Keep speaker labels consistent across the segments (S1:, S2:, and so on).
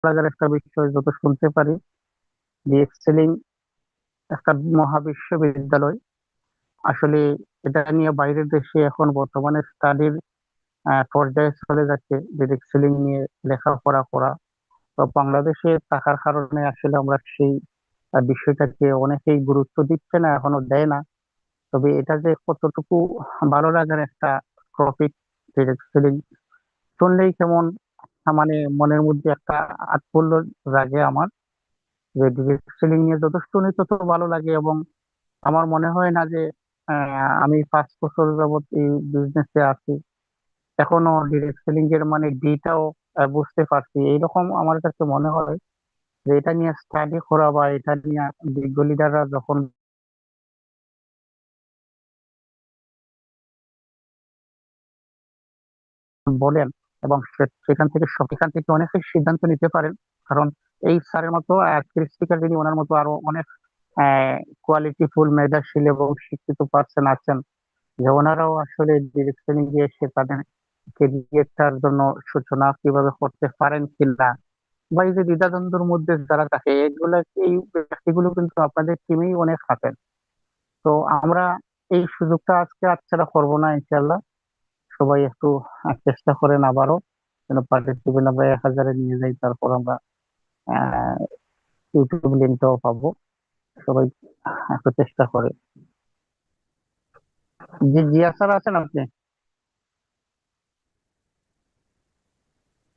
S1: লাগার একটা বিষয় যত শুনতে পারি যে এক্সেলিং একটা মহাবিশ্ববিদ্যালয়। আসলে এটা নিয়ে বাইরের দেশে এখন বর্তমানে স্টাডির পর্যায়ে চলে যাচ্ছে যে এক্সেলিং নিয়ে লেখাপড়া করা। তো বাংলাদেশে থাকার কারণে আসলে আমরা সেই বিষয়টাকে অনেকেই গুরুত্ব দিচ্ছে না, এখনো দেয় না। তবে এটা যে কতটুকু ভালো লাগার একটা টপিক, এক্সেলিং শুনলেই কেমন মানে মনের মধ্যে একটা আটপৌর জাগে আমার, যে ডিরেক্ট সেলিং নিয়ে যত শুনি তত ভালো লাগে। এবং আমার মনে হয় না যে আমি 5 বছর যাবত এই বিজনেসে আছি, এখনো ডিরেক্ট সেলিং এর মানে ডিটাও বুঝতে পারছি। এইরকম আমার কাছে মনে হয় যে এটা নিয়ে স্টাডি করা বা এটা নিয়ে বিজ্ঞ লিডাররা যখন বলেন এবং সেখান থেকে সেখান থেকে অনেক সিদ্ধান্ত নিতে পারেন। কারণ এই স্যারের মতো স্পিকার যিনি, ওনার মতো আরো অনেক কোয়ালিটিফুল মেধাশীল এবং শিক্ষিত পার্সন আছেন, যে ওনারাও আসলে ডিরেকশনে গিয়ে সে তাদের কেরিয়ারটার জন্য সূচনা কিভাবে করতে পারেন কিনা, বা এই যে দ্বিধাদ্বন্দ্বের মধ্যে যারা থাকে এগুলা, এই ব্যক্তিগুলো কিন্তু আপনাদের টিমেই অনেক থাকেন। তো আমরা এই সুযোগটা আজকে হাতছাড়া করবো না ইনশাল্লাহ। সবাই একটু চেষ্টা করেন আবারও যেন পার্টিসিপেন্ট আমরা 1,000-এ নিয়ে যাই, তারপর আমরা আহ ইউটিউব লিঙ্কটাও পাবো। সবাই একটু চেষ্টা করে। জি, জিয়া স্যার আছেন আপনি?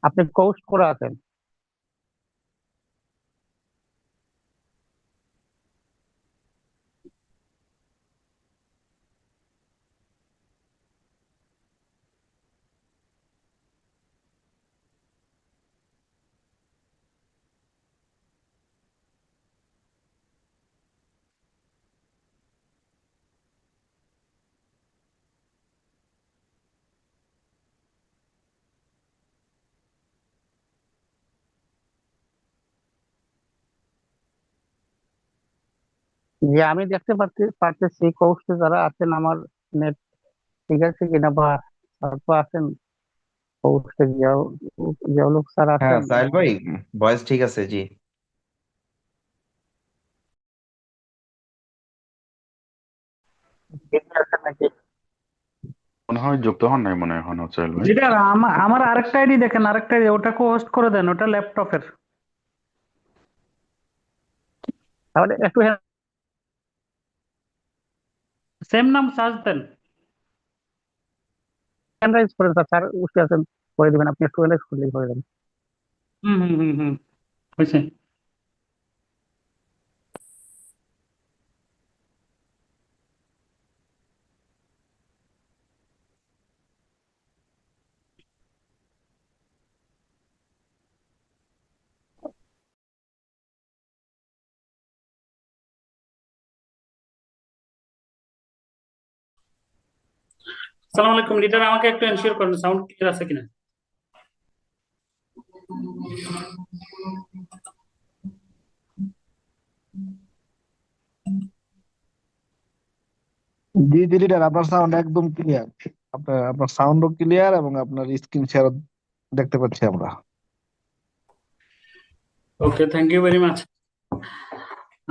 S1: আপনি কোর্স করে আছেন? যে আমি দেখতে পারতেছি কোর্সে যারা আছেন, আমার নেট ঠিক আছে কিনা, বা স্যার তো আছেন কোর্সে, জিয়াউল স্যার
S2: হ্যাঁ
S1: আছেন?
S2: সাহেল ভাই, ভয়েস ঠিক আছে জি।
S1: ঠিক আছেন নাকি?
S3: মনে হয় যুক্ত হন নাই, মনে হয় এখনো সোহেল ভাই।
S4: লিডার আমার আমার আরেকটা আইডি দেখেন, আরেকটা ID, ওটাকে হোস্ট করে দেন, ওটা ল্যাপটপের।
S1: তাহলে একটু
S4: সেম নাম সার্চ দেন।
S1: হ্যান্ড রাইজ করেন স্যার, স্যার বসে আছেন, করে দিবেন। আপনি একটু হ্যান্ড রাইজ করলেই করে দেবেন।
S4: হুম হুম হুম হুম, হয়েছে। আসসালামু আলাইকুম লিডার, আমাকে একটু এনশিওর করেন সাউন্ড ক্লিয়ার আছে কিনা।
S5: জি জি লিডার, আপনার সাউন্ড একদম ক্লিয়ার। আপনার আপনার সাউন্ডও ক্লিয়ার এবং আপনার স্ক্রিন শেয়ার দেখতে পাচ্ছি আমরা।
S4: ওকে, থ্যাংক ইউ ভেরি মাচ।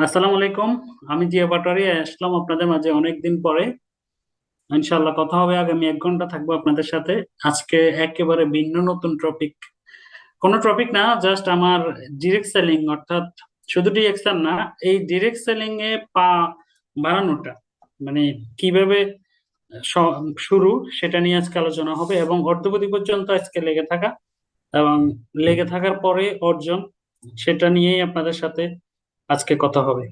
S4: আসসালামু আলাইকুম, আমি জিয়া পাটোয়ারি আসলাম আপনাদের মাঝে অনেকদিন পরে। ইনশাআল্লাহ কথা হবে, আগামী 1 ঘন্টা থাকবো আপনাদের সাথে। আজকে একেবারে ভিন্ন নতুন টপিক, কোনো টপিক না, জাস্ট আমার ডিরেক্ট সেলিং, অর্থাৎ শুধু ডিরেক্ট সেল না, এই ডিরেক্ট সেলিং এ পা বাড়ানোটা মানে কিভাবে শুরু, সেটা নিয়ে আজকে আলোচনা হবে। এবং অর্ধপতি পর্যন্ত আজকে লেগে থাকা এবং লেগে থাকার পরে অর্জন, সেটা নিয়েই আপনাদের সাথে আজকে কথা হবে।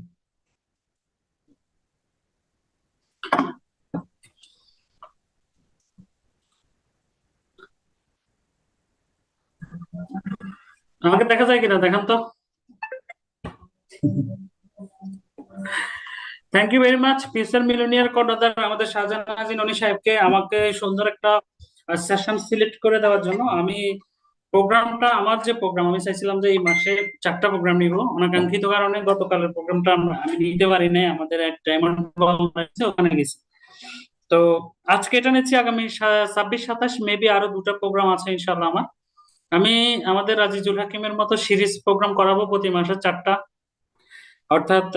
S4: আমাকে দেখা যায় কিনা দেখান তো। Thank you very much future millionaire কর্ণধার আমাদের শাহজাহান নাজিন অনি সাহেবকে, আমাকে সুন্দর একটা সেশন সিলেক্ট করে দেওয়ার জন্য। আমি প্রোগ্রামটা, আমার যে প্রোগ্রাম আমি চাইছিলাম যে এই মাসে 4টা প্রোগ্রাম নিব, অনাকাঙ্ক্ষিত কারণে গতকালের প্রোগ্রামটা আমি নিতে পারি নাই, আমাদের একটা অ্যামাউন্ট ওখানে গেছি। তো আজকে এটা নিচ্ছি, আগামী 26-27 মেবি আরো 2টা প্রোগ্রাম আছে ইনশাল্লাহ আমার। আমি আমাদের আজিজুল হাকিমের মতো সিরিজ প্রোগ্রাম করাবো প্রতি মাসে 4টা, অর্থাৎ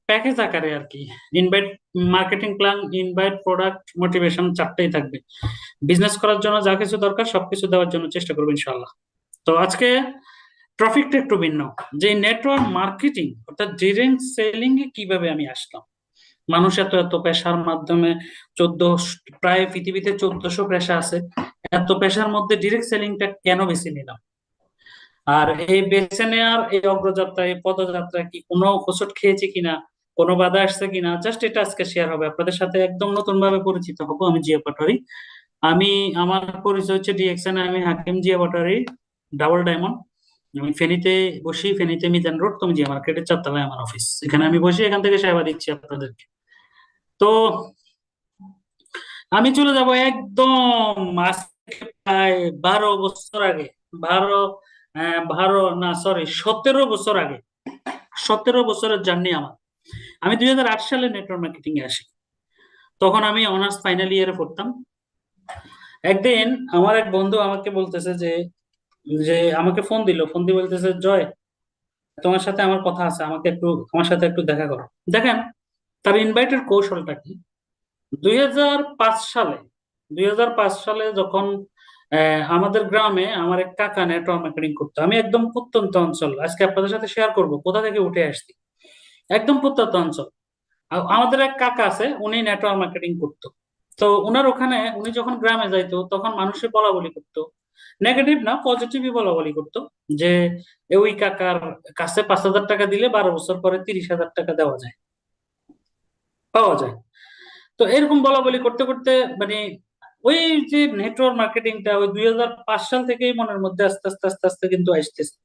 S4: প্যাকেজ আকারে আর কি। Invite, marketing plan, invite, product, motivation 4টাই থাকবে। বিজনেস করার জন্য যা কিছু দরকার সবকিছু দেওয়ার জন্য চেষ্টা করবো ইনশাআল্লাহ। তো আজকে টপিকটা একটু ভিন্ন, যে নেটওয়ার্ক মার্কেটিং অর্থাৎ ডিরেক্ট সেলিং এ কিভাবে আমি আসলাম। মানুষ এত এত পেশার মাধ্যমে 14, প্রায় পৃথিবীতে 1400 পেশা আছে, এত পেশার মধ্যে ডিরেক্ট সেলিংটা কেন বেছে নিলাম, আর এই বেছে নেওয়ার এই অগ্রযাত্রা, এই পদযাত্রা কি কোনো হোঁচট খেয়েছি কিনা, কোনো বাধা আসছে কিনা, জাস্ট এটা আজকে শেয়ার হবে আপনাদের সাথে। একদম নতুন ভাবে পরিচিত হবো। আমি জিয়া পাটোয়ারি। আমি, আমার পরিচয় হচ্ছে ডিএক্সএন, আমি হাকিম জিয়া পাটোয়ারি, ডাবল ডায়মন্ড। আমি ফেনীতে বসি, ফেনীতে মিজান রোড তুমি জিয়া মার্কেটের 4তলায় আমার অফিস। এখানে আমি বসি, এখান থেকে সেবা দিচ্ছি আপনাদেরকে। তো আমি চলে যাব একদম আজকে প্রায় 12 বছর আগে, 17 বছর আগে। 17 বছরের জার্নি আমার। আমি 2008 সালে নেটওয়ার্ক মার্কেটিং এ আসি। তখন আমি অনার্স ফাইনাল ইয়ারে পড়তাম। একদিন আমার এক বন্ধু আমাকে বলতেছে যে যে আমাকে ফোন দিয়ে বলতেছে, জয়, তোমার সাথে আমার কথা আছে, আমার সাথে একটু দেখা করো। দেখেন তার ইনভাইটের কৌশলটা কি। 2005 সালে 2005 সালে যখন আমাদের গ্রামে আমার এক কাকা নেটওয়ার্ক মার্কেটিং করতো। আমি একদম প্রত্যন্ত অঞ্চল, আজকে আপনাদের সাথে শেয়ার করব কোথা থেকে উঠে আসছি। একদম প্রত্যন্ত অঞ্চল। আমাদের এক কাকা আছে, উনি নেটওয়ার্ক মার্কেটিং করতো। তো উনার ওখানে উনি যখন গ্রামে যাইতো তখন মানুষে বলা বলি করতো, নেগেটিভ না পজিটিভই বলা বলি করতো, যে ওই কাকার কাছে 5,000 টাকা দিলে 12 বছর পরে 30,000 টাকা পাওয়া যায়। তো এরকম বলা বলি করতে করতে মানে ওই যে নেটওয়ার্ক মার্কেটিংটা ওই 2005 সাল থেকেই মনের মধ্যে আস্তে আস্তে আস্তে আস্তে কিন্তু আসতেছে।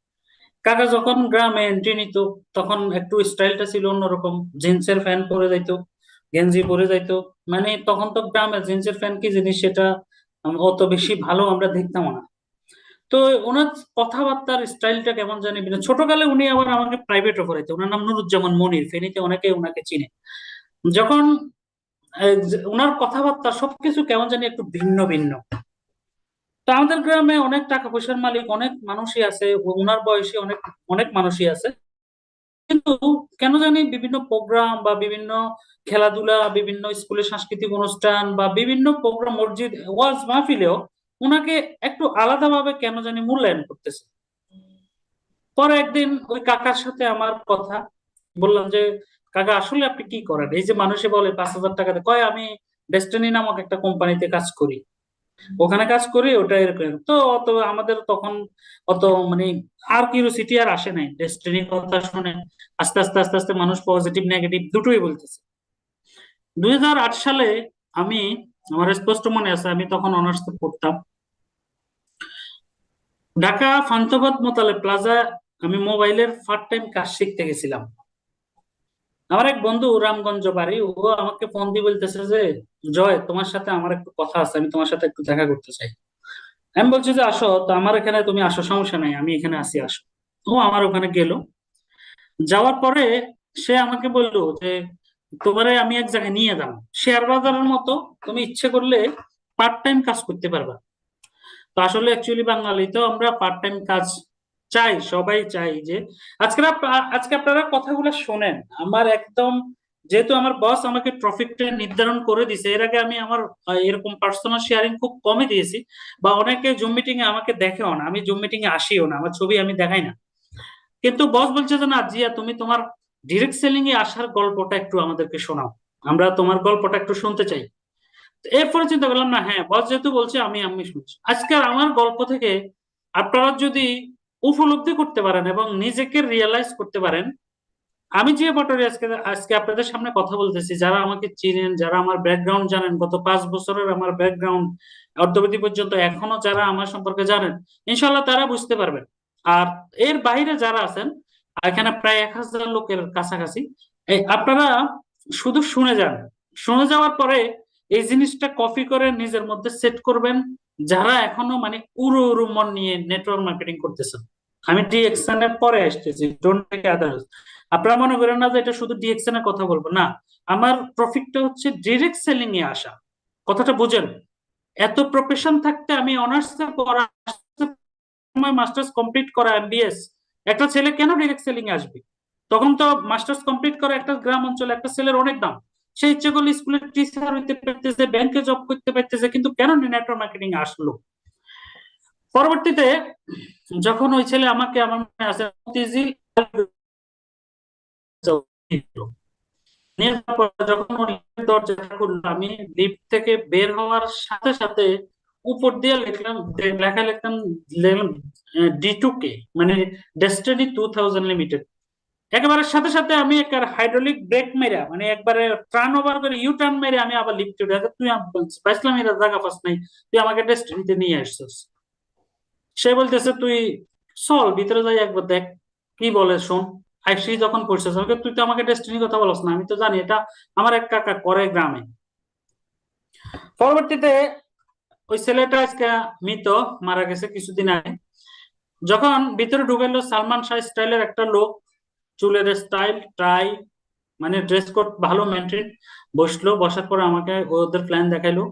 S4: কাকা যখন গ্রামে এন্ট্রি নিত তখন একটু স্টাইলটা ছিল অন্যরকম, জিন্সের প্যান্ট পরে যাইতো, গেঞ্জি পরে যাইতো। মানে তখন তো গ্রামে জিন্সের প্যান্ট কি জিনিস সেটা অত বেশি ভালো আমরা দেখতাম না। তো ওনার কথাবার্তার স্টাইলটা কেমন জানি ছোটকালে উনি আবার আমাকে প্রাইভেটও পড়াইতো। ওনার নাম নুরুজ্জামান মনির, ফেনীতে অনেকে ওনাকে চিনে। যখন ওনার কথাবার্তা সবকিছু কেমন জানি একটু ভিন্ন ভিন্ন। তো আমাদের গ্রামে অনেক টাকা পয়সার মালিক অনেক মানুষই আছে, ওনার বয়সী অনেক অনেক মানুষই আছে, কিন্তু কেন জানি বিভিন্ন প্রোগ্রাম বা বিভিন্ন খেলাধুলা, বিভিন্ন স্কুলে সাংস্কৃতিক অনুষ্ঠান বা বিভিন্ন প্রোগ্রাম, মসজিদ, ওয়াজ মাহফিলেও ওনাকে একটু আলাদাভাবে কেন জানি মূল্যায়ন করতেছে। পরে একদিন ওই কাকার সাথে আমার কথা, বললাম যে কাকা আসলে আপনি কি করেন? এই যে মানুষে বলে 5,000 টাকা দেয়, কয় আমি ডেস্টিনি নামক একটা কোম্পানিতে কাজ করি, ওখানে কাজ করি, ওটা এরকম। তো অত আমাদের তখন অত মানে আর কিউরিওসিটি আর আসে নাই। ডেস্টিনির কথা শুনে আস্তে আস্তে আস্তে আস্তে মানুষ পজিটিভ নেগেটিভ দুটোই বলতেছে। 2008 সালে আমি, আমার স্পষ্ট মনে আছে, আমি তখন অনার্স পড়তাম ঢাকা ফান্তাবাদ মোতালে প্লাজা। আমি মোবাইলের পার্ট টাইম কাজ শিখতে গেছিলাম। আমার এক বন্ধু রামগঞ্জ বাড়ি, ও আমাকে ফোন দিয়ে বলতেছে যে জয়, তোমার সাথে আমার একটু কথা আছে, আমি তোমার সাথে একটু দেখা করতে চাই। আমি বলছি যে আসো, তো আমার এখানে তুমি আসো, সমস্যা নাই, আমি এখানে আসি, আসো। ও আমার ওখানে গেল। যাওয়ার পরে সে আমাকে বললো যে তোমারে আমি এক জায়গায় নিয়ে যাবো, শেয়ার বাজারের মতো, তুমি ইচ্ছে করলে পার্ট টাইম কাজ করতে পারবা। তো আসলে অ্যাকচুয়ালি বাঙালি তো আমরা পার্ট টাইম কাজ চাই, সবাই চাই। যে আজকে আপনারা কথাগুলো শোনেন, আমার একদম, যেহেতু আমার বস আমাকে টপিকটা নির্ধারণ করে দিছে, এর আগে আমি আমার এরকম পার্সোনাল শেয়ারিং খুব কমই দিয়েছি, বা অনেকে জুম মিটিং এ আমাকে দেখেও না, আমি জুম মিটিং এ আসিও না, আমার ছবি আমি দেখাই না। কিন্তু বস বলছে যে না জিয়া, তুমি তোমার ডিরেক্ট সেলিং এ আসার গল্পটা একটু আমাদেরকে শোনাও, আমরা তোমার গল্পটা একটু শুনতে চাই। এরপরে চিন্তা করলাম, না হ্যাঁ, বস যেহেতু বলছে আমি শুনছি। আজকে আমার গল্প থেকে আপনারা যদি উপলব্ধি করতে পারেন এবং নিজেকে রিয়েলাইজ করতে পারেন, আমি যে পাটোয়ারি আজকে আজকে আপনাদের সামনে কথা বলতেছি, যারা আমাকে চিনেন, যারা আমার ব্যাকগ্রাউন্ড জানেন, গত 5 বছরের আমার ব্যাকগ্রাউন্ড অদ্যাবধি পর্যন্ত এখনো যারা আমার সম্পর্কে জানেন, ইনশাল্লাহ তারা বুঝতে পারবেন। আর এর বাইরে যারা আছেন, এখানে প্রায় 1,000 লোকের কাছাকাছি, আপনারা শুধু শুনে যান। শুনে যাওয়ার পরে এই জিনিসটা কপি করে নিজের মধ্যে সেট করবেন, যারা এখনো মানে উড়ু উড়ু মন নিয়ে নেটওয়ার্ক মার্কেটিং করতেছেন। আমি ডিএক্সএন এর পরে আসতেছি, ডোন্ট টেক আদার্স। আপনারা মনে করেন না যে এটা শুধু ডিএক্সএন এর কথা বলবো, না, আমার প্রফিটটা হচ্ছে ডিরেক্ট সেলিং এ আসা। কথাটা বুঝেন। এত প্রফেশন থাকতে আমি অনার্স পড়া সময় মাস্টার্স কমপ্লিট করা এমবিএস একটা ছেলে কেন ডিরেক্ট সেলিং এ আসবে? তখন তো মাস্টার্স কমপ্লিট করা একটা গ্রাম অঞ্চলে একটা ছেলের অনেক দাম। সে ইচ্ছে করলে স্কুলের টিচার হইতে পারতেছে, ব্যাংকে জব করতে পারতেছে, কিন্তু কেন নেটওয়ার্ক মার্কেটিং আসলো? পরবর্তীতে যখন ওই ছেলে আমাকে, আমার মনে আছে, মতিঝিল নিয়ে যাওয়ার পর যখন ওই দরজা খুললো, আমি লিফট থেকে বের হওয়ার সাথে সাথে উপর দিয়ে লেখা লিখলাম D2K, মানে ডেস্টিনি 2000 লিমিটেড। একেবারে সাথে সাথে আমি একটা হাইড্রোলিক ব্রেক মেরা, মানে একবারে টার্ন ওভার করে ইউ টার্ন মেরে আমি আবার লিফটে উঠে, তুই পাইছিলাম এরা জায়গা পাস নাই, তুই আমাকে ডেস্টিনিতে নিয়ে আসছিস। সে বলতেছে তুই চল ভিতরে যাই একবার দেখ কি বলে শোন। আইসি যখন পড়ছিস আমাকে, তুই তো আমাকে ডেস্টিনির কথা বলছ না, আমি তো জানি এটা আমার এক কাকা করে গ্রামে। পরবর্তীতে ওই ছেলেটা আজকে মৃত, মারা গেছে কিছুদিন আগে। যখন ভিতরে ঢুকাইলো, সালমান শাহ স্টাইলের একটা লোক, চুলের স্টাইল, টাই, মানে ড্রেস কোড ভালো মেনটেন, বসলো। বসার পরে আমাকে ওদের প্ল্যান দেখাইলো।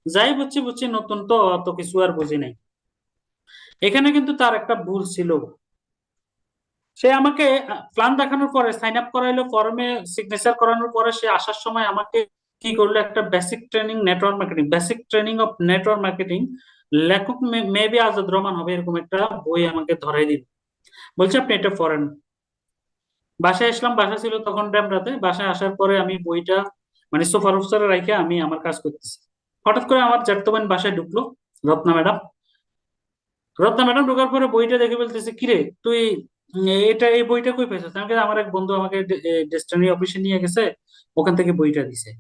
S4: যাই বুঝছি বুঝছি, নতুন তো অত কিছু আর বুঝি নাই। এখানে কিন্তু তার একটা ভুল ছিল। সে আমাকে প্ল্যান দেখানোর পরে সাইন আপ করাইলো, ফর্মে সিগনেচার করানোর পরে সে আসার সময় আমাকে কি করলো, একটা basic training network marketing, basic training of network marketing, লেখক মেবি আজাদ রহমান হবে, এরকম একটা বই আমাকে ধরাই দিল। বলছে আপনি এটা পড়েন। বাসায় আসলাম, বাসা ছিল তখন ডেমরাতে। বাসায় আসার পরে আমি বইটা মানে সোফার উপরে রেখে আমি আমার কাজ করতেছি। হঠাৎ করে আমার জ্যাঠতো বাসায় ঢুকলো, রত্না ম্যাডাম। রত্না ম্যাডাম ঢোকার পরে বইটা দেখে বলতেছে, কিরে তুই এটা এই বইটা কই পেয়েছিস? আমি বললাম, আমার এক বন্ধু আমাকে ডেস্টিনি অফিসে নিয়ে গেছে, ওখান থেকে বইটা দিছে।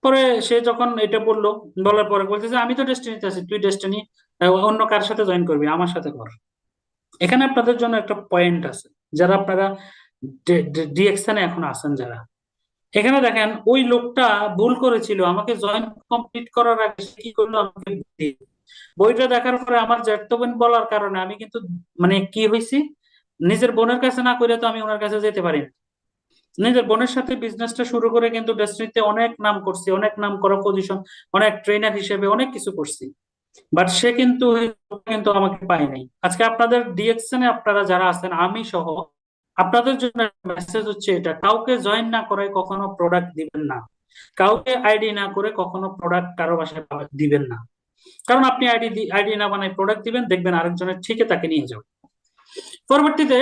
S4: পরে সে যখন এটা বললো, বলার পরে বলতেছে আমি তো ডেস্টিনিতে আছি, তুই ডেস্টিনি অন্য কার সাথে জয়েন করবি, আমার সাথে কর। এখানে আপনাদের জন্য একটা পয়েন্ট আছে, যারা আপনারা ডিএকশনে এখন আছেন যারা, এখানে দেখেন ওই লোকটা ভুল করেছিল। আমাকে জয়েন কমপ্লিট করার আগে সে কি করলো, আমাকে বইটা দেখার পরে আমার জ্যাঠতো বোন বলার কারণে আমি কিন্তু মানে কি হয়েছি, নিজের বোনের কাছে না করে তো আমি ওনার কাছে যেতে পারি না। নিজের বোনের সাথে বিজনেসটা শুরু করে কিন্তু ডেস্টিনিতে অনেক নাম করছি, অনেক নাম করা পজিশন, অনেক ট্রেনার হিসেবে অনেক কিছু করছি, বাট সে কিন্তু আমাকে পায় নাই। আজকে আপনাদের ডিএকশনে আপনারা যারা আছেন, আমি সহ, আপনাদের জন্য মেসেজ হচ্ছে এটা, কাউকে জয়েন না করে কখনো প্রোডাক্ট দিবেন না, কাউকে আইডি না করে কখনো প্রোডাক্ট কারো বাসায় দিবেন না। কারণ আপনি আইডি না বানাই প্রোডাক্ট দিবেন, দেখবেন আরেকজনের ঠিকই তাকে নিয়ে যাবে। পরবর্তীতে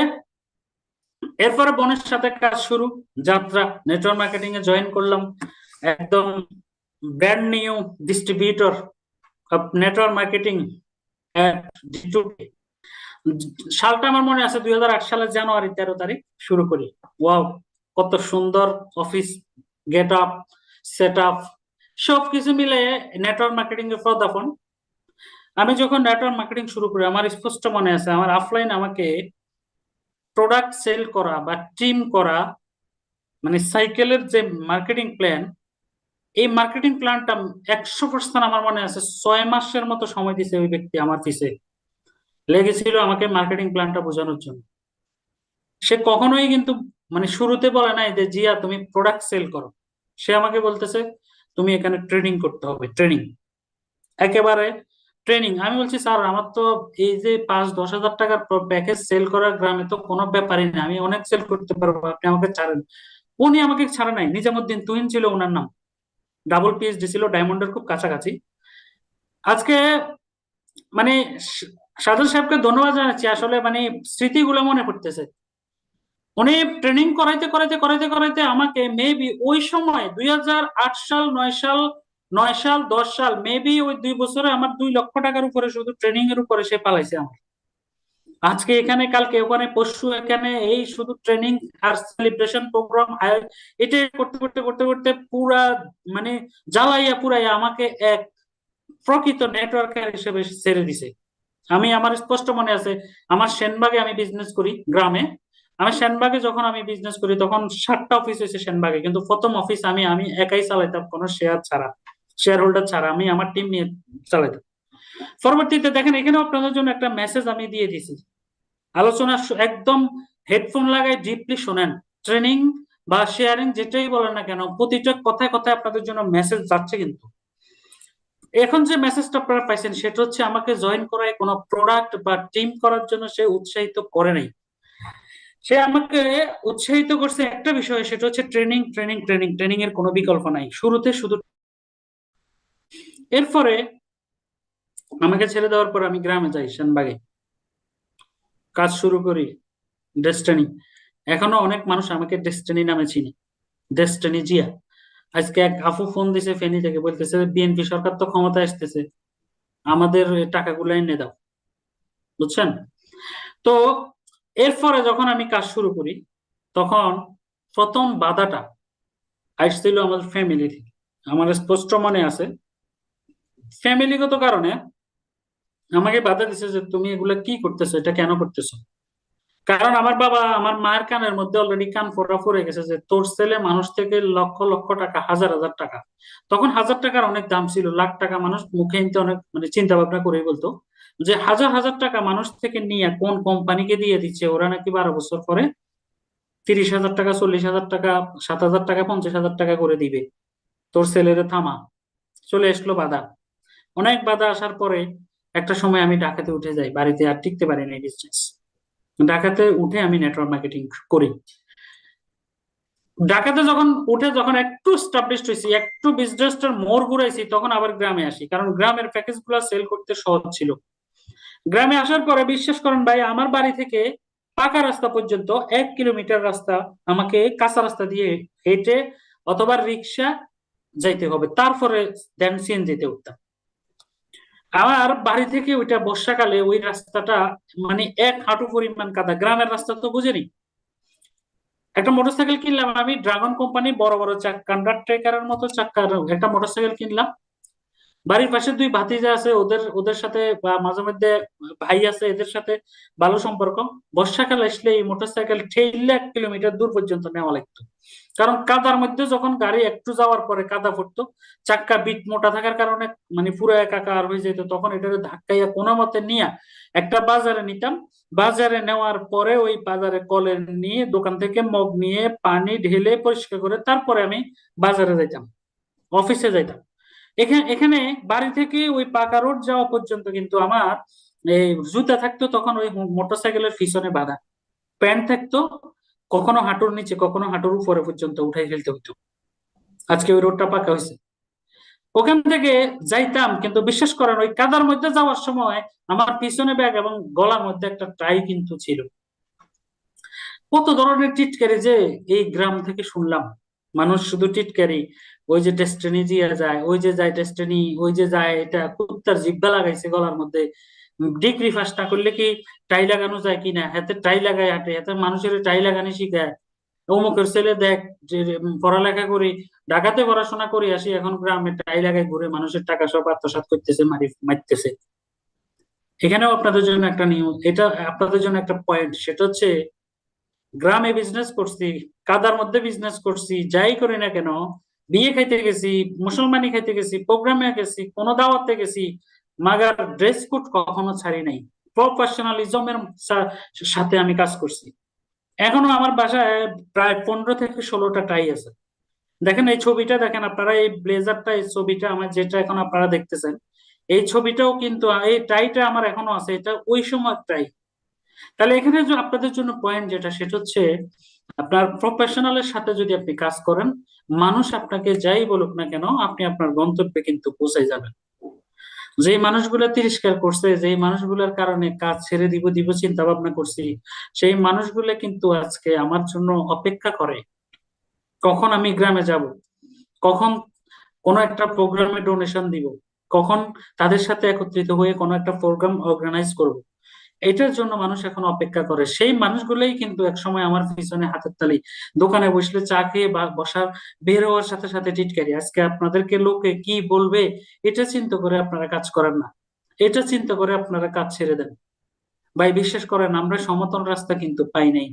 S4: এরপরে বোনের সাথে কাজ শুরু, যাত্রা, নেটওয়ার্ক মার্কেটিং এ জয়েন করলাম, একদম brand new distributor of network marketing D2K। সালটা আমার মনে আছে 2008 সালের জানুয়ারি 13 তারিখ শুরু করি। ওয়াও, কত সুন্দর office get up, set up, সবকিছু মিলে নেটওয়ার্ক মার্কেটিং এর পদার্পণ। আমি যখন নেটওয়ার্ক মার্কেটিং শুরু করি, আমার স্পষ্ট মনে আছে, আমার অফলাইন আমাকে প্রোডাক্ট সেল করা বা টিম করা, মানে সাইকেলের যে মার্কেটিং প্ল্যান, এই মার্কেটিং প্ল্যানটা 100% আমার মনে আছে 6 মাসের মতো সময় দিয়েছে ওই ব্যক্তি আমার পিছে লেগেছিল আমাকে মার্কেটিং প্ল্যানটা বোঝানোর জন্য। সে কখনোই কিন্তু মানে শুরুতে বলে নাই যে জিয়া তুমি প্রোডাক্ট সেল করো, সে আমাকে বলতেছে তুমি এখানে ট্রেনিং করতে হবে, ট্রেনিং, একেবারে ট্রেনিং। আমি বলছি স্যার আমার তো এই যে 5-10 হাজার টাকার প্যাকেজ সেল করার গ্রামে তো কোনো ব্যাপারই না, আমি অনেক সেল করতে পারবো, আপনি আমাকে ছাড়েন। উনি আমাকে ছাড়ে নাই, নিজামুদ্দিন তুহিন ছিল ওনার নাম, ডাবল পিএইচডি ছিল, ডায়মন্ডের খুব কাছাকাছি। আজকে মানে সাজল সাহেবকে ধন্যবাদ জানাচ্ছি, আসলে মানে স্মৃতিগুলো মনে পড়তেছে। উনি ট্রেনিং করাইতে করাইতে করাইতে করাইতে আমাকে মেবি ওই সময় 2008 সাল, 9 সাল 10 সাল, মেবি ওই 2 বছরে আমার 2 লক্ষ টাকার উপরে শুধু ট্রেনিং এর উপরে সে পালাইছে আমার। আজকে এখানে, কালকে ওখানে, পরশু এখানে, এই শুধু ট্রেনিং আর সেলিব্রেশন প্রোগ্রাম, এটা করতে করতে করতে করতে পুরা মানে জ্বালাইয়া পুরাইয়া আমাকে এক প্রকৃত নেটওয়ার্কার হিসেবে ছেড়ে দিছে। আমার স্পষ্ট মনে আছে, আমার সেনবাগে আমি বিজনেস করি গ্রামে। আমি সেনবাগে যখন আমি বিজনেস করি তখন 7টা অফিস হয়েছে সেনবাগে, কিন্তু প্রথম অফিস আমি একাই চালাইতাম, কোনো শেয়ার হোল্ডার ছাড়া, আমি আমার টিম নিয়ে চালাইতাম। পরবর্তীতে দেখেন এখানে আপনাদের জন্য একটা মেসেজ আমি দিয়ে দিছি, আলোচনা একদম হেডফোন লাগাই ডিপলি শোনেন, ট্রেনিং বা শেয়ারিং যেটাই বলেন না কেন, প্রতিটা কথায় কথায় আপনাদের জন্য মেসেজ যাচ্ছে। কিন্তু এখন যে মেসেজটা আপনারা পাইছেন সেটা হচ্ছে আমাকে জয়েন করায় কোনো প্রোডাক্ট বা টিম করার জন্য সে উৎসাহিত করে নাই। সে আমাকে উৎসাহিত করছে একটা বিষয়, সেটা হচ্ছে ট্রেনিং ট্রেনিং ট্রেনিং ট্রেনিং এর কোনো বিকল্প নাই, শুরুতে শুধু। এরপরে আমাকে ছেড়ে দেওয়ার পর আমি গ্রামে যাই, সেনবাগে কাজ শুরু করি। ডেস্টিনি, এখনো অনেক মানুষ আমাকে ডেস্টিনি নামে চিনি, ডেস্টিনি জিয়া। আজকে এক আফু ফোন দিছে ফেনী থেকে, বলতেছে বিএনপি সরকার তো ক্ষমতায় আসতেছে, আমাদের টাকাগুলো এনে দাও, বুঝছেন? তো এরপরে যখন আমি কাজ শুরু করি, তখন প্রথম বাধাটা আসছিল আমাদের ফ্যামিলি থেকে। আমার স্পষ্ট মনে আছে, ফ্যামিলিগত কারণে আমাকে বাধা দিছে যে তুমি এগুলা কি করতেছো, এটা কেন করতেছো। কারণ আমার বাবা আমার মায়ের কানের মধ্যে অলরেডি কান ফোড়া পড়ে গেছে যে তোর ছেলে মানুষ থেকে লক্ষ লক্ষ টাকা, হাজার হাজার টাকা, তখন হাজার টাকার অনেক দাম ছিল, লাখ টাকা মানুষ মুখে নিতে অনেক মানে চিন্তা ভাবনা করেই বলতো যে হাজার হাজার টাকা মানুষ থেকে নিয়ে কোন কোম্পানিকে দিয়ে দিচ্ছে, ওরা নাকি 12 বছর পরে 30,000 টাকা, 40,000 টাকা, 7,000 টাকা, 50,000 টাকা করে দিবে, তোর ছেলেরে থামা। চলে আসলো বাধা, অনেক বাধা আসার পরে একটা সময় আমি ঢাকাতে উঠে যাই, বাড়িতে আর টিকতে পারি না বিজনেস। ঢাকাতে উঠে আমি নেটওয়ার্ক মার্কেটিং করি। ঢাকাতে যখন উঠে যখন একটু স্টাবলিশড হয়েছি, একটু বিজনেসটার মোড় ঘুরাইছি, তখন আবার গ্রামে আসি, কারণ গ্রামের প্যাকেজ গুলা সেল করতে সহজ ছিল। গ্রামে আসার পরে বিশ্বাস করেন ভাই, আমার বাড়ি থেকে পাকা রাস্তা পর্যন্ত 1 কিলোমিটার রাস্তা আমাকে কাঁচা রাস্তা দিয়ে হেঁটে অথবা রিক্সা যাইতে হবে, তারপরে দেন সিএনজিতে উঠতাম। আমার বাড়ি থেকে ওইটা বর্ষাকালে ওই রাস্তাটা মানে 1 হাঁটু পরিমাণ কাদা, গ্রামের রাস্তা তো বুঝেনি। একটা মোটরসাইকেল কিনলাম আমি, ড্রাগন কোম্পানি, বড় বড় চাক্কা, ট্রেকারের মতো চাক্কার একটা মোটরসাইকেল কিনলাম। বাড়ির পাশে 2 ভাতিজা আছে, ওদের ওদের সাথে বা মাঝে মধ্যে ভাই আছে, এদের সাথে ভালো সম্পর্ক। বর্ষাকাল আসলে এই মোটরসাইকেল ঠেললে 1 কিলোমিটার দূর পর্যন্ত নেওয়া লাগতো, কারণ কাদার মধ্যে যখন গাড়ি একটু যাওয়ার পরে কাদা পড়তো, চাক্কা বিট মোটা থাকার কারণে মানে পুরো একাকার হয়ে যেত, তখন এটা ধাক্কাইয়া কোনো মতে নিয়ে একটা বাজারে নিতাম। বাজারে নেওয়ার পরে ওই বাজারে কলে নিয়ে দোকান থেকে মগ নিয়ে পানি ঢেলে পরিষ্কার করে তারপরে আমি বাজারে যাইতাম, অফিসে যাইতাম। এখানে এখানে বাড়ি থেকে ওই পাকা রোড যাওয়া পর্যন্ত কিন্তু আমার এই জুতা থাকতো তখন ওই মোটরসাইকেলের পিছনে বাঁধা, প্যান্ট থাকতো কখনো হাঁটুর নিচে কখনো হাঁটুর উপরে পর্যন্ত উঠাই ফেলতে হতো। আজকে ওই রোডটা পাকা হয়েছে, ওখান থেকে যাইতাম, কিন্তু বিশ্বাস করেন ওই কাদার মধ্যে যাওয়ার সময় আমার পিছনে ব্যাগ এবং গলার মধ্যে একটা টাই কিন্তু ছিল। কত ধরনের টিটকারি যে এই গ্রাম থেকে শুনলাম, মানুষ শুধু টিটকারি, ওই যে ডেস্টিনি জিয়া যায়, ওই যে যায় ডেস্টিনি, ওই যে যায়, এটা কুত্তার জিব্বা লাগাইছে গলার মধ্যে, ডিগ্রি ফার্স্ট না করলে কি টাই লাগানো যায় কিনা, হাতে টাই লাগায় হাঁটে, হাতে মানুষের টাই লাগানি শিখায়। অমুকের ছেলে দেখ যে পড়ালেখা করি, ঢাকাতে পড়াশোনা করি, আসি এখন গ্রামে টাই লাগায় ঘুরে মানুষের টাকা সব আত্মসাৎ করতেছে, মারতেছে। এখানেও আপনাদের জন্য একটা নিউজ, এটা আপনাদের জন্য একটা পয়েন্ট, সেটা হচ্ছে গ্রামে বিজনেস করছি, কাদার মধ্যে বিজনেস করছি, যাই করি না কেন, বিয়ে খাইতে গেছি, মুসলমানি খাইতে গেছি, প্রোগ্রামে গেছি, কোনো দাওয়াতে গেছি, মাগার ড্রেস কোড কখনো ছাড়ি নাই, প্রফেশনালিজমের সাথে আমি কাজ করছি। এখনো আমার বাসায় প্রায় 15 থেকে 16টা টাই আছে। দেখেন এই ছবিটা, দেখেন আপনারা এই ব্লেজারটা, এই ছবিটা আমার যেটা এখন আপনারা দেখতেছেন, এই ছবিটাও কিন্তু, এই টাইটা আমার এখনো আছে, এটা ওই সময় টাই। তাহলে এখানে যে আপনাদের জন্য পয়েন্ট যেটা, সেটা হচ্ছে আপনার প্রফেশনালের সাথে যদি আপনি কাজ করেন, মানুষ আপনাকে যাই বলুক না কেন, আপনি আপনার গন্তব্যে কিন্তু পৌঁছে যাবেন। যে মানুষগুলো তিরস্কার করছে, যে মানুষগুলোর কারণে কাজ ছেড়ে দিব দিব চিন্তা ভাবনা করছি, সেই মানুষগুলো কিন্তু আজকে আমার জন্য অপেক্ষা করে কখন আমি গ্রামে যাব, কখন কোন একটা প্রোগ্রামে ডোনেশন দিব, কখন তাদের সাথে একত্রিত হয়ে কোনো একটা প্রোগ্রাম অর্গানাইজ করব। এটার জন্য মানুষ এখন অপেক্ষা করে, সেই মানুষগুলোই কিন্তু একসময় আমার পিছনে হাতের তালি, দোকানে বসলে চা খেয়ে বা বসার বের হওয়ার সাথে সাথে টিটকারি। আজকে আপনাদেরকে লোকে কি বলবে এটা চিন্তা করে আপনারা কাজ করেন না, এটা চিন্তা করে আপনারা কাজ ছেড়ে দেন। ভাই বিশ্বাস করেন, আমরা সমতল রাস্তা কিন্তু পাই নাই।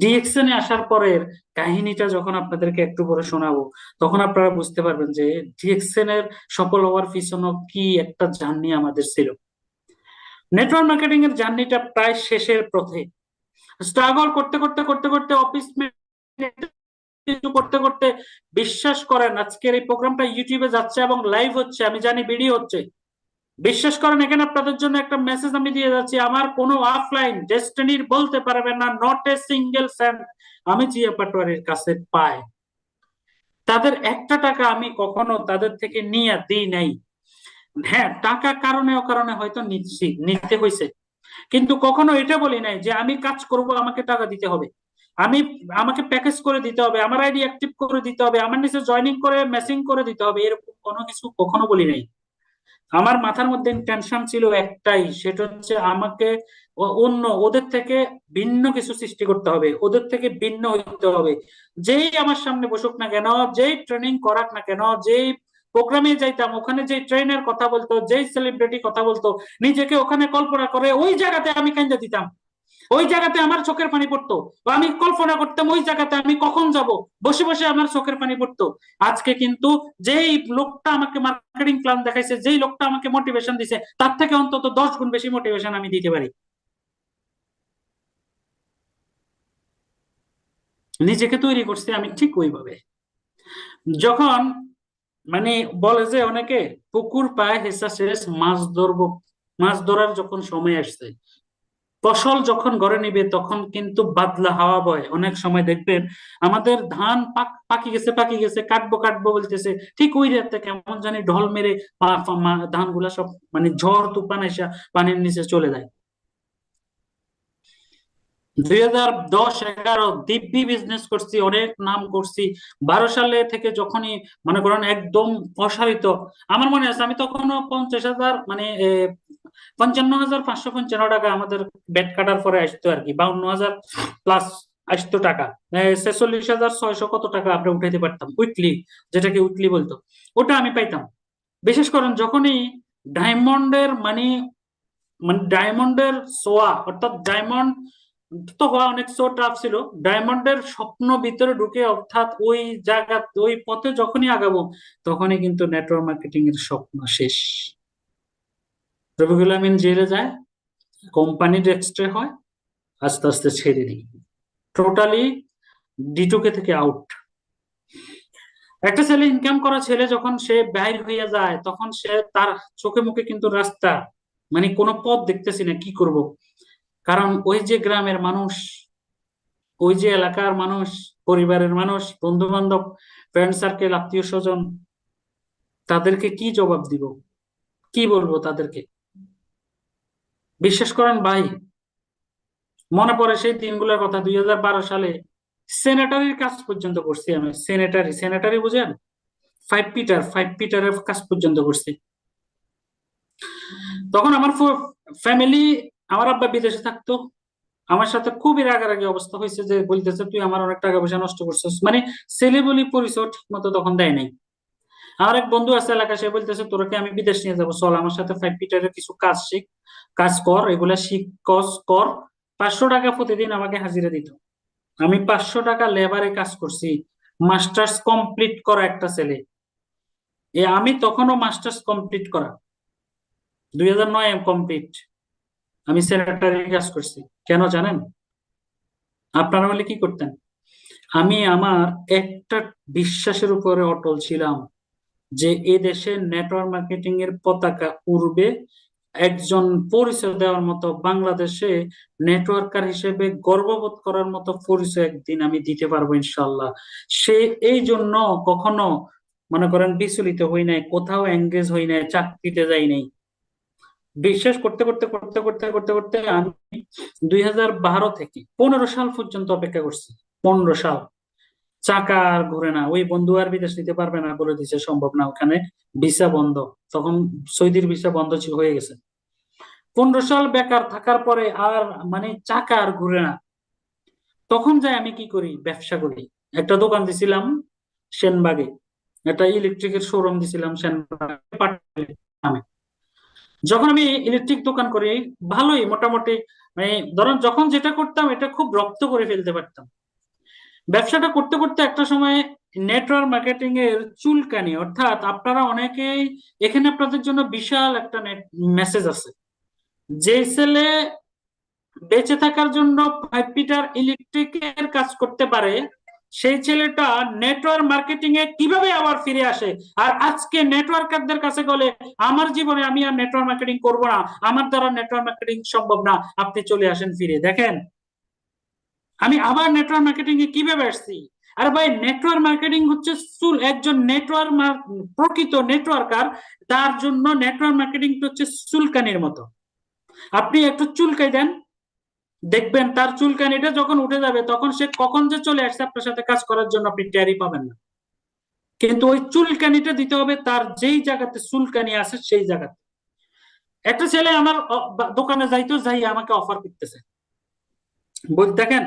S4: ডিএক্সএন এ আসার পরের কাহিনীটা যখন আপনাদেরকে একটু পরে শোনাবো, তখন আপনারা বুঝতে পারবেন যে ডিএক্সএন এর সফল হওয়ার পিছনে কি একটা জার্নি আমাদের ছিল। নেটওয়ার্ক মার্কেটিং এর জার্নিটা প্রায় শেষের পথে, স্ট্রাগল করতে করতে করতে করতে অফিস করতে করতে বিশ্বাস করেন আজকের এই প্রোগ্রামটা ইউটিউবে যাচ্ছে এবং লাইভ হচ্ছে, আমি জানি ভিডিও হচ্ছে, বিশ্বাস করেন এখানে আপনাদের জন্য একটা মেসেজ আমি দিয়ে যাচ্ছি, আমার কোনো অফলাইন ডেস্টিনির বলতে পারবেন না নট এ সিঙ্গেল সেন্ট আমি জিয়া পাটোয়ারির কাছে পাই। তাদের একটা টাকা আমি কখনো তাদের থেকে নিয়ে দিই নাই। হ্যাঁ, টাকা কারণে অকারণে হয়তো নিতে হয়েছে, কিন্তু কখনো এটা বলি নাই যে আমি কাজ করব আমাকে টাকা দিতে হবে, আমাকে প্যাকেজ করে দিতে হবে, আমার আইডি অ্যাক্টিভ করে দিতে হবে, আমার নিচে জয়েনিং করে মেসিং করে দিতে হবে, এরকম কোনো কিছু কখনো বলি নাই। আমার মাথার মধ্যে টেনশন ছিল একটাই, সেটা হচ্ছে আমাকে অন্য ওদের থেকে ভিন্ন কিছু সৃষ্টি করতে হবে, ওদের থেকে ভিন্ন হইতে হবে। যেই আমার সামনে বসুক না কেন, যেই ট্রেনিং করাক না কেন, যেই প্রোগ্রামে যাইতাম ওখানে যে ট্রেনার কথা বলতো, যেই সেলিব্রিটি কথা বলতো, নিজেকে ওখানে কল্পনা করে ওই জায়গাতে আমি কান্দা দিতাম, ওই জায়গাতে আমার চোখের পানি পড়তো, বা আমি কল্পনা করতাম ওই জায়গাতে আমি কখন যাব, বসে বসে আমার চোখের পানি পড়তো। আজকে কিন্তু যেই লোকটা আমাকে মার্কেটিং প্ল্যান দেখাইছে, যেই লোকটা আমাকে মোটিভেশন দিছে, তার থেকে অন্তত 10 গুণ বেশি মোটিভেশন আমি দিতে পারি। নিজেকে তৈরি করছি আমি ঠিক ওইভাবে। যখন মানে বলে যে অনেকে পুকুর পায় হেসা শেষ, মাছ ধরবো, মাছ ধরার যখন সময় আসছে, ফসল যখন ঘরে নিবে, তখন কিন্তু বাদলা হাওয়া বয়। অনেক সময় দেখবেন আমাদের ধান পাকি গেছে পাকি গেছে, কাটবো কাটবো বলতেছে, ঠিক ওই রাতে কেমন জানি ঢল মেরে ধানগুলা সব মানে ঝড় তুফান এসে পানির নিচে চলে যায়। 2010-11 দিব্যি বিজনেস করছি, অনেক নাম করছি। 12 সালে থেকে যখনই মনে করেন একদম প্রসারিত, আমার মনে আছে আমি তখনও 50,000 মানে 55,555 টাকা আমাদের বেড কাটার পরে আসতো আর কি, 52,000 প্লাস আসতো টাকা। 46,600 কত টাকা আমরা উঠাইতে পারতাম উইকলি, যেটাকে উইকলি বলতো, ওটা আমি পাইতাম। বিশেষ করেন যখনই ডায়মন্ডের মানে মানে ডায়মন্ডের সোয়া, অর্থাৎ ডায়মন্ড তো হওয়া অনেক সো টাফ ছিল, ডায়মন্ডের স্বপ্ন ভিতরে ঢুকে, অর্থাৎ ওই জায়গা ওই পথে যখনই আগাবো, তখনই কিন্তু নেটওয়ার্ক মার্কেটিং এর স্বপ্ন শেষ। রবিকুল আমিন জেলে যায়, কোম্পানি ডেক্সট্রে হয়, আস্তে আস্তে ছেড়ে দিই, টোটালি ডিটুকে থেকে আউট। একটা ছেলে ইনকাম করা ছেলে যখন সে বাইর হইয়া যায়, তখন সে তার চোখে মুখে কিন্তু রাস্তা মানে কোনো পথ দেখতেছি না, কি করব। কারণ ওই যে গ্রামের মানুষ, ওই যে এলাকার মানুষ, পরিবারের মানুষ, বন্ধু বান্ধব, ফ্রেন্ড সার্কেল, আত্মীয় স্বজন, তাদেরকে কি জবাব দিব, কি বলবো তাদেরকে। বিশ্বাস করেন ভাই, মনে পড়ে সেই দিনগুলোর কথা। 2012 সালে সেনেটারির কাজ পর্যন্ত করছি আমি। সেনেটারি বুঝেন, 5 পিটারের কাজ পর্যন্ত করছি। তখন আমার ফ্যামিলি, আমার আব্বা বিদেশে থাকতো, আমার সাথে খুবই রাগারাগি অবস্থা হয়েছে, যে বলতেছে তুই আমার অনেক টাকা পয়সা নষ্ট করছিস, মানে ছেলে বলি পরিচয় ঠিক মতো তখন দেয় নাই। আমার এক বন্ধু আছে এলাকা, সে বলতেছে তোরাকে আমি বিদেশ নিয়ে যাবো, চল আমার সাথে 5 পিটারের কিছু কাজ শিখ, কাজ কর, এগুলা শিখ, কর। 500 টাকা প্রতিদিন আমাকে হাজিরা দিত। আমি 500 টাকা লেবারে কাজ করছি, মাস্টার্স কমপ্লিট করা একটা ছেলে। আমি তখনও মাস্টার্স কমপ্লিট করা, 2009 কমপ্লিট। আমি সেক্রেটারি কাজ করছি। কেন জানেন? আপনারা হলে কি করতেন? আমি আমার একটা বিশ্বাসের উপরে অটল ছিলাম, যে এ দেশে নেটওয়ার্ক মার্কেটিং এর পতাকা উড়বে। একজন পরিচয় দেওয়ার মতো, বাংলাদেশে নেটওয়ার্কার হিসেবে গর্ববোধ করার মতো পরিচয় একদিন আমি দিতে পারবো ইনশাল্লাহ। সে এই জন্য কখনো মনে করেন বিচলিত হই নাই, কোথাও এঙ্গেজ হই নাই, চাকরিতে যাই নাই। বিশ্বাস করতে করতে করতে করতে করতে করতে আমি 2012 থেকে 15 সাল পর্যন্ত অপেক্ষা করছি। 15 সাল চাকা আর ঘুরে না। ওই বন্ধু আর বিদেশ নিতে পারবে না, বলে দিছে সম্ভব না, ওখানে ভিসা বন্ধ। তখন সৌদির ভিসা বন্ধ হয়ে গেছে। 15 সাল বেকার থাকার পরে আর মানে চাকা আর ঘুরে না। তখন যাই আমি কি করি, ব্যবসা করি। একটা দোকান দিছিলাম সেনবাগে, একটা ইলেকট্রিকের শোরুম দিছিলাম সেনবাগে। যখন আমি ইলেকট্রিক দোকান করি, ভালোই মোটামুটি মানে ধরেন যখন যেটা করতাম এটা খুব রপ্ত করে ফেলতে পারতাম। ব্যবসাটা করতে করতে একটা সময় নেটওয়ার্ক মার্কেটিং এর চুলকানি, অর্থাৎ আপনারা অনেকেই এখানে, আপনাদের জন্য বিশাল একটা মেসেজ আছে। যে ছেলে বেঁচে থাকার জন্য 5 পিটার ইলেকট্রিকের কাজ করতে পারে, সেই ছেলেটা নেটওয়ার্ক মার্কেটিং এ কিভাবে আবার ফিরে আসে। আর আজকে নেটওয়ার্কারদের কাছে গেলে আমার জীবনে আমি আর নেটওয়ার্ক মার্কেটিং করব না, আমার দ্বারা নেটওয়ার্ক মার্কেটিং সম্ভব না, আপনি চলে আসেন ফিরে। দেখেন আমি আবার নেটওয়ার্ক মার্কেটিং এ কিভাবে আসছি। আর ভাই নেটওয়ার্ক মার্কেটিং হচ্ছে একজন নেটওয়ার্ক প্রকৃত নেটওয়ার্কার, তার জন্য নেটওয়ার্ক মার্কেটিং হচ্ছে চুলকানির মতো। আপনি একটু চুলকাই দেন, দেখবেন তার চুলকানিটা যখন উঠে যাবে তখন সে কখন যে চলে আসছে আপনার সাথে কাজ করার জন্য আপনি টেরই পাবেন না। কিন্তু ওই চুলকানিটা দিতে হবে তার যেই জায়গাতে চুলকানি আছে সেই জায়গাতে। একটা ছেলে আমার দোকানে যাইতো, যাই আমাকে অফার করতেছে, দেখেন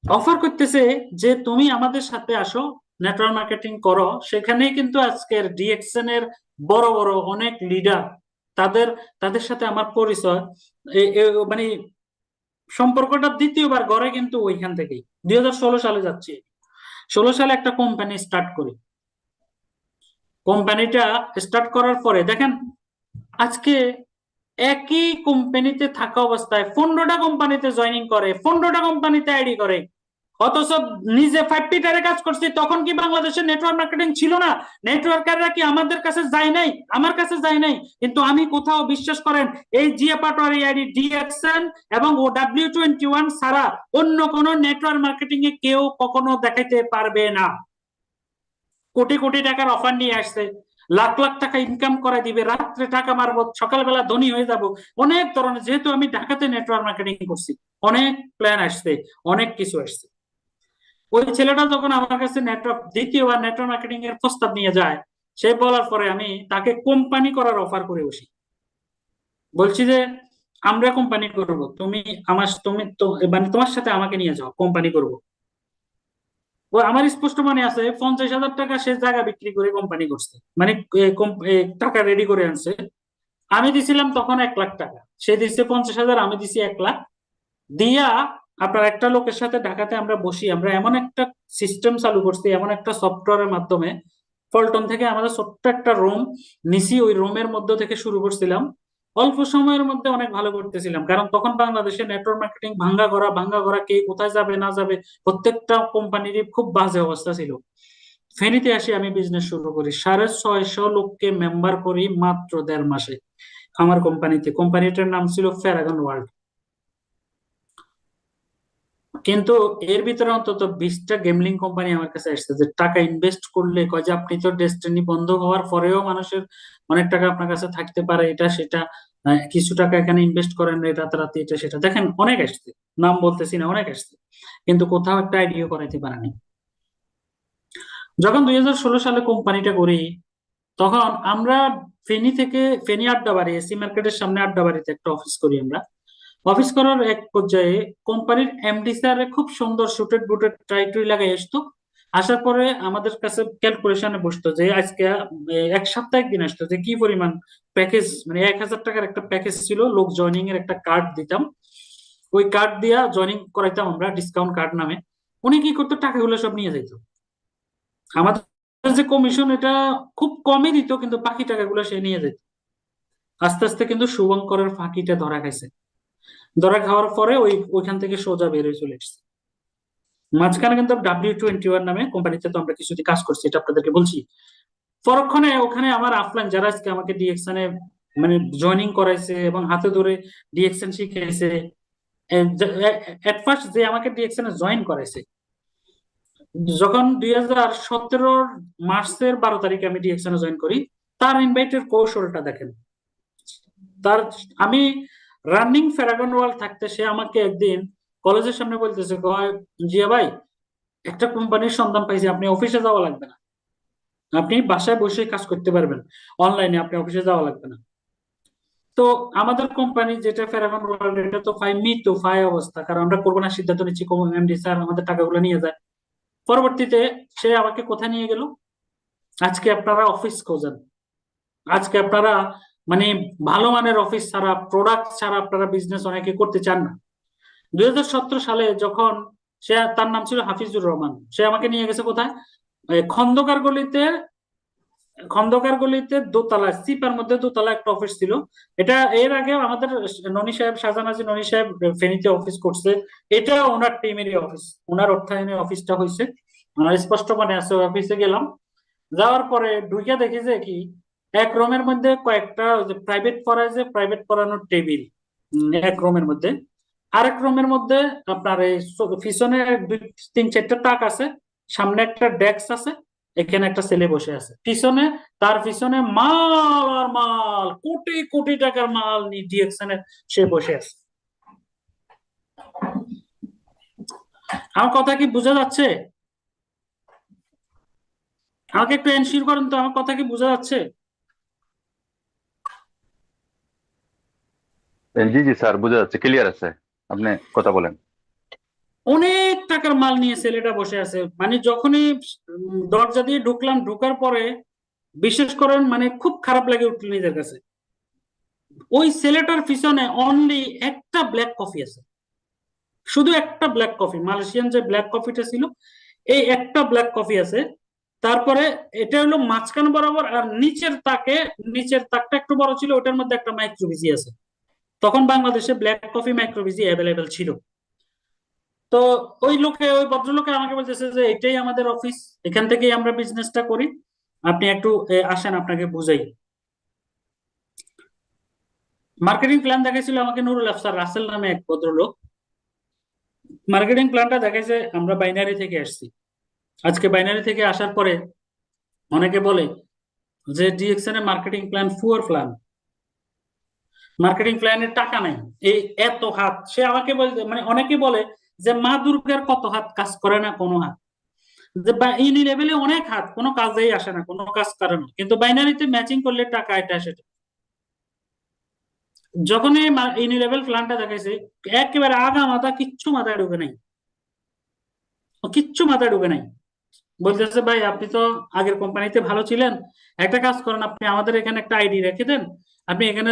S4: অফার করতেছে যে তুমি আমাদের সাথে আসো, নেটওয়ার্ক মার্কেটিং করো। সেখানেই কিন্তু আজকের ডিএক্সএন এর বড় বড় অনেক লিডার, তাদের তাদের সাথে আমার পরিচয়, মানে সম্পর্কটা দ্বিতীয়বার গড়ে কিন্তু ওইখান থেকেই। 2016 সালে যাচ্ছি, 16 সালে একটা কোম্পানি স্টার্ট করি। কোম্পানিটা স্টার্ট করার পরে দেখেন আজকে একই কোম্পানিতে থাকা অবস্থায় 15টা কোম্পানিতে জয়েনিং করে, 15টা কোম্পানিতে আইডি করে, অথচ নিজে 5 পিটারে কাজ করছি। তখন কি বাংলাদেশে নেটওয়ার্ক মার্কেটিং ছিল না? নেটওয়ার্কাররা কি আমাদের কাছে যায় নাই? আমার কাছে যায় নাই। কিন্তু আমি কোথাও বিশ্বাস করেন এই জিয়া পাটোয়ারি আইডি ডিএক্সএন এবং OW21 ছাড়া অন্য কোন নেটওয়ার্ক মার্কেটিং এ কেউ কখনো দেখাইতে পারবে না। কোটি কোটি টাকার অফার নিয়ে আসছে, লাখ লাখ টাকা ইনকাম করে দিবে, রাত্রে টাকা মারবো, সকালবেলা ধনী হয়ে যাব, অনেক ধরনের। যেহেতু আমি ঢাকাতে নেটওয়ার্ক মার্কেটিং করছি, অনেক প্ল্যান আসছে, অনেক কিছু আসছে। ওই ছেলেটা যখন আমার কাছে দ্বিতীয়বার নেটওয়ার্ক মার্কেটিং এর প্রস্তাব নিয়ে যায়, সে বলার পরে আমি তাকে কোম্পানি করার অফার করে বসি। বলছি যে আমরা কোম্পানি করব, তুমি মানে তোমার সাথে আমাকে নিয়ে যাও, কোম্পানি করব। ও আমার স্পষ্ট মনে আছে 50,000 টাকা সে জায়গা বিক্রি করে কোম্পানি করছে, মানে টাকা রেডি করে আনছে। আমি দিছিলাম তখন 1 লাখ টাকা, সে দিচ্ছে 50,000, আমি দিছি 1 লাখ দিয়া। আপনার একটা লোকের সাথে ঢাকাতে আমরা বসি, আমরা এমন একটা সিস্টেম চালু করছি, এমন একটা সফটওয়্যারের মাধ্যমে। পল্টন থেকে আমাদের ছোট্ট একটা রুম নিছি, ওই রুমের মধ্যে থেকে শুরু করছিলাম। অল্প সময়ের মধ্যে অনেক ভালো করতেছিলাম, কারণ তখন বাংলাদেশে নেটওয়ার্ক মার্কেটিং ভাঙ্গা করা, কে কোথায় যাবে না যাবে, প্রত্যেকটা কোম্পানিরই খুব বাজে অবস্থা ছিল। ফেনীতে আসি, আমি বিজনেস শুরু করি, 650 লোককে মেম্বার করি মাত্র 1.5 মাসে আমার কোম্পানিতে। কোম্পানিটার নাম ছিল ফ্যারাগন ওয়ার্ল্ড। কিন্তু এর ভিতরে অন্তত 20টা গেমলিং কোম্পানি আমার কাছে আসছে, যে টাকা ইনভেস্ট করলে কয় যে আপনি তো ডেস্টিনি বন্ধ হওয়ার পরেও মানুষের অনেক টাকা আপনার কাছে থাকতে পারে, এটা সেটা, কিছু টাকা এখানে ইনভেস্ট করেন রাতারাতি, এটা সেটা। দেখেন অনেক আসছে, নাম বলতেছি না, অনেক আসছে, কিন্তু কোথাও একটা আইডিয়া করাইতে পারেনি। যখন 2016 সালে কোম্পানিটা করি, তখন আমরা ফেনী আড্ডাবাড়ি, এসি মার্কেটের সামনে আড্ডাবাড়িতে একটা অফিস করি আমরা। অফিস করার এক পর্যায়ে কোম্পানির এমডি স্যার খুব সুন্দর সুটেড বুটেড টাই টুই লাগাই আসতো। আসার পরে আমাদের কাছে ক্যালকুলেশনে বসতো যে আজকে 1 সপ্তাহ একদিন আসতো, যে কি পরিমাণ প্যাকেজ, মানে 1,000 টাকার একটা প্যাকেজ ছিল, লোক জয়নিং এর একটা কার্ড দিতাম, ওই কার্ড দিয়া জয়নিং করাইতাম আমরা, ডিসকাউন্ট কার্ড নামে। উনি কি করতো, টাকাগুলো সব নিয়ে যেত। আমাদের যে কমিশন এটা খুব কমই দিত, কিন্তু বাকি টাকাগুলো সে নিয়ে যেত। আস্তে আস্তে কিন্তু শুভঙ্করের ফাঁকিটা ধরা খাইছে। ধরা খাওয়ার পরে ওইখান থেকে সোজা বের হয়ে চলে এসেছে। মাঝখানে কিন্তু W21 নামে কোম্পানিতে তো আমরা কিছুদিন কাজ করছি, এটা আপনাদেরকে বলছি। পরক্ষণে ওখানে আমার আফলাইন যারা আজকে আমাকে ডিএক্সএন এ মানে জয়নিং করাইছে এবং হাতে ধরে ডিএক্সএন শিখাইছে, এট ফার্স্ট যে আমাকে ডিএক্সএন এ জয়েন করাইছে, যখন 2017 মার্চের 12 তারিখে আমি ডিএক্সএন এ জয়েন করি, তার ইনভাইটের কৌশলটা দেখেন। আমি রানিং ফ্যারাগন ওয়ার্ল্ড থাকতে সে আমাকে একদিন কলেজের সামনে বলতেছে, জিয়া ভাই একটা কোম্পানির সন্ধান পাইছি, আপনি অফিসে যাওয়া লাগবে না, আপনি বাসায় বসে কাজ করতে পারবেন অনলাইনে, আপনি অফিসে যাওয়া লাগবে না। তো আমাদের কোম্পানি যেটা ফ্যারাগন ওয়ার্ল্ড, এটা তো ফাই অবস্থা, কারণ আমরা করবো না সিদ্ধান্ত নিচ্ছি, এমডি স্যার আমাদের টাকাগুলো নিয়ে যায়। পরবর্তীতে সে আমাকে কোথায় নিয়ে গেল, আজকে আপনারা অফিস খোঁজেন, আজকে আপনারা মানে ভালো মানের অফিস ছাড়া, প্রোডাক্ট ছাড়া আপনারা বিজনেস অনেকে করতে চান না। 2017 সালে যখন তার নাম ছিল হাফিজুর রহমান, সে আমাকে নিয়ে গেছে কোথায়, খন্দকার গলিতে দোতলা, সিপার মধ্যে দোতলা একটা অফিস ছিল। এটা এর আগে আমাদের ননী সাহেব, শাহজাহান ননী সাহেব ফেনীতে অফিস করছে, এটা ওনার টিমেরই অফিস, ওনার অর্থায়নে অফিসটা হয়েছে। আমার স্পষ্ট মনে আছে। অফিসে গেলাম, যাওয়ার পরে ঢুকে দেখি যে কি, এক রুমের মধ্যে কয়েকটা প্রাইভেট পড়ায়, যে প্রাইভেট পড়ানোর টেবিল এক রুমের মধ্যে, আরেক রুমের মধ্যে আপনার এই পিছনে তিন চারটা তাক আছে, সামনে একটা ডেস্ক আছে, এখানে একটা ছেলে বসে আছে পিছনে, তার পিছনে মাল আর মাল, কোটি কোটি টাকার মাল নিয়ে ডিএক্সএন সে বসে আছে। আমার কথা কি বোঝা যাচ্ছে? আমাকে একটু এনশিওর করেন তো, আমার কথা কি বোঝা যাচ্ছে?
S3: জি জি স্যার, বোঝা যাচ্ছে, ক্লিয়ার আছে, আপনি কথা বলেন।
S4: অনেক টাকার মাল নিয়ে ছেলেটা বসে আছে। মানে যখনই দরজা দিয়ে ঢুকলাম, ঢুকার পরে বিশেষ করেন মানে খুব খারাপ লাগে উঠল নিজের কাছে। ওই ছেলেটার পিছনে অনলি একটা ব্ল্যাক কফি আছে, শুধু একটা ব্ল্যাক কফি, মালয়েশিয়ান যে ব্ল্যাক কফিটা ছিল, এই একটা ব্ল্যাক কফি আছে। তারপরে এটা হলো মাঝখান বরাবর, আর নিচের তাকটা একটু বড় ছিল, ওটার মধ্যে একটা মাইক্রোবিজি আছে। তখন বাংলাদেশে ব্ল্যাক কফি মাইক্রোবিজি অ্যাভেলেবেল ছিল। তো ওই ভদ্রলোকে আমাকে বলতেছে যে এটাই আমাদের অফিস, এখান থেকেই আমরা বিজনেসটা করি, আপনি একটু আসেন আপনাকে বুঝাই। মার্কেটিং প্ল্যান দেখাইছিল আমাকে নুরুল আফসার রাসেল নামে এক ভদ্রলোক। মার্কেটিং প্ল্যানটা দেখাইছে, আমরা বাইনারি থেকে আসছি। আজকে বাইনারি থেকে আসার পরে অনেকে বলে যে ডিএক্সএন এর marketing plan poor plan, marketing প্ল্যানের টাকা নাই, এই এত হাত। সে আমাকে বলতে মানে অনেকে বলে যে মা দুর্গার কত হাত, কাজ করে না কোনো হাত, যে ইউনি লেভেলে অনেক হাত, কোনো কাজেই আসে না, কোনো কাজ করে না, কিন্তু বাইনারিতে ম্যাচিং করলে টাকা এটা সেটা। যখন এই ইউনি লেভেল প্ল্যানটা দেখাইছে, একেবারে আগা মাথা কিচ্ছু মাথায় ঢুকে নাই, কিচ্ছু মাথায় ঢুকে নাই। বলতেছে ভাই আপনি তো আগের কোম্পানিতে ভালো ছিলেন, একটা কাজ করেন, আপনি আমাদের এখানে একটা আইডি রেখে দেন, আপনি এখানে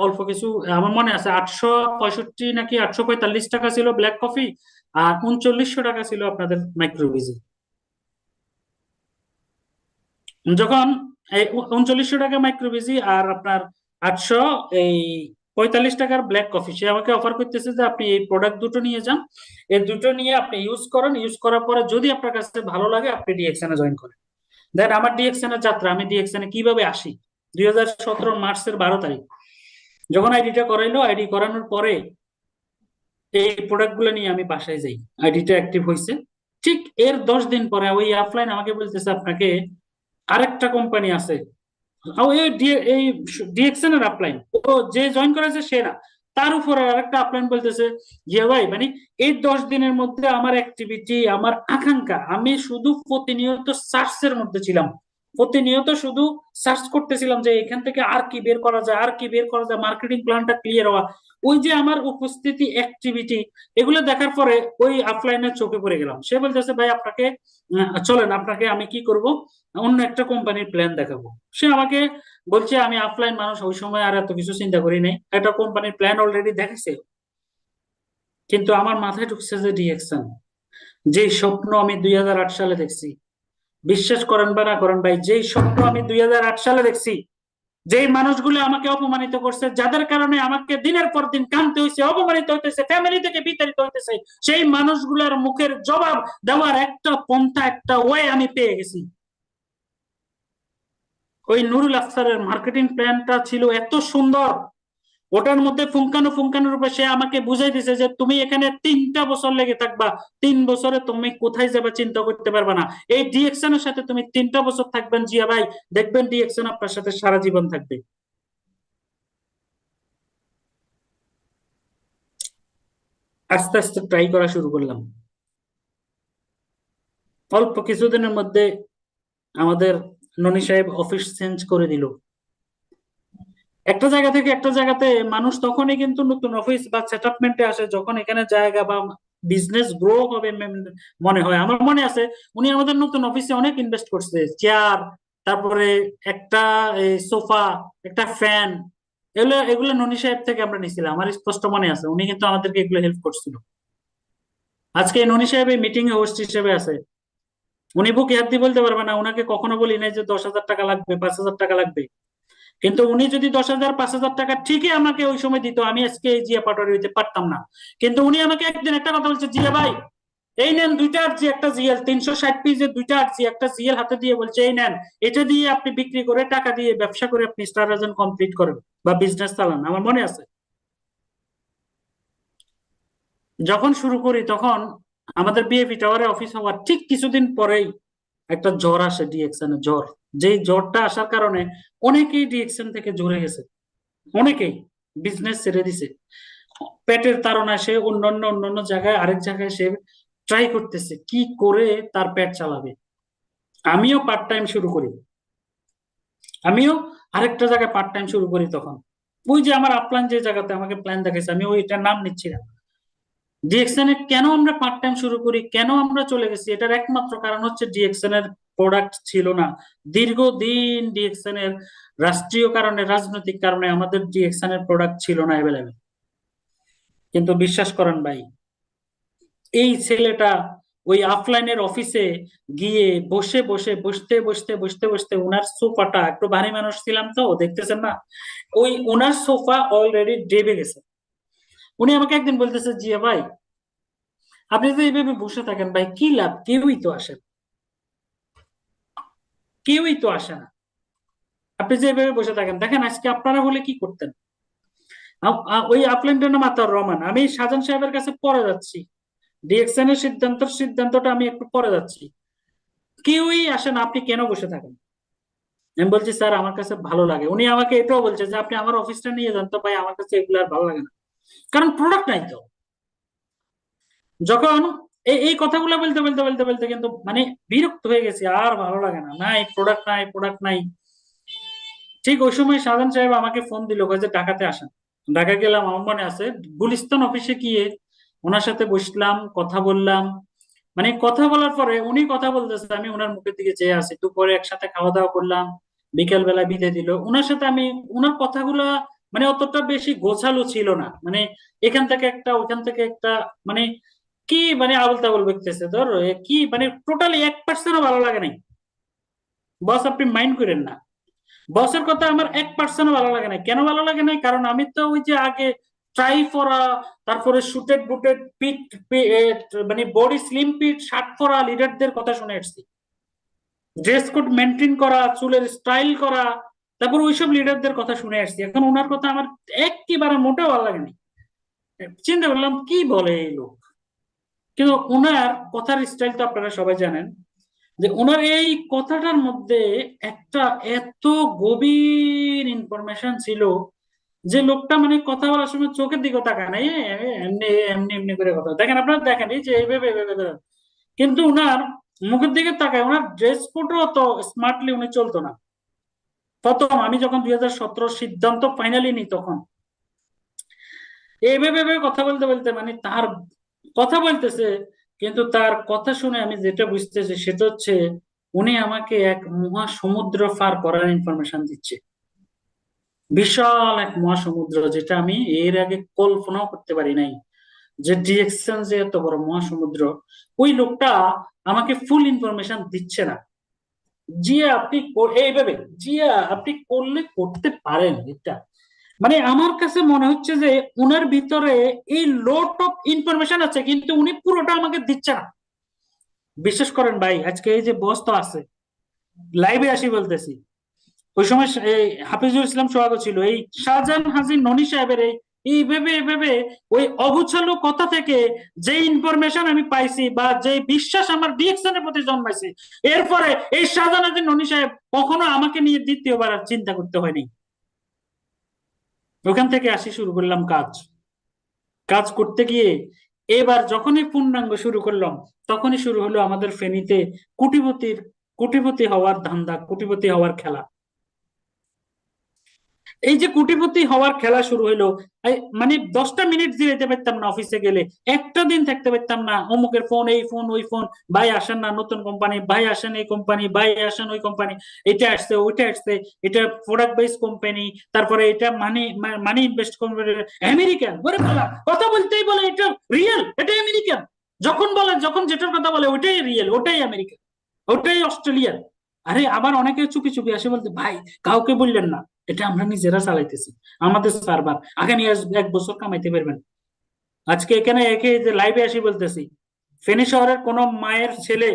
S4: অল্প কিছু, আমার মনে আছে 865 নাকি 845 টাকা ছিল ব্ল্যাক কফি, আর 3900 টাকা ছিল আপনাদের মাইক্রোবিজি। যখন এই 3900 টাকা মাইক্রোবিজি আর আপনার 845 টাকার ব্ল্যাক কফি, সে আমাকে অফার করতেছে যে আপনি এই প্রোডাক্ট দুটো নিয়ে যান, এই দুটো নিয়ে আপনি ইউজ করেন, ইউজ করার পরে যদি আপনার কাছে ভালো লাগে আপনি ডিএক্সএন এ জয়েন করেন। দেন আমার ডিএক্সএন এর যাত্রা, আমি ডিএক্সএন এ কিভাবে আসি, 2017 মার্চের 12 তারিখ যখন আইডিটা করাইলো, আইডি করানোর পরে এই প্রোডাক্ট গুলো নিয়ে আমি বাসায় যাই, আইডিটা অ্যাক্টিভ হয়েছে। ঠিক এর 10 দিন পরে ওই অফলাইন আমাকে বলতেছে আপনাকে আরেকটা কোম্পানি আছে, এই ডিএক্সএন এর আপলাইন, ও যে জয়েন করেছে সে না, তার উপরে আরেকটা আপলাইন বলতেছে যে ভাই মানে এই 10 দিনের মধ্যে আমার অ্যাক্টিভিটি, আমার আকাঙ্ক্ষা, আমি শুধু প্রতিনিয়ত সার্চের মধ্যে ছিলাম, প্রতিনিয়ত শুধু সার্চ করতেছিলাম যে এখান থেকে আর কি বের করা যায়, আর কি বের করা যায়, মার্কেটিং প্ল্যানটা ক্লিয়ার হওয়া। ওই যে আমার উপস্থিতি, অ্যাক্টিভিটি, এগুলো দেখার পরে ওই আপলাইনের চোখে পড়ে গেলাম। সে বলতেছে ভাই আপনাকে চলেন, আপনাকে আমি কি করব, অন্য একটা কোম্পানির প্ল্যান দেখাবো। সে আমাকে বলছে, আমি অফলাইন মানুষ, ওই সময় আর এত কিছু চিন্তা করি নাই, একটা কোম্পানির প্ল্যান অলরেডি দেখেছে, কিন্তু আমার মাথায় ঢুকছে যে ডিএক্সএন, যে স্বপ্ন আমি 2008 সালে দেখছি, বিশ্বাস করেন বা না করেন ভাই, যেই স্বপ্ন আমি 2008 সালে দেখছি, যেই মানুষগুলো আমাকে অপমানিত করছে, যাদের কারণে আমাকে দিনের পর দিন কাঁদতে হয়েছে, অপমানিত হইতেছে, ফ্যামিলি থেকে বিতাড়িত হইতেছে, সেই মানুষগুলোর মুখের জবাব দেওয়ার একটা পন্থা, একটা ওয়ে আমি পেয়ে গেছি। ওই নুরুল আফসারের মার্কেটিং প্ল্যানটা ছিল এত সুন্দর, ওটার মধ্যে ফুঙ্কানো ফুঙ্কানো রূপে সে আমাকে বুঝাই দিছে যে তুমি এখানে 3টা বছর লেগে থাকবা, 3 বছরে তুমি কোথায় যাবে চিন্তা করতে পারবা না, এই ডিএক্সএন এর সাথে তুমি 3টা বছর থাকবেন জিয়া ভাই, দেখবেন ডিএক্সএন আপনার সাথে সারা জীবন থাকবে। আস্তে আস্তে ট্রাই করা শুরু করলাম। অল্প কিছুদিনের মধ্যে আমাদের ননি সাহেব অফিস চেঞ্জ করে দিল। একটা জায়গা থেকে একটা জায়গাতে মানুষ তখনই কিন্তু নতুন অফিস বা সেটআপমেন্টে আসে যখন এখানে জায়গা বা বিজনেস গ্রো হবে মনে হয়। আমার মনে আছে উনি আমাদের নতুন অফিসে অনেক ইনভেস্ট করছে, চেয়ার, তারপরে একটা সোফা, একটা ফ্যান, এগুলো এগুলো ননি সাহেব থেকে আমরা নিছিলাম, আমার স্পষ্ট মনে আছে, উনি কিন্তু আমাদেরকে এগুলো হেল্প করছিল। আজকে ননি সাহেব এই মিটিং এ হোস্ট হিসেবে আছে, উনি বুকে হাত দিয়ে বলতে পারবে না, উনাকে কখনো বলি নাই যে 10,000 টাকা লাগবে, 5,000 টাকা লাগবে, কিন্তু উনি যদি 10,000 5,000 টাকা ঠিকই আমাকে ওই সময় দিত, আমি আজকে এই জিয়া পাটোয়ারি হইতে পারতাম না। কিন্তু উনি আমাকে একদিন একটা কথা বলছে, জিয়া ভাই এই নেন 2টা আরজি একটা জিএল, 360 পিসের 2টা আরজি একটা জিএল হাতে দিয়ে বলছে এই নেন, এটা দিয়ে আপনি বিক্রি করে টাকা দিয়ে ব্যবসা করে আপনি স্টার রাজন কমপ্লিট করেন বা বিজনেস চালান। আমার মনে আছে যখন শুরু করি তখন আমাদের বিএপি টাওয়ারে অফিস হওয়ার ঠিক কিছুদিন পরেই একটা জ্বর আসে, ডিএক্সএন এর জ্বর। যেই জ্বরটা আসার কারণে অনেকেই ডিএক্সএন থেকে ঝরে গেছে, অনেকেই বিজনেস ছেড়ে দিছে। পেটের তাড়না, সে অন্যান্য জায়গায় আরেক জায়গায় সে ট্রাই করতেছে কি করে তার পেট চালাবে। আমিও পার্ট টাইম শুরু করি, আমিও আরেকটা জায়গায় পার্ট টাইম শুরু করি। তখন ওই যে আমার আপলাইন যে জায়গাতে আমাকে প্ল্যান দেখাইছে, আমি ওইটার নাম নিচ্ছি না, ডিএক্সএন এর কেন আমরা পার্ট টাইম শুরু করি, কেন আমরা চলে গেছি, এটার একমাত্র কারণ হচ্ছে ডিএক্সএন এর প্রোডাক্ট ছিল না। দীর্ঘদিন ডিএক্সএন এর রাষ্ট্রীয় কারণে, রাজনৈতিক কারণে আমাদের ডিএক্সএন এর প্রোডাক্ট ছিল না অ্যাভেলেবেল। কিন্তু বিশ্বাস করেন ভাই, এই ছেলেটা ওই অফলাইনের অফিসে গিয়ে বসতে ওনার সোফাটা, একটু ভারী মানুষ ছিলাম তো দেখতেছেন না, ওই ওনার সোফা অলরেডি ডেবে গেছে। উনি আমাকে একদিন বলতেছে, জিয়া ভাই আপনি তো এইভাবে বসে থাকেন ভাই, কি লাভ, কেউই তো আসে না, কেউই তো আসে না, আপনি যে এইভাবে বসে থাকেন, দেখেন আজকে আপনারা হলে কি করতেন। ওই আপলাইনটার নাম আতাউর রহমান, আমি শাহজাহান সাহেবের কাছে পরে যাচ্ছি, ডিএক্সএন এর সিদ্ধান্তটা আমি একটু পরে যাচ্ছি, কেউই আসে না, আপনি কেন বসে থাকেন। আমি বলছি স্যার আমার কাছে ভালো লাগে। উনি আমাকে এটাও বলছে যে আপনি আমার অফিসটা নিয়ে যান তো ভাই, আমার কাছে এগুলো আর ভালো লাগে না, কারণ প্রোডাক্ট নাই তো। যখন এই কথাগুলো বলতে কিন্তু মানে বিরক্ত হয়ে গেছি, আর ভালো লাগে না, নাই প্রোডাক্ট নাই, প্রোডাক্ট নাই। ঠিক ওই সময় শাহজাহান সাহেব আমাকে ফোন দিল, যে ঢাকাতে আসেন। ঢাকা গেলাম, আমার মনে আছে গুলিস্তান অফিসে গিয়ে ওনার সাথে বসলাম, কথা বললাম। মানে কথা বলার পরে উনি কথা বলতেছে, আমি ওনার মুখের দিকে চেয়ে আছি। দুপুরে একসাথে খাওয়া দাওয়া করলাম, বিকেল বেলা বিদায় দিল। ওনার সাথে আমি, ওনার কথাগুলা মানে অতটা বেশি গোছালো ছিল না, মানে এখান থেকে একটা ওখান থেকে একটা, মানে কি মানে আবল তাবল বলতেছে, ধর কি মানে টোটালি 1% ভালো লাগে নাই। বস আপনি মাইন্ড করেন না, বসের কথা আমার 1% ভালো লাগে না। কেন ভালো লাগে নাই? কারণ আমি তো ওই যে আগে ট্রাই পরা, তারপরে শুটেড বুটেড পিট, মানে বডি স্লিম পিট শার্ট পরা লিডারদের কথা শুনে আসছি, ড্রেস কোড মেনটেন করা, চুলের স্টাইল করা, তারপর ওইসব লিডারদের কথা শুনে আসছি। এখন ওনার কথা আমার একেবারে মোটেও ভালো লাগেনি। চিন্তা করলাম কি বলে এই লোক। কিন্তু ওনার কথার স্টাইল তো আপনারা সবাই জানেন, যে ওনার এই কথাটার মধ্যে একটা এত গভীর ইনফরমেশন ছিল, যে লোকটা মানে কথা বলার সময় চোখের দিকে তাকায় না, এমনি এমনি এমনি করে কথা দেখেন, আপনারা দেখেন এই যে এইভাবে করে। কিন্তু উনার মুখের দিকে তাকায়, ওনার ড্রেস কোডও অত স্মার্টলি উনি চলতো না। প্রথম আমি যখন 2017 সিদ্ধান্ত ফাইনালি নি, তখন এইভাবে কথা বলতে মানে তার কথা বলতেছে, কিন্তু তার কথা শুনে আমি যেটা বুঝতেছি সেটা হচ্ছে উনি আমাকে এক মহাসমুদ্র পার করার ইনফরমেশন দিচ্ছে। বিশাল এক মহাসমুদ্র, যেটা আমি এর আগে কল্পনাও করতে পারি নাই, যে ডিএক্সএন যে এত বড় মহাসমুদ্র। ওই লোকটা আমাকে ফুল ইনফরমেশন দিচ্ছে না। জিয়া আপনি এইভাবে, জিয়া আপনি করলে করতে পারেন এটা, মানে আমার কাছে মনে হচ্ছে যে উনার ভিতরে এই লট অফ ইনফরমেশন আছে, কিন্তু উনি পুরোটা আমাকে দিচ্ছে না। বিশ্বাস করেন ভাই, আজকে এই যে বস তো আছে, লাইভে আসি বলতেছি, ওই সময় এই হাফিজুল ইসলাম সোহাগও ছিল, এই শাহজাহান হাজির ননি সাহেবের এইভাবে ওই অগুছালো কথা থেকে যে ইনফরমেশন আমি পাইছি, বা যে বিশ্বাস আমার ডিএক্সএন এর প্রতি জন্মাইছে, এরপরে এই শাহজাহান হাজির ননি সাহেব কখনো আমাকে নিয়ে দ্বিতীয়বার আর চিন্তা করতে হয়নি। ওখান থেকে আসি, শুরু করলাম কাজ করতে গিয়ে এবার যখনই পূর্ণাঙ্গ শুরু করলাম, তখনই শুরু হলো আমাদের ফেনীতে কোটিপতি হওয়ার ধান্দা, কোটিপতি হওয়ার খেলা। এই যে কোটিপতি হওয়ার খেলা শুরু হইলো, মানে 10টা মিনিট জিরাইতে পারতাম না অফিসে গেলে, একটা দিন থাকতে পারতাম না, অমুকের ফোন, এই ফোন, ওই ফোন, ভাই আসেন না নতুন কোম্পানি, ভাই আসেন এই কোম্পানি, ভাই আসেন ওই কোম্পানি, এটা আসছে ওইটা আসছে, এটা প্রোডাক্ট বেস কোম্পানি, তারপরে এটা মানি ইনভেস্ট কোম্পানি, আমেরিকান, বলে বলা কথা বলতেই বলে এটা রিয়েল, এটা আমেরিকান, যখন যেটার কথা বলে ওইটাই রিয়েল, ওটাই আমেরিকান, ওটাই অস্ট্রেলিয়ান। আরে আবার অনেকে চুপি চুপি আসে বলতে, ভাই কাউকে বললেন না, এটা আমরা নিজেরা চালাইতেছি, আমাদের সার্ভার, আগামী 1 বছর কামাইতে পারবেন। আজকে এখানে একে যে লাইভে আসি বলতেছি, ফেনী শহরের কোন মায়ের ছেলে,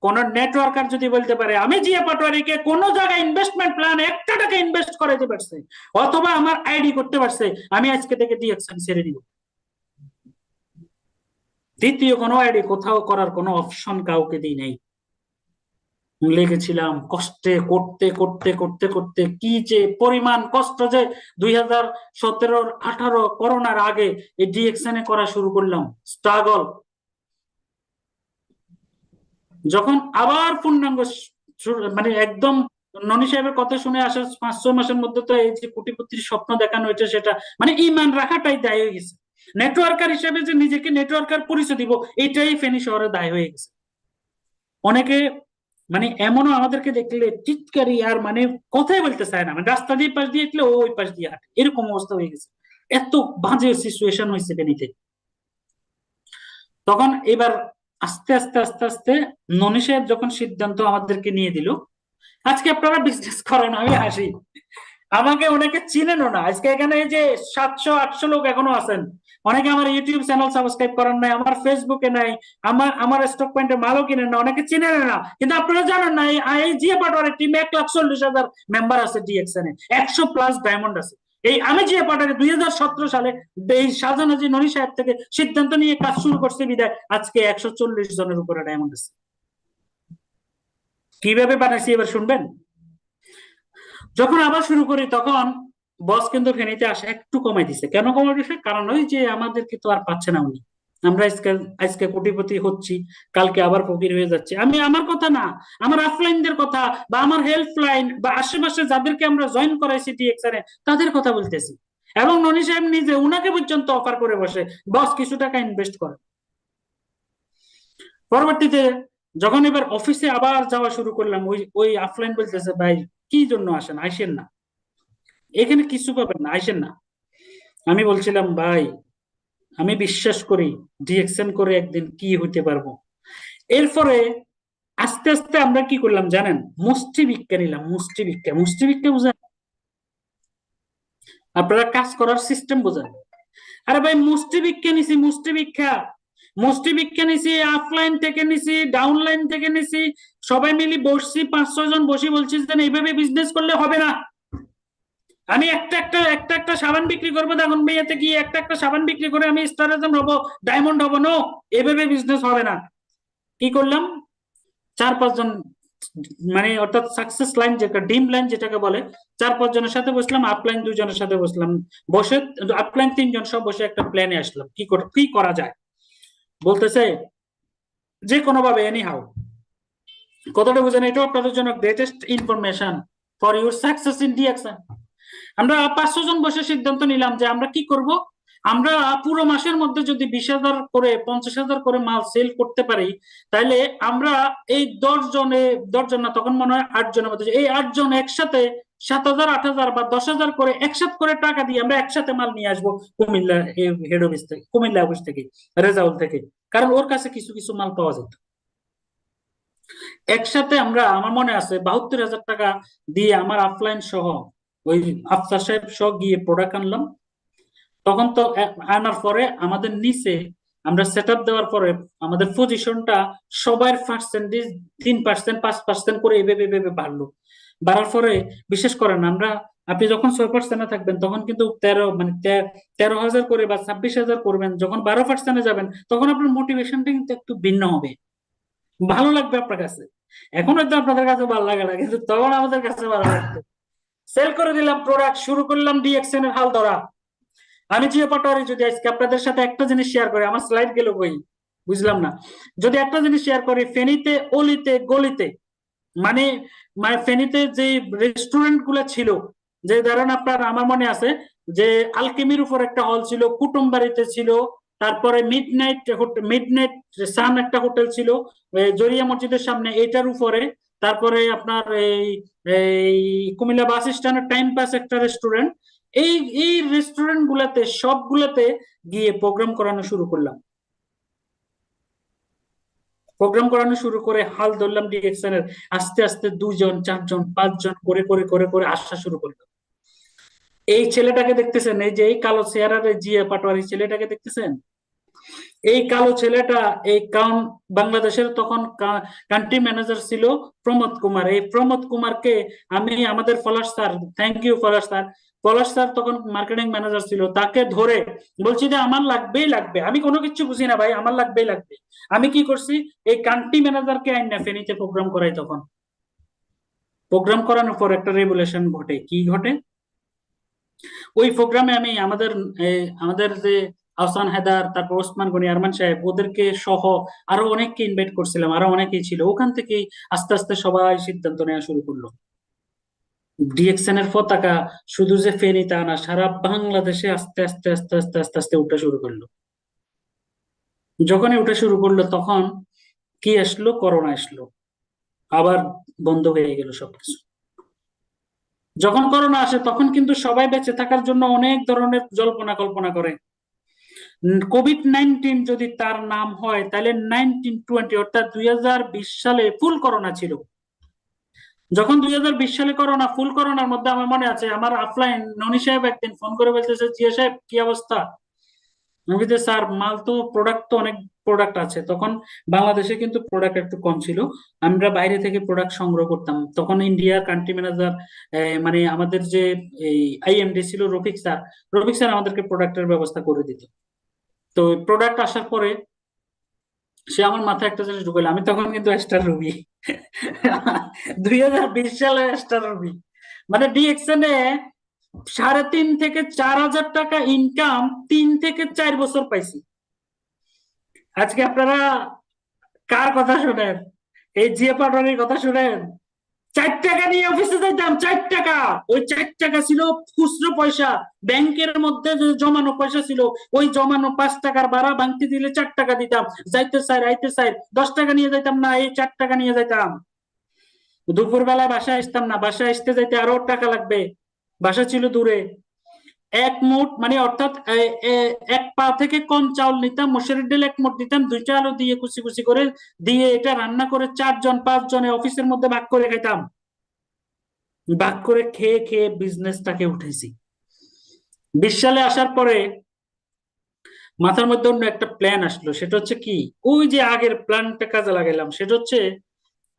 S4: কোন নেটওয়ার্কার যদি বলতে পারে আমি জিয়া পাটোয়ারিকে কোন জায়গায় ইনভেস্টমেন্ট প্ল্যান 1 টাকা ইনভেস্ট করাইতে পারছে অথবা আমার আইডি করতে পারছে, আমি আজকে থেকে ডিএক্সএন ছেড়ে দিব। দ্বিতীয় কোনো আইডি কোথাও করার কোনো অপশন কাউকে দিই নাই। লেগেছিলাম কষ্টে, করতে করতে করতে করতে কি যে পরিমাণ কষ্ট, যে 2017-18 করোনার আগে এই ডিএক্সএন এ করা শুরু করলাম, স্ট্রাগল। যখন আবার পূর্ণাঙ্গ মানে একদম ননি সাহেবের কথা শুনে আসার 5-6 মাসের মধ্যে তো এই যে কোটিপতির স্বপ্ন দেখানো হয়েছে, সেটা মানে ইমান রাখাটাই দায় হয়ে গেছে। নেটওয়ার্কার হিসেবে যে নিজেকে নেটওয়ার্কার পরিচয় দিব, এটাই ফেনী শহরে দায় হয়ে গেছে। অনেকে মানে এমনও আমাদেরকে দেখলে চিৎকারি আর মানে কথাই বলতে চায় না, মানে রাস্তা দিয়ে পাশ দিয়ে হাঁটলে ওই পাশ দিয়ে হাঁটে, এরকম অবস্থা হয়ে গেছে। এত বাজে সিচুয়েশন হয়েছে ফেনীতে। তখন এবার আস্তে আস্তে আস্তে আস্তে ননি সাহেব যখন সিদ্ধান্ত আমাদেরকে নিয়ে দিল, আজকে আপনারা বিজনেস করেন, আমি হাসি। আমাকে অনেকে চিনেনও না। আজকে এখানে এই যে 700-800 লোক এখনো আছেন, অনেকে আমার ইউটিউব চ্যানেল সাবস্ক্রাইব করেন নাই, আমার ফেসবুকে নাই, আমার স্টক পয়েন্টে মালও কিনেন না, অনেকে চিনেন না। কিন্তু আপনারা জানেন না এই জিয়া পাটোয়ারির টিমে 1,40,000 মেম্বার আছে, ডিএক্সএন এ 100+ ডায়মন্ড আছে। এই আমি জিয়া পাটোয়ারি 2017 সালে এই শাহজাহান ননি সাহেব থেকে সিদ্ধান্ত নিয়ে কাজ শুরু করছে বিদায় আজকে 140 জনের উপরে ডায়মন্ড আছে। কিভাবে বানাইছি এবার শুনবেন। যখন আবার শুরু করি তখন বস কিন্তু ফেনীতে আসা একটু কমাই দিছে। কেন কমাই দিছে? কারণ ওই যে আমাদেরকে তো আর পাচ্ছে না উনি। আমরা আজকে কোটিপতি হচ্ছি, কালকে আবার ফকির হয়ে যাচ্ছে। আমি আমার কথা না, আমার অফলাইনদের কথা বা আমার হেল্পলাইন বা আশেপাশে যাদেরকে আমরা জয়েন করাইছি ডিএক্সআর এ তাদের কথা বলতেছি। এবং ননি সাহেব নিজে উনাকে পর্যন্ত অফার করে বসে বস কিছু টাকা ইনভেস্ট করে। পরবর্তীতে যখন এবার অফিসে আবার যাওয়া শুরু করলাম, ওই অফলাইন বলতেছে ভাই কি জন্য আসেন, আইসেন না, এখানে কিছু পাবেন না, আইসেন না। আমি বলছিলাম ভাই আমি বিশ্বাস করি ডিএক্সএন করে একদিন কি হইতে পারবো। এরপরে আস্তে আস্তে আমরা কি করলাম জানেন, মুষ্টি ভিক্ষা নিলাম। মুষ্টি ভিক্ষা বুঝেন? আপনারা কাজ করার সিস্টেম বোঝেন? আরে ভাই মুষ্টি ভিক্ষা নিছি, অফলাইন থেকে নিছি, ডাউনলাইন থেকে নিছি, সবাই মিলে বসছি, 5-6 জন বসে বলছি যে এইভাবে বিজনেস করলে হবে না। আমি একটা সাবান বিক্রি করবো, তখন মেয়েতে গিয়ে একটা সাবান বিক্রি করে আমি স্টার হবো, ডায়মন্ড হবো, নো, এভাবে বিজনেস হবে না। কি করলাম, 4-5 জন মানে অর্থাৎ সাকসেস লাইন যেটা, ডিম লাইন যেটাকে বলে, 4-5 জনের সাথে বসলাম, আপলাইন 2 জনের সাথে বসলাম, বসে আপলাইন 3 জন সব বসে একটা প্ল্যানে আসলাম কি করা যায়। বলতেছে যে কোনো ভাবে এনি হাউ, কথাটা বুঝেন, এটাও আপনাদের জন্য greatest information for your success in DXN. আমরা 500 জন বসে সিদ্ধান্ত নিলাম যে আমরা কি করব, আমরা পুরো মাসের মধ্যে যদি 20,000 করে 50,000 করে মাল সেল করতে পারি, তাহলে আমরা এই 10 জন না, তখন মনে হয় 8 জনের মধ্যে, এই 8 জন একসাথে 7,000, 8,000 বা 10,000 করে একসাথে করে টাকা দিয়ে আমরা একসাথে মাল নিয়ে আসবো কুমিল্লা হেড অফিস থেকে, কুমিল্লা অফিস থেকে, রেজাউল থেকে, কারণ ওর কাছে কিছু কিছু মাল পাওয়া যেত। একসাথে আমরা, আমার মনে আছে 72,000 টাকা দিয়ে আমার অফলাইন সহ ওই আফসার সাহেব সহ গিয়ে প্রোডাক্ট আনলাম। তখন তো আনার পরে আমাদের নিচে আমরা সেট আপ দেওয়ার পরে আমাদের পজিশনটা সবার পার্সেন্টেজ 3%, 5% করে এভাবে বাড়লো। বাড়ার পরে বিশেষ করেন আমরা, আপনি যখন 6% থাকবেন তখন কিন্তু 13,000 করে বা 26,000 করবেন, যখন 12% যাবেন তখন আপনার মোটিভেশনটা কিন্তু একটু ভিন্ন হবে, ভালো লাগবে আপনার কাছে। এখন হয়তো আপনাদের কাছে ভালো লাগে না, কিন্তু তখন আমাদের কাছে ভালো লাগতো। সেল করে দিলাম প্রোডাক্ট, শুরু করলাম ডিএক্সএন এর হাল ধরা। আমি জিয়া পাটোয়ারি যদি আজকে আপনাদের সাথে একটা জিনিস শেয়ার করি, আমার স্লাইড গেল কই বুঝলাম না, যদি একটা জিনিস শেয়ার করি, ফেনীতে অলিতে গলিতে মানে ফেনীতে যে রেস্টুরেন্ট গুলা ছিল, যে ধরেন আপনার, আমার মনে আছে যে আলকেমির উপর একটা হল ছিল, কুটুমবাড়িতে ছিল, তারপরে মিডনাইট সান একটা হোটেল ছিল জরিয়া মসজিদের সামনে, এটার উপরে, তারপরে আপনার এই কুমিল্লা বাস স্ট্যান্ডের টাইম পাস একটা রেস্টুরেন্ট, এই রেস্টুরেন্ট গুলাতে সবগুলাতে গিয়ে প্রোগ্রাম করানো শুরু করলাম। প্রোগ্রাম করানো শুরু করে হাল ধরলাম ডিএক্সএন এর, আস্তে আস্তে 2 জন 4 জন 5 জন করে করে করে করে আসা শুরু করলাম। এই ছেলেটাকে দেখতেছেন, এই যে এই কালো চেহারার জিয়া পাটোয়ারি ছেলেটাকে দেখতেছেন, এই কালো ছেলেটা এই বাংলাদেশের তখন কান্ট্রি ম্যানেজার ছিল প্রমোদ কুমার। এই প্রমোদ কুমারকে আমি, আমাদের Palash sir, thank you Palash sir, Palash sir তখন মার্কেটিং ম্যানেজার ছিল, তাকে ধরে বলছি যে আমার লাগবেই লাগবে, আমি কোনো কিছু বুঝি না ভাই, আমার লাগবেই লাগবে। আমি কি করছি, এই কান্ট্রি ম্যানেজারকে আইনা ফেনীতে প্রোগ্রাম করাই। তখন প্রোগ্রাম করানোর পর একটা রেভুলেশন ঘটে। কি ঘটে? ওই প্রোগ্রামে আমি আমাদের যে আহসান হায়দার, তারপর ওসমান গনি, আরমান সাহেব, ওদেরকে সহ আরো অনেককে ইনভাইট করছিলাম, আরো অনেকেই ছিল। ওখান থেকেই আস্তে আস্তে সবাই সিদ্ধান্ত নেওয়া শুরু করলো। ডিএক্সএন এর পতাকা শুধু যে ফেনী তা না, সারা বাংলাদেশে আস্তে আস্তে আস্তে আস্তে আস্তে আস্তে উঠা শুরু করলো। যখনই উঠা শুরু করলো তখন কি আসলো? করোনা আসলো, আবার বন্ধ হয়ে গেল সবকিছু। যখন করোনা আসে তখন কিন্তু সবাই বেঁচে থাকার জন্য অনেক ধরনের জল্পনা কল্পনা করে। কোভিড-19 যদি তার নাম হয় তাহলে 1920 অর্থাৎ 2020 সালে ফুল করোনা ছিল। যখন 2020 সালে করোনা, ফুল করোনার মধ্যে আমার মনে আছে আমার আফলাইন ননি সাহেব একদিন ফোন করে বলতেছে, জিয়া সাহেব কি অবস্থা? আমি বলছি, স্যার মাল তো, প্রোডাক্ট তো অনেক প্রোডাক্ট আছে। তখন বাংলাদেশে কিন্তু প্রোডাক্ট একটু কম ছিল, আমরা বাইরে থেকে প্রোডাক্ট সংগ্রহ করতাম। তখন ইন্ডিয়ার কান্ট্রি ম্যানেজার, মানে আমাদের যে এই আইএমডি ছিল রফিক স্যার, রফিক স্যার আমাদেরকে প্রোডাক্টের ব্যবস্থা করে দিত। তো প্রোডাক্ট আসার পরে সে আমার মাথায় একটা জিনিস ঢুকাইলো, আমি তখন কিন্তু স্টার রবি 2020 সালে স্টার রবি, মানে ডিএক্সএন এ 3.5 থেকে 4,000 টাকা ইনকাম 3 থেকে 4 বছর পাইছি। আজকে আপনারা কার কথা শুনেন? এই জিএ পাটোয়ারির কথা শুনেন। 4 টাকা নিয়ে অফিসে যাইতাম, 4 টাকা। ওই 4 টাকা ছিল খুচরো পয়সা, ব্যাংকের মধ্যে যে জমানো পয়সা ছিল, ওই জমানো 5 টাকার ভাড়া ভাঙতে দিলে 4 টাকা দিতাম। যাইতে চাই আইতে চাই 10 টাকা নিয়ে যাইতাম না, এই 4 টাকা নিয়ে যাইতাম। দুপুর বেলায় বাসায় আসতাম না, বাসায় আসতে যাইতে আরো টাকা লাগবে, বাসা ছিল দূরে। এক মুঠ মানে অর্থাৎ এক পা থেকে কম চাউল নিতাম, মসুরির ডাল 1 মুঠ দিতাম, 2টা আলু দিয়ে কুচি কুচি করে দিয়ে এটা রান্না করে 4 জন 5 জনে অফিসের মধ্যে ভাগ করে খাইতাম। ভাগ করে খেয়ে খেয়ে বিজনেসটাকে উঠেছি। 20 সালে আসার পরে মাথার মধ্যে অন্য একটা প্ল্যান আসলো, সেটা হচ্ছে কি, ওই যে আগের প্ল্যানটা কাজে লাগাইলাম, সেটা হচ্ছে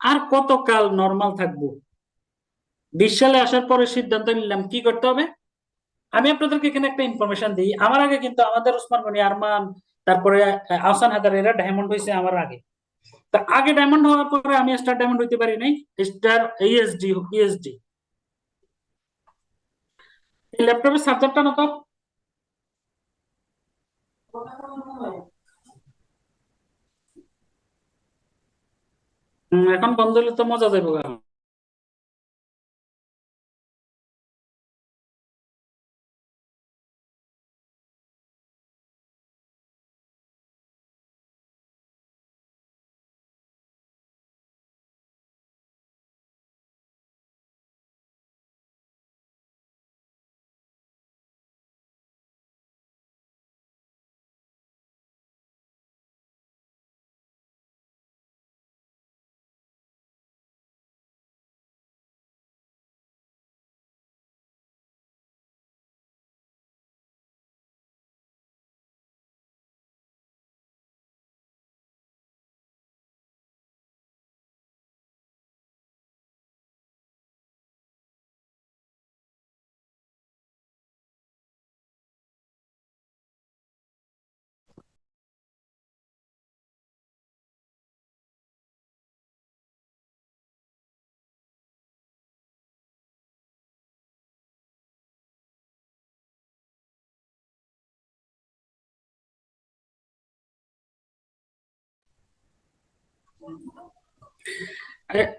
S4: আর কতকাল নর্মাল থাকবো। 20 সালে আসার পরে সিদ্ধান্ত নিলাম কি করতে হবে। আমি আপনাদেরকে এখানে একটা ইনফরমেশন দিই, আমার আগে কিন্তু আমাদের ওসমান গনি, আরমান, তারপরে আহসান হায়দার, এরা ডায়মন্ড হয়েছে আমার আগে। তা আগে ডায়মন্ড হওয়ার পরে আমি স্টার ডায়মন্ড হইতে পারি নাই, স্টার ইএসডি। এই ল্যাপটপের সাবজেক্টটা না তো এখন বন্ধ হলে তো মজা যাবো গা।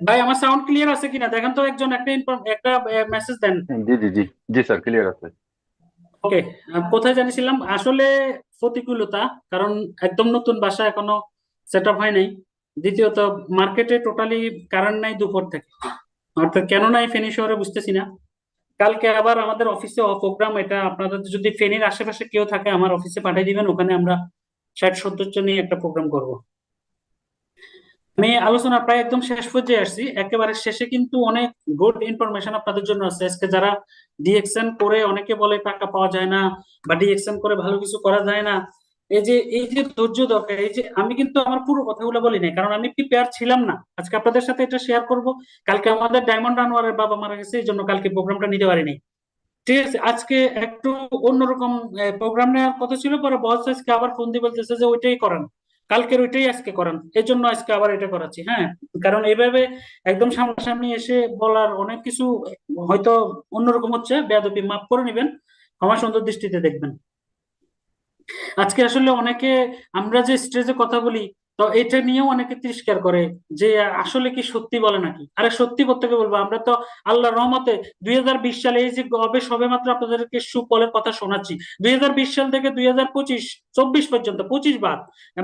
S4: ভাই আমার সাউন্ড ক্লিয়ার আছে কিনা দেখেন তো, একজন একটা মেসেজ দেন।
S3: জি জি জি জি স্যার, ক্লিয়ার আছে।
S4: ওকে, কোথায় জানিছিলাম আসলে? প্রতিকূলতা, কারণ একদম নতুন বাসা, এখনো সেট আপ হয় নাই। দ্বিতীয়ত মার্কেটে টোটালি কারেন্ট নাই দুপুর থেকে, অর্থাৎ কেন নাই ফেনী শহরে বুঝতেছি না। কালকে আবার আমাদের অফিসে প্রোগ্রাম, এটা আপনাদের যদি ফেনীর আশেপাশে কেউ থাকে আমার অফিসে পাঠিয়ে দিবেন, ওখানে আমরা 60-70 জন নিয়ে একটা প্রোগ্রাম করব। আমি আলোচনা প্রায় একদম শেষ পর্যায়ে আসছি, একেবারে শেষে কিন্তু অনেক গুড ইনফরমেশন আপনাদের জন্য আছে। আজকে যারা ডিএক্সএন করে অনেকে বলে টাকা পাওয়া যায় না, বা ডিএক্সএন করে ভালো কিছু করা যায় না, এই যে ধৈর্য দরকার, এই যে আমি কিন্তু আমার পুরো কথাগুলো বলি নাই, কারণ আমি প্রিপেয়ার ছিলাম না। আজকে আপনাদের সাথে এটা শেয়ার করব। কালকে আমাদের ডায়মন্ড আনোয়ারের বাবা মারা গেছে, এই জন্য কালকে প্রোগ্রামটা নিতে পারিনি। ঠিক আছে, আজকে একটু অন্যরকম প্রোগ্রাম নেওয়ার কথা ছিল, পরে বস আজকে আবার ফোন দিয়ে বলতেছে যে ওইটাই করান, কালকের ওইটাই আজকে করান, এই জন্য আজকে আবার এটা করাচ্ছি। হ্যাঁ, কারণ এইভাবে একদম সামনাসামনি এসে বলার অনেক কিছু হয়তো অন্যরকম হচ্ছে, বেয়াদবি মাফ করে নেবেন, ক্ষমা সুন্দর দৃষ্টিতে দেখবেন। আজকে আসলে অনেকে, আমরা যে স্টেজে কথা বলি, তো এটা নিয়েও অনেকে তিরস্কার করে যে আসলে কি সত্যি বলে নাকি। আরে সত্যি প্রত্যেকে বলবো, আমরা তো আল্লাহর রহমতে 2020 সালে এই যে সবে মাত্র আপনাদেরকে সুফলের কথা শোনাচ্ছি, 2020 সাল থেকে 2025-24 পর্যন্ত, 25 বাদ,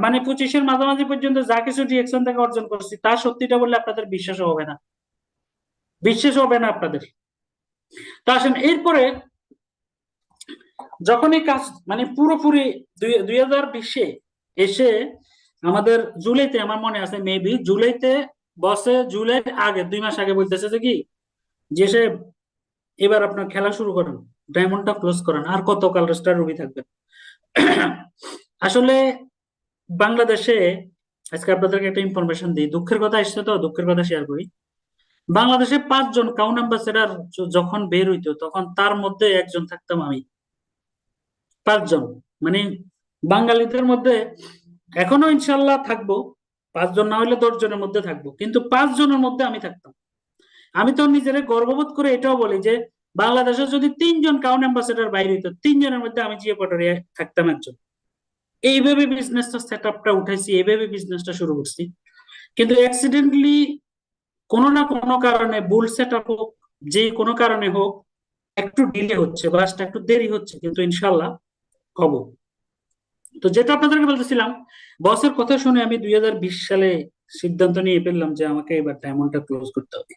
S4: মানে 25-এর মাঝামাঝি পর্যন্ত যা কিছু ডিএকশন থেকে অর্জন করছি, তার সত্যিটা বললে আপনাদের বিশ্বাস হবে না, বিশ্বাস হবে না আপনাদের। তা আসেন এরপরে, যখন এই কাজ মানে পুরোপুরি 2020-এ এসে আমাদের জুলাইতে, আমার মনে আছে মেবি জুলাইতে, বসে জুলাইয়ের আগে 2 মাস আগে বলতেছে যে কি, যে সে এবার আপনার খেলা শুরু করেন, ডায়মন্ডটা ক্লোজ করেন, আর কতকাল স্টার রুবি থাকবেন। আসলে বাংলাদেশে, আজকে আপনাদেরকে একটা ইনফরমেশন দিই, দুঃখের কথা এসছে তো দুঃখের কথা শেয়ার করি। বাংলাদেশে 5 জন কাউন অ্যাম্বাসেডর যখন বের হইতো, তখন তার মধ্যে একজন থাকতাম আমি। 5 জন, মানে বাঙালিদের মধ্যে এখনো ইনশাল্লাহ থাকবো, 5 জন না হলে 10 জনের মধ্যে থাকবো, কিন্তু 5 জনের মধ্যে আমি থাকতাম। আমি তো নিজের গর্ববোধ করে এটাও বলি যে বাংলাদেশে যদি 3 জন কাউন অ্যাম্বাসেডর বাইরে হইতো, 3 জনের মধ্যে আমি জিয়া পটারিয়া থাকতাম একজন। এইভাবে বিজনেসটা সেট আপটা উঠাইছি, এইভাবে বিজনেসটা শুরু করছি। কিন্তু অ্যাক্সিডেন্টলি কোনো না কোনো কারণে, ভুল সেট আপ হোক, যে কোনো কারণে হোক, একটু ডিলে হচ্ছে, বাসটা একটু দেরি হচ্ছে, কিন্তু ইনশাল্লাহ হবো। তো যেটা আপনাদেরকে বলতেছিলাম, বসের কথা শুনে আমি 2020 সালে সিদ্ধান্ত নিয়ে ফেললাম যে আমাকে এবার ডায়মন্ডটা ক্লোজ করতে হবে।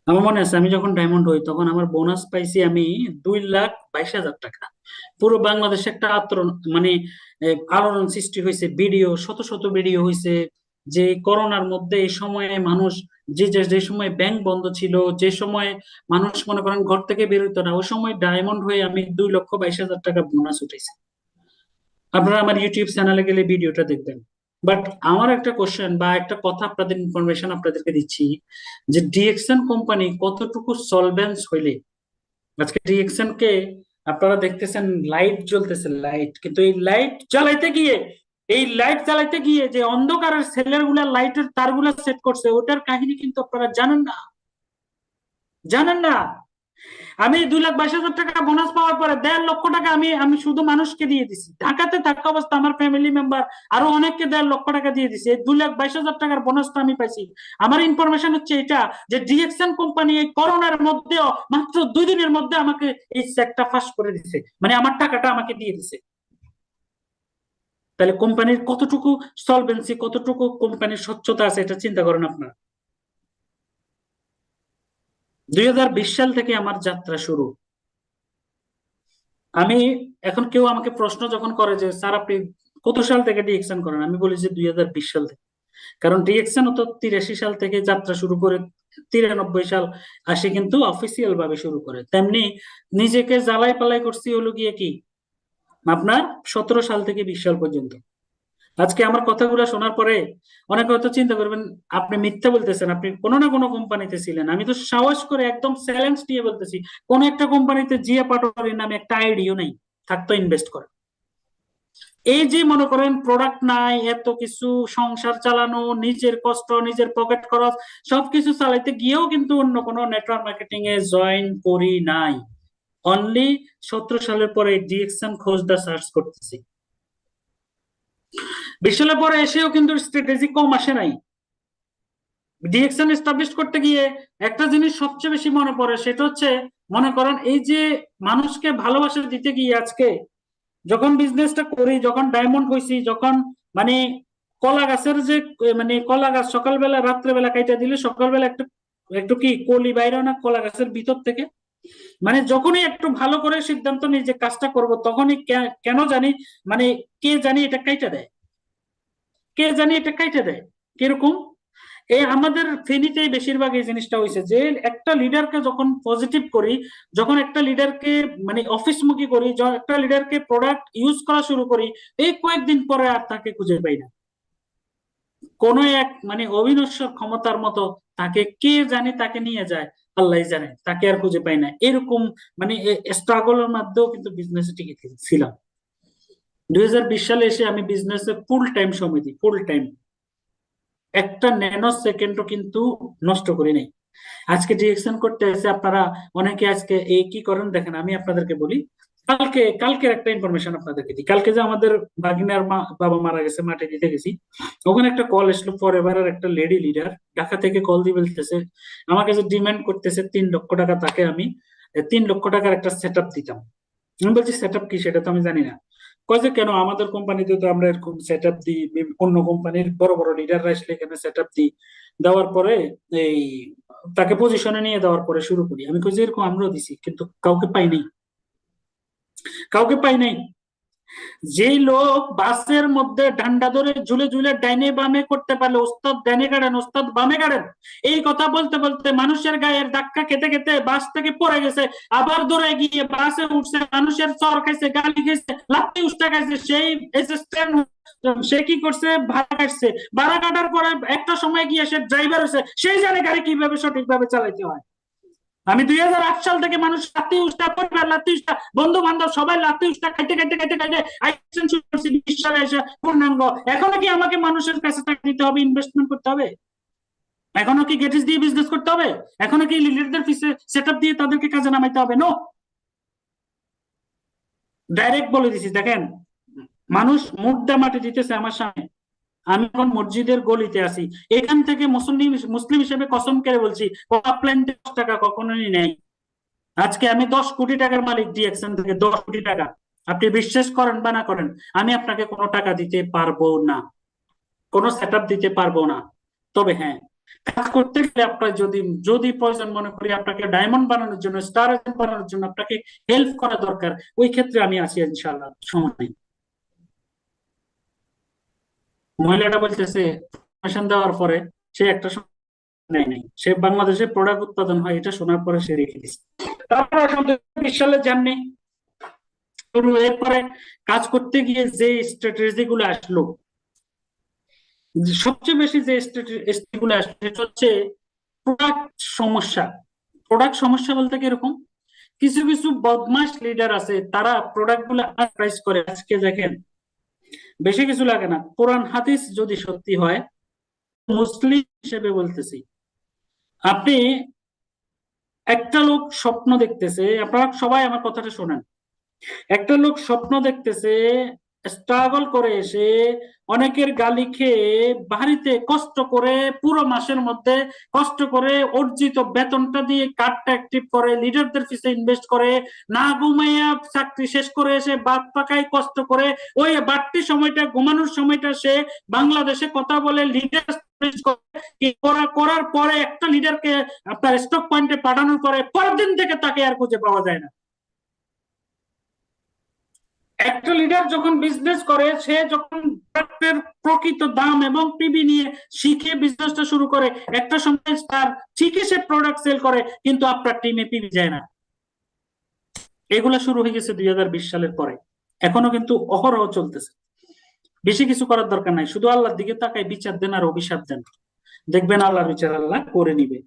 S4: আমার মনে আছে আমি যখন ডায়মন্ড হই, তখন আমার বোনাস পাইছি আমি 2,22,000 টাকা। পুরো বাংলাদেশে একটা মানে আলোড়ন সৃষ্টি হয়েছে, ভিডিও, শত শত ভিডিও হয়েছে, যে করোনার মধ্যে এই সময়ে মানুষ, যে সময় ব্যাংক বন্ধ ছিল, যে সময় মানুষ মনে করেন ঘর থেকে বের হইতো না, ওই সময় ডায়মন্ড হয়ে আমি 2,22,000 টাকা বোনাস উঠেছি। আপনারা আমার ইউটিউব চ্যানেলে গেলে ভিডিওটা দেখবেন। বাট আমার একটা কোশ্চেন বা একটা কথা, আপনাদের ইনফরমেশন আপনাদেরকে দিচ্ছি, যে ডিএক্সএন কোম্পানি কতটুকু সলভেন্স হইলে আজকে ডিএক্সএন কে আপনারা দেখতেছেন লাইট জ্বলতেছে, লাইট, কিন্তু এই লাইট জ্বালাইতে গিয়ে যে অন্ধকারের সেলের গুলা লাইটের তারগুলা সেট করছে, ওটার কাহিনী কিন্তু আপনারা জানেন না, জানেন না। আমি 2,22,000 টাকা বোনাস পাওয়ার পরে 1.5 লক্ষ টাকা আমি আমি শুধু মানুষকে দিয়ে দিছি, ঢাকাতে থাকা অবস্থা আমার ফ্যামিলি মেম্বার আরো অনেককে 1.5 লক্ষ টাকা দিয়ে দিছি। এই 2,22,000 টাকার বোনাসটা আমি পাইছি। আমার ইনফরমেশন হচ্ছে এটা, যে ডিএক্সএন কোম্পানি এই করোনার মধ্যেও মাত্র 2 দিনের মধ্যে আমাকে এই চেকটা ফাঁস করে দিছে, মানে আমার টাকাটা আমাকে দিয়ে দিছে। তাহলে কোম্পানির কতটুকু সলভেন্সি, কতটুকু কোম্পানির স্বচ্ছতা আছে, এটা চিন্তা করেন আপনারা। 2020 সাল থেকে আমার যাত্রা শুরু। আমি এখন, কেউ আমাকে প্রশ্ন যখন করে যে স্যার আপনি কত সাল থেকে ডিএকশন করেন, আমি বলি যে 2020 সাল থেকে। কারণ ডিএকশন তো 83 সাল থেকে যাত্রা শুরু করে 93 সাল আসে কিন্তু অফিসিয়াল ভাবে শুরু করে। তেমনি নিজেকে জ্বালাই পালাই করছি হলো গিয়ে কি আপনার 17 সাল থেকে 20 সাল পর্যন্ত। আজকে আমার কথাগুলো শোনার পরে অনেকে হয়তো চিন্তা করবেন আপনি মিথ্যা বলতেছেন, আপনি কোনো না কোনো কোম্পানিতে ছিলেন। আমি তো সাহস করে একদম চ্যালেঞ্জ দিয়ে বলতেছি, কোন একটা কোম্পানিতে জিয়া পাটোয়ারির নামে একটা আইডিও নেই, থাকতো ইনভেস্ট করে। এই যে মনে করেন প্রোডাক্ট নাই, এত কিছু সংসার চালানো, নিজের কষ্ট, নিজের পকেট খরচ সবকিছু চালাইতে গিয়েও কিন্তু অন্য কোনো নেটওয়ার্ক মার্কেটিং এ জয়েন করি নাই। অনলি 17 সালের পরে ডিএকশন খোঁজটা সার্চ করতেছি। 20 সালের পরে এসেও কিন্তু স্ট্র্যাটেজি কম আসে নাই। ডিএকশন এস্টাবলিশ করতে গিয়ে একটা জিনিস সবচেয়ে বেশি মনে পড়ে, সেটা হচ্ছে মনে করেন এই যে মানুষকে ভালোবাসা দিতে গিয়ে আজকে যখন বিজনেসটা করি, যখন ডায়মন্ড হয়েছি, যখন মানে কলা গাছের যে মানে কলা গাছ সকালবেলা রাত্রেবেলা কাইটা দিলে সকালবেলা একটু একটু কি কলি বাইরে না কলা গাছের ভিতর থেকে, মানে যখনই একটু ভালো করে সিদ্ধান্ত নিই যে কাজটা করব, তখনই কেন জানি মানে কে জানি এটা কাইটা দেয়, কে জানি এটা কাইটা দেয়। কিরকম? এই আমাদের ফেনীতেই বেশিরভাগ এই জিনিসটা হয়েছে যে একটা লিডারকে যখন পজিটিভ করি, যখন একটা লিডারকে মানে অফিসমুখী করি, যখন একটা লিডারকে প্রোডাক্ট ইউজ করা শুরু করি, এই কয়েকদিন পরে আর তাকে খুঁজে পাই না। কোন এক মানে অবিনশ্বর ক্ষমতার মতো তাকে কে জানে তাকে নিয়ে যায়, আল্লাহ জানে, তাকে আর খুঁজে পাই না। এরকম মানে স্ট্রাগলের মধ্যেও কিন্তু বিজনেসে টিকে ছিলাম। 2020 সালে এসে আমি বিজনেসে ফুল টাইম সময় দিই, ফুল টাইম, একটা ন্যানো সেকেন্ডও কিন্তু নষ্ট করি নাই। আজকে ডিরেকশন করতে এসে আপনারা অনেকে আজকে এই কি করেন দেখেন, আমি আপনাদেরকে বলি। কালকের একটা ইনফরমেশন আপনাদেরকে দিই। কালকে যে আমাদের বাগিনার বাবা মারা গেছে, মাঠে দিতে গেছি, ওখানে একটা কল আসলো ফরএভারের একটা লেডি লিডার ঢাকা থেকে কল দিয়ে বলতেছে, আমার কাছে ডিমান্ড করতেছে 3 লক্ষ টাকা, তাকে আমি 3 লক্ষ টাকার একটা সেট আপ দিতাম। আমি বলছি সেট আপ কি সেটা তো আমি জানি না। কয় যে কেন, আমাদের কোম্পানিতে তো আমরা এরকম সেট আপ দিই, অন্য কোম্পানির বড় বড় লিডাররা আসলে এখানে সেট আপ দিই, দেওয়ার পরে এই তাকে পজিশনে নিয়ে দেওয়ার পরে শুরু করি। আমি কই যে এরকম আমরাও দিছি, কিন্তু কাউকে পাই নাই, কাউকে পাই নাই। যেই লোক বাসের মধ্যে ডান্ডা ধরে ঝুলে ঝুলে ডাইনে বামে করতে পারলে, ওস্তাদ ডাইনে কাটেন ওস্তাদ বামে কাটেন, এই কথা বলতে বলতে মানুষের গায়ের ধাক্কা খেতে খেতে বাস থেকে পড়ে গেছে, আবার দৌড়ে গিয়ে বাসে উঠছে, মানুষের চর খাইছে, গালি খাইছে, লাথি উস্তা খাইছে, সেই অ্যাসিস্ট্যান্ট সে কি করছে, ভাড়া কাটছে, ভাড়া কাটার পরে একটা সময় গিয়ে সে ড্রাইভার হয়েছে, সেই জানে গাড়ি কিভাবে সঠিকভাবে চালাইতে হয়। আমি 2008 সাল থেকে মানুষ লাত্তি উস্তা, পরিবার লাত্তি উস্তা, বন্ধু বান্ধব সবাই লাত্তি উস্তা খাইতে খাইতে খাইতে খাইতে আইসেন শুরু করছি 20 সালে এসে পূর্ণাঙ্গ। এখনো কি আমাকে মানুষের কাছে টাকা দিতে হবে, ইনভেস্টমেন্ট করতে হবে? এখনো কি গেটিস দিয়ে বিজনেস করতে হবে? এখনো কি লিডারদের পিছে সেটআপ দিয়ে তাদেরকে কাজে নামাইতে হবে? নো, ডাইরেক্ট বলে দিছি। দেখেন, মানুষ মুদ্রা মাটি দিতেছে আমার সামনে, আমি এখন মসজিদের গলিতে আছি, এখান থেকে মুসলিম হিসেবে কসম করে বলছি, আপলাইন 10 টাকা কখনোই নেই। আজকে আমি 10 কোটি টাকার মালিক, ডিএকশন থেকে 10 কোটি টাকা। আপনি বিশ্বাস করেন বা না করেন, আমি আপনাকে কোনো টাকা দিতে পারবো না, কোনো সেট দিতে পারবো না। তবে হ্যাঁ, কাজ করতে গেলে আপনার যদি যদি প্রয়োজন মনে করি আপনাকে ডায়মন্ড বানানোর জন্য, স্টার এজেন্ট বানানোর জন্য আপনাকে হেল্প করা দরকার, ওই ক্ষেত্রে আমি আছি ইনশাআল্লাহ, সময় নেই। মহিলাটা বলতেছে ইনফরমেশন দেওয়ার পরে সে একটা নেই নাই, সে বাংলাদেশে প্রোডাক্ট উৎপাদন হয় এটা শোনার পরে সে রেখে দিচ্ছে। তারপরে 2020 সালে জাননি, এরপরে কাজ করতে গিয়ে যে স্ট্র্যাটেজি গুলো আসলো, সবচেয়ে বেশি যে স্ট্র্যাটেজি গুলো আসলো সেটা হচ্ছে প্রোডাক্ট সমস্যা। প্রোডাক্ট সমস্যা বলতে কি এরকম, কিছু কিছু বদমাশ লিডার আছে, তারা প্রোডাক্ট গুলো প্রাইস করে। আজকে দেখেন, বেশি কিছু লাগে না, কোরআন হাদিস যদি সত্যি হয়, মুসলিম হিসেবে বলতেছি, আপনি একটা লোক স্বপ্ন দেখতেছে, আপনারা সবাই আমার কথাটা শোনেন, একটা লোক স্বপ্ন দেখতেছে, স্ট্রাগল করে এসে অনেকের গালি খেয়ে বাড়িতে কষ্ট করে পুরো মাসের মধ্যে কষ্ট করে অর্জিত বেতনটা দিয়ে কার্ডটা অ্যাক্টিভ করে, লিডারদের পিছে ইনভেস্ট করে, না ঘুমাইয়া চাকরি শেষ করে এসে বাদ পাকায় কষ্ট করে, ওই বাড়তি সময়টা ঘুমানোর সময়টা সে বাংলাদেশে কথা বলে, লিডার করার পরে একটা লিডারকে আপনার স্টক পয়েন্টে পাঠানোর পরে পরের দিন থেকে তাকে আর খুঁজে পাওয়া যায় না। একটা লিডার যখন বিজনেস করে, সে যখন প্রোডাক্টের প্রকৃত দাম এবং পিবি নিয়ে শিখে বিজনেসটা শুরু করে, একটা সময় তার ঠিকই সে প্রোডাক্ট সেল করে, কিন্তু আপনার টিমে পিবি যায় না। এগুলা শুরু হয়ে গেছে 2020 সালের পরে, এখনো কিন্তু অহরহ চলতেছে। বেশি কিছু করার দরকার নাই, শুধু আল্লাহর দিকে তাকায় বিচার দেন আর অভিশাপ দেন, দেখবেন আল্লাহর বিচার আল্লাহ করে নিবে।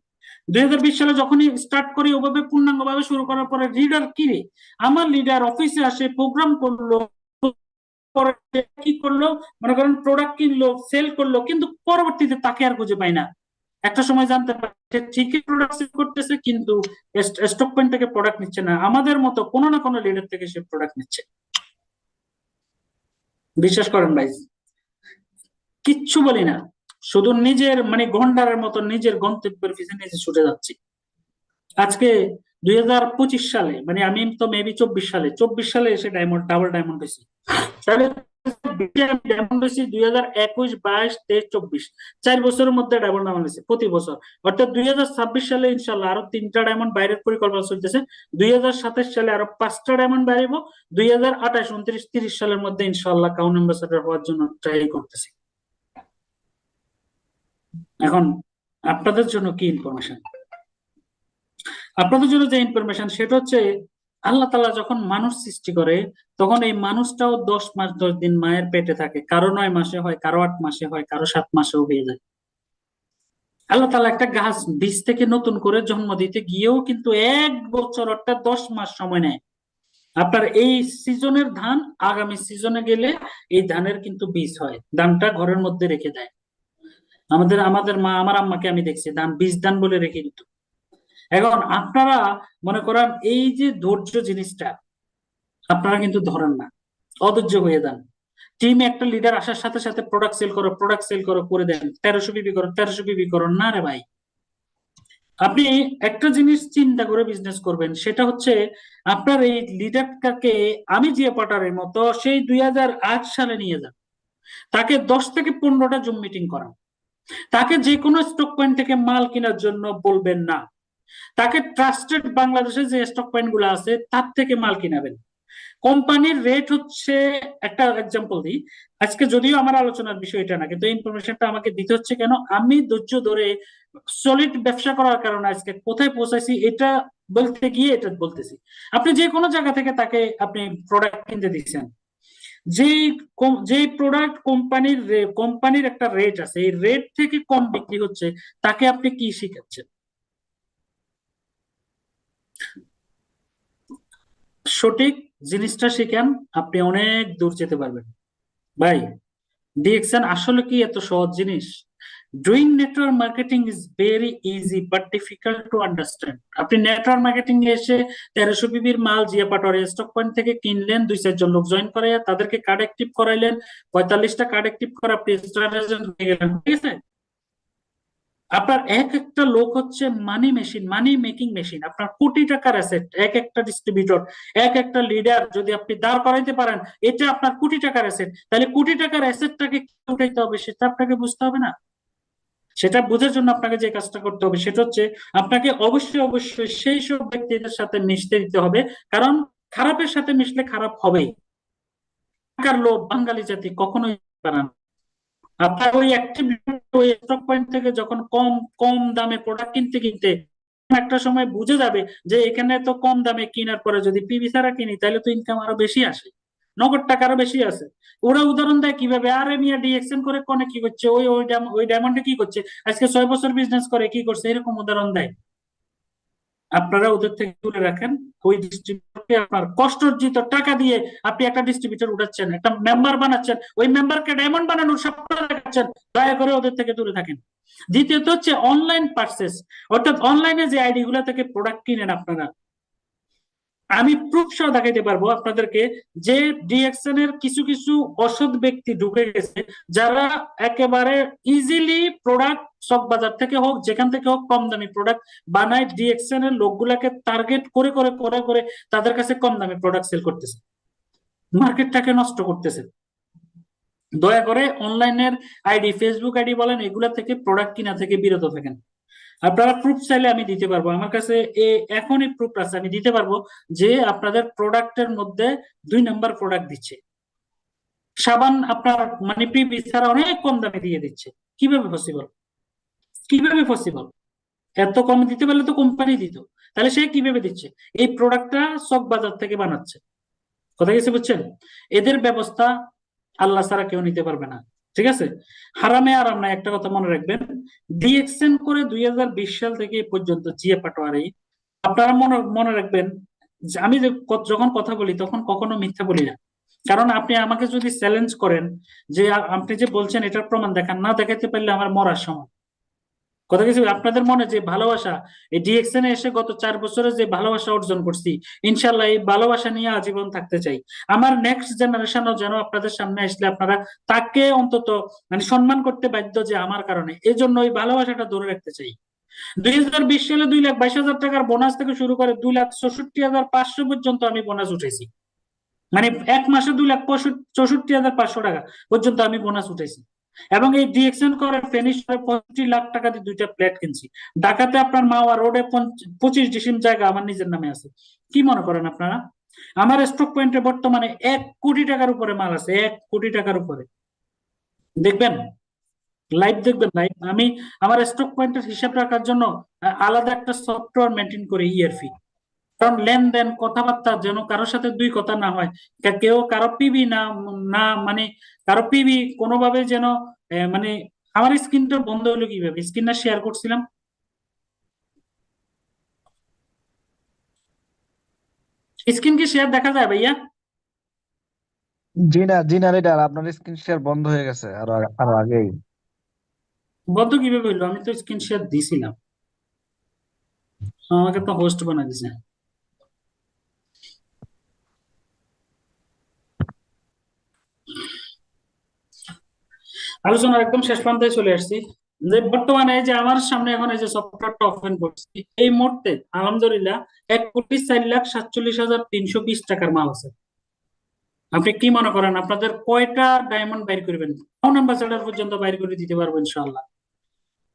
S4: 2020 সালে যখনই স্টার্ট করি ওভাবে পূর্ণাঙ্গ ভাবে শুরু করার পরে লিডার কি রে, আমার লিডার অফিসে আসে, প্রোগ্রাম করলো, পরে কি করলো, মনে করেন প্রোডাক্ট কিনলো, সেল করলো, কিন্তু পরবর্তীতে তাকে আর খুঁজে পাই না। একটা সময় জানতে পারে ঠিকই প্রোডাক্ট সেল করতেছে, কিন্তু স্টক পয়েন্ট থেকে প্রোডাক্ট নিচ্ছে না, আমাদের মতো কোনো না কোনো লিডার থেকে সে প্রোডাক্ট নিচ্ছে। বিশ্বাস করেন ভাই, কিচ্ছু বলি না, শুধু নিজের মানে গন্ডারের মতো নিজের গন্তব্যের পিছনে নিজে ছুটে যাচ্ছি। আজকে 2025 সালে, মানে আমি তো মেবি 24 সালে এসে ডাবল ডায়মন্ড হয়েছি, তাহলে ডায়মন্ড হয়েছি 2021, 22, 23, 24, 4 বছরের মধ্যে ডাবল ডায়মন্ড হয়েছে প্রতি বছর। অর্থাৎ 2026 সালে ইনশাল্লাহ আরো 3টা ডায়মন্ড বাইরের পরিকল্পনা চলতেছে, 2027 সালে আরো 5টা ডায়মন্ড বাইরেব, 2028, 29, 30 সালের মধ্যে ইনশাল্লাহ কাউন অ্যাম্বাসেডর হওয়ার জন্য ট্রাই করতেছি। এখন আপনাদের জন্য কি ইনফরমেশন? আপনাদের জন্য যে ইনফরমেশন সেটা হচ্ছে, আল্লাহ তাআলা যখন মানুষ সৃষ্টি করে তখন এই মানুষটাও 10 মাস 10 দিন মায়ের পেটে থাকে, কারো 9 মাসে হয়, কারো 8 মাসে হয়, কারো 7 মাসেও হয়ে যায়। আল্লাহ তাআলা একটা গাছ বীজ থেকে নতুন করে জন্ম দিতে গিয়েও কিন্তু 1 বছর অর্থাৎ 10 মাস সময় নেয়। আপনার এই সিজনের ধান আগামী সিজনে গেলে এই ধানের কিন্তু বীজ হয়, ধানটা ঘরের মধ্যে রেখে দেয়। আমাদের আমাদের মা, আমার আম্মাকে আমি দেখছি ধান বীজ ধান বলে রেখে দিত। এখন আপনারা মনে করেন এই যে ধৈর্য জিনিসটা আপনারা কিন্তু ধরেন না, অধৈর্য হয়ে যান। টিমে একটা লিডার আসার সাথে সাথে প্রোডাক্ট সেল করো করে দেন, 1300 বিবি করো 1300 বিবি করো, না রে ভাই। আপনি একটা জিনিস চিন্তা করে বিজনেস করবেন, সেটা হচ্ছে আপনার এই লিডারটাকে আমি জিয়া পাটারের মতো সেই 2008 সালে নিয়ে যান, তাকে 10 থেকে 15টা জুম মিটিং করান, তাকে যে কোনো স্টক পয়েন্ট থেকে মাল কেনার জন্য বলবেন না, তাকে ট্রাস্টেড বাংলাদেশে যে স্টক পয়েন্ট গুলো আছে তার থেকে মাল কিনাবেন। কোম্পানির রেট হচ্ছে, একটা এক্সাম্পল দিই, আজকে যদিও আমার আলোচনার বিষয় এটা না, কিন্তু ইনফরমেশনটা আমাকে দিতে হচ্ছে কেন, আমি ধৈর্য ধরে সলিড ব্যবসা করার কারণে আজকে কোথায় পৌঁছাইছি এটা বলতে গিয়ে এটা বলতেছি। আপনি যে কোনো জায়গা থেকে তাকে আপনি প্রোডাক্ট কিনতে দিচ্ছেন, যে প্রোডাক্ট কোম্পানির একটা রেট আছে, এই রেট থেকে কম বিক্রি হচ্ছে, তাকে আপনি কি শিখাচ্ছেন? সঠিক জিনিসটা শিখেন, আপনি অনেক দূর যেতে পারবেন। ভাই, ডিএক্সএন আসলে কি এত সহজ জিনিস? Doing network marketing is very easy but difficult to understand. আপনি নেটওয়ার্ক মার্কেটিং এ এসে 1300 বিবির মাল জিয়া পাটোয়ারি স্টক পয়েন্ট থেকে কিনলেন, 2-4 জন লোক জয়েন করাইয়া তাদেরকে কার্ড অ্যাক্টিভ করাইলেন, 45টা কার্ড অ্যাক্টিভ করে আপনি স্টার এজেন্ট হয়ে গেলেন, ঠিক আছে? আপনার এক একটা লোক হচ্ছে মানি মেশিন, মানি মেকিং মেশিন। আপনার কোটি টাকার অ্যাসেট, এক একটা ডিস্ট্রিবিউটর, এক একটা লিডার যদি আপনি দাঁড় করাইতে পারেন, এটা আপনার কোটি টাকার অ্যাসেট। তাহলে কোটি টাকার অ্যাসেটটাকে উঠাইতে হবে সেটা আপনাকে বুঝতে হবে না? সেটা বোঝার জন্য আপনাকে যে কাজটা করতে হবে সেটা হচ্ছে আপনাকে অবশ্যই সেই সব ব্যক্তিদের সাথে মিশতে দিতে হবে, কারণ খারাপের সাথে মিশলে খারাপ হবেই। টাকার লোভ বাঙালি জাতি কখনোই পারে না। আপনার ওই অ্যাক্টিভ ওই স্টক পয়েন্ট থেকে যখন কম কম দামে প্রোডাক্ট কিনতে কিনতে একটা সময় বুঝে যাবে যে এখানে তো কম দামে কেনার পরে যদি পিবি ছাড়া কিনি তাহলে তো ইনকাম আরো বেশি আসে, নগদ টাকা আরো বেশি আছে। ওরা উদাহরণ দেয় কিভাবে, আরে মিয়া ডিএক্সএন করে কোনে কি করছে, ওই ডায়মন্ডে কি করছে, আজকে 6 বছর বিজনেস করে কি করছে, এরকম উদাহরণ দেয়। আপনারা ওদের থেকে দূরে রাখেন। ওই ডিস্ট্রিবিউটরকে আপনার কষ্টার্জিত টাকা দিয়ে আপনি একটা ডিস্ট্রিবিউটর উঠাচ্ছেন, একটা মেম্বার বানাচ্ছেন, ওই মেম্বারকে ডায়মন্ড বানানোর স্বপ্ন দেখাচ্ছেন, দয়া করে ওদের থেকে দূরে থাকেন। দ্বিতীয়ত হচ্ছে অনলাইন পারচেস, অর্থাৎ অনলাইনে যে আইডি গুলা থেকে প্রোডাক্ট কিনেন আপনারা, আমি প্রুফ সহ দেখাইতে পারবো আপনাদেরকে যে ডিএক্সএন এর কিছু কিছু অসৎ ব্যক্তি ঢুকে গেছে, যারা একেবারে ইজিলি প্রোডাক্ট স্টক বাজার থেকে হোক যেখান থেকে হোক কম দামি প্রোডাক্ট বানায়, ডিএক্সএন এর লোকগুলাকে টার্গেট করে করে করে করে তাদের কাছে কম দামি প্রোডাক্ট সেল করতেছে, মার্কেটটাকে নষ্ট করতেছে। দয়া করে অনলাইনের আইডি, ফেসবুক আইডি বলেন, এগুলা থেকে প্রোডাক্ট কিনা থেকে বিরত থাকেন। আপনারা প্রুফ চাইলে আমি দিতে পারবো, আমার কাছে এখনই প্রুফ আছে, আমি দিতে পারবো যে আপনাদের প্রোডাক্টের মধ্যে 2 নাম্বার প্রোডাক্ট দিচ্ছে। সাবান আপনার মানে পিবি ছাড়া অনেক কম দামে দিয়ে দিচ্ছে। কিভাবে পসিবল? কিভাবে পসিবল? এত কম দিতে পারলে তো কোম্পানি দিত, তাহলে সে কিভাবে দিচ্ছে? এই প্রোডাক্টটা চক বাজার থেকে বানাচ্ছে। কথা গেছে, বুঝছেন? এদের ব্যবস্থা আল্লাহ ছাড়া কেউ নিতে পারবে না, ঠিক আছে? হারামে আরাম নাই, একটা কথা মনে রাখবেন। ডিএক্সএন করে 2020 সাল থেকে এই পর্যন্ত জিয়া পাটোয়ারি, আপনারা মনে মনে রাখবেন যে আমি যখন কথা বলি তখন কখনো মিথ্যা বলি না। কারণ আপনি আমাকে যদি চ্যালেঞ্জ করেন যে আপনি যে বলছেন এটার প্রমাণ দেখান, না দেখাতে পারলে আমার মরার সময়। কথা কিছু আপনাদের মনে যে ভালোবাসা, এই ডিএক্সএন এ এসে গত 4 বছরে যে ভালোবাসা অর্জন করছি, ইনশাল্লাহ এই ভালোবাসা নিয়ে আজীবন থাকতে চাই। আমার নেক্সট জেনারেশনও যেন আপনাদের সামনে আসলে আপনারা তাকে অন্তত মানে সম্মান করতে বাধ্য যে আমার কারণে, এই জন্য ওই ভালোবাসাটা ধরে রাখতে চাই। 2020 সালে 2,22,000 টাকার বোনাস থেকে শুরু করে 2,64,500 পর্যন্ত আমি বোনাস উঠেছি। মানে এক মাসে 2,64,500 টাকা পর্যন্ত আমি বোনাস উঠেছি। এবং এই ডিএক্সএন করে ফেনিশ 65 লাখ টাকা দিয়ে 2টা ফ্ল্যাট কিনছি। ঢাকাতে আপনার মাওয়া রোডে 25 ডিসিম জায়গা আমার নিজের নামে আছে। কি মনে করেন আপনারা? আমার স্টক পয়েন্টে বর্তমানে 1 কোটি টাকার উপরে মাল আছে, 1 কোটি টাকার উপরে। দেখবেন লাইভ দেখবেন লাইভ। আমি আমার স্টক পয়েন্টের হিসাব রাখার জন্য আলাদা একটা সফটওয়্যার মেনটেন করি ইয়ারফি, কারণ লেনদেন কথাবার্তা যেন কারোর সাথে দুই কথা না হয়, কেউ কারো পিবি না না মানে কারো পিবি কোনোভাবে যেন মানে আমার স্ক্রিনটা বন্ধ হলো কিভাবে? স্ক্রিনটা শেয়ার করছিলাম, স্ক্রিন কি শেয়ার দেখা যায় ভাইয়া?
S5: জি না লিডার, আপনার স্ক্রিন শেয়ার বন্ধ হয়ে গেছে আরো আগেই।
S4: বন্ধ কিভাবে হইলো? আমি তো স্ক্রিন শেয়ার দিছিলাম, আমাকে তো হোস্ট বানাই দিছে। আলোচনার একদম শেষ প্রান্তে চলে আসছি, যে বর্তমানে এই যে আমার সামনে এখন এই যে সফটওয়্যারটা ওপেন করছি, এই মুহূর্তে আলহামদুলিল্লাহ 1,04,47,320 টাকার মাল আছে। আপনি কি মনে করেন আপনাদের কয়টা ডায়মন্ড বাইর করবেন? টাউন অ্যাম্বাসেডর পর্যন্ত বাইর করে দিতে পারবো ইনশাআল্লাহ।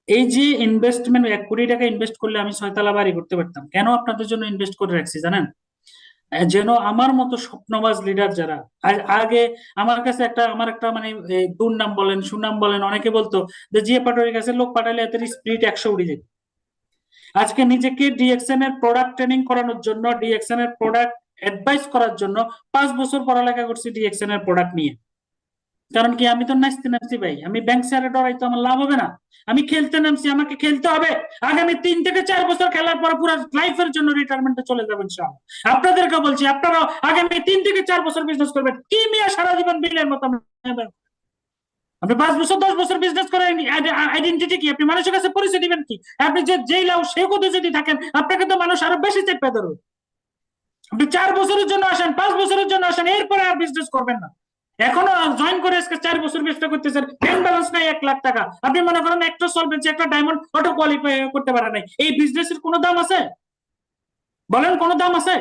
S4: এই যে ইনভেস্টমেন্ট 1 কোটি টাকা ইনভেস্ট করলে আমি 6 তলা বাড়ি করতে পারতাম। কেন আপনাদের জন্য ইনভেস্ট করে রাখছি জানেন? যেন আমার মতো স্বপ্নবাজ লিডার যারা আগে আমার কাছে আমার একটা মানে দুর্নাম বলেন সুনাম বলেন, অনেকে বলতো যে জিএ পাটোয়ারির কাছে লোক পাঠালে এদের স্পিরিট 100 উড়ে যেত। আজকে নিজেকে ডিএক্সএন এর প্রোডাক্ট ট্রেনিং করানোর জন্য, ডিএক্সএন এর প্রোডাক্ট অ্যাডভাইস করার জন্য 5 বছর পড়ালেখা করছি ডিএক্সএন এর প্রোডাক্ট নিয়ে। কারণ কি, আমি তো নাচতে নামছি ভাই, আমি ব্যাংক স্যারে ডরাই তো আমার লাভ হবে না। আমি খেলতে নামছি, আমাকে খেলতে হবে। আগামী 3 থেকে 4 বছর খেলার পর পুরো লাইফের জন্য রিটায়ারমেন্টে চলে যাবেন ইনশাআল্লাহ। আপনাদেরকে বলছি, আপনারা আগামী 3 থেকে 4 বছর বিজনেস করবেন। কি মিয়া সারা জীবন বিলের মতো আপনি 5 বছর 10 বছর বিজনেস করেন, আইডেন্টিটি কি? আপনি মানুষের কাছে পরিচয় দিবেন কি? আপনি যে যেই লাউ সে কত যদি থাকেন, আপনাকে তো মানুষ আরো বেশি চেপে ধরবে। আপনি 4 বছরের জন্য আসেন, 5 বছরের জন্য আসেন, এরপরে আর বিজনেস করবেন না। এখনো জয়েন করে আজকে 4 বছর ব্যবসা করতেছেন, ব্যাংক ব্যালেন্স নাই 1 লাখ টাকা। আপনি মনে করেন একটা সলভেন্সি, একটা ডায়মন্ড অটো কোয়ালিফাই করতে পারে নাই। এই বিজনেসের কোনো দাম আছে? বলেন, কোনো দাম আছে?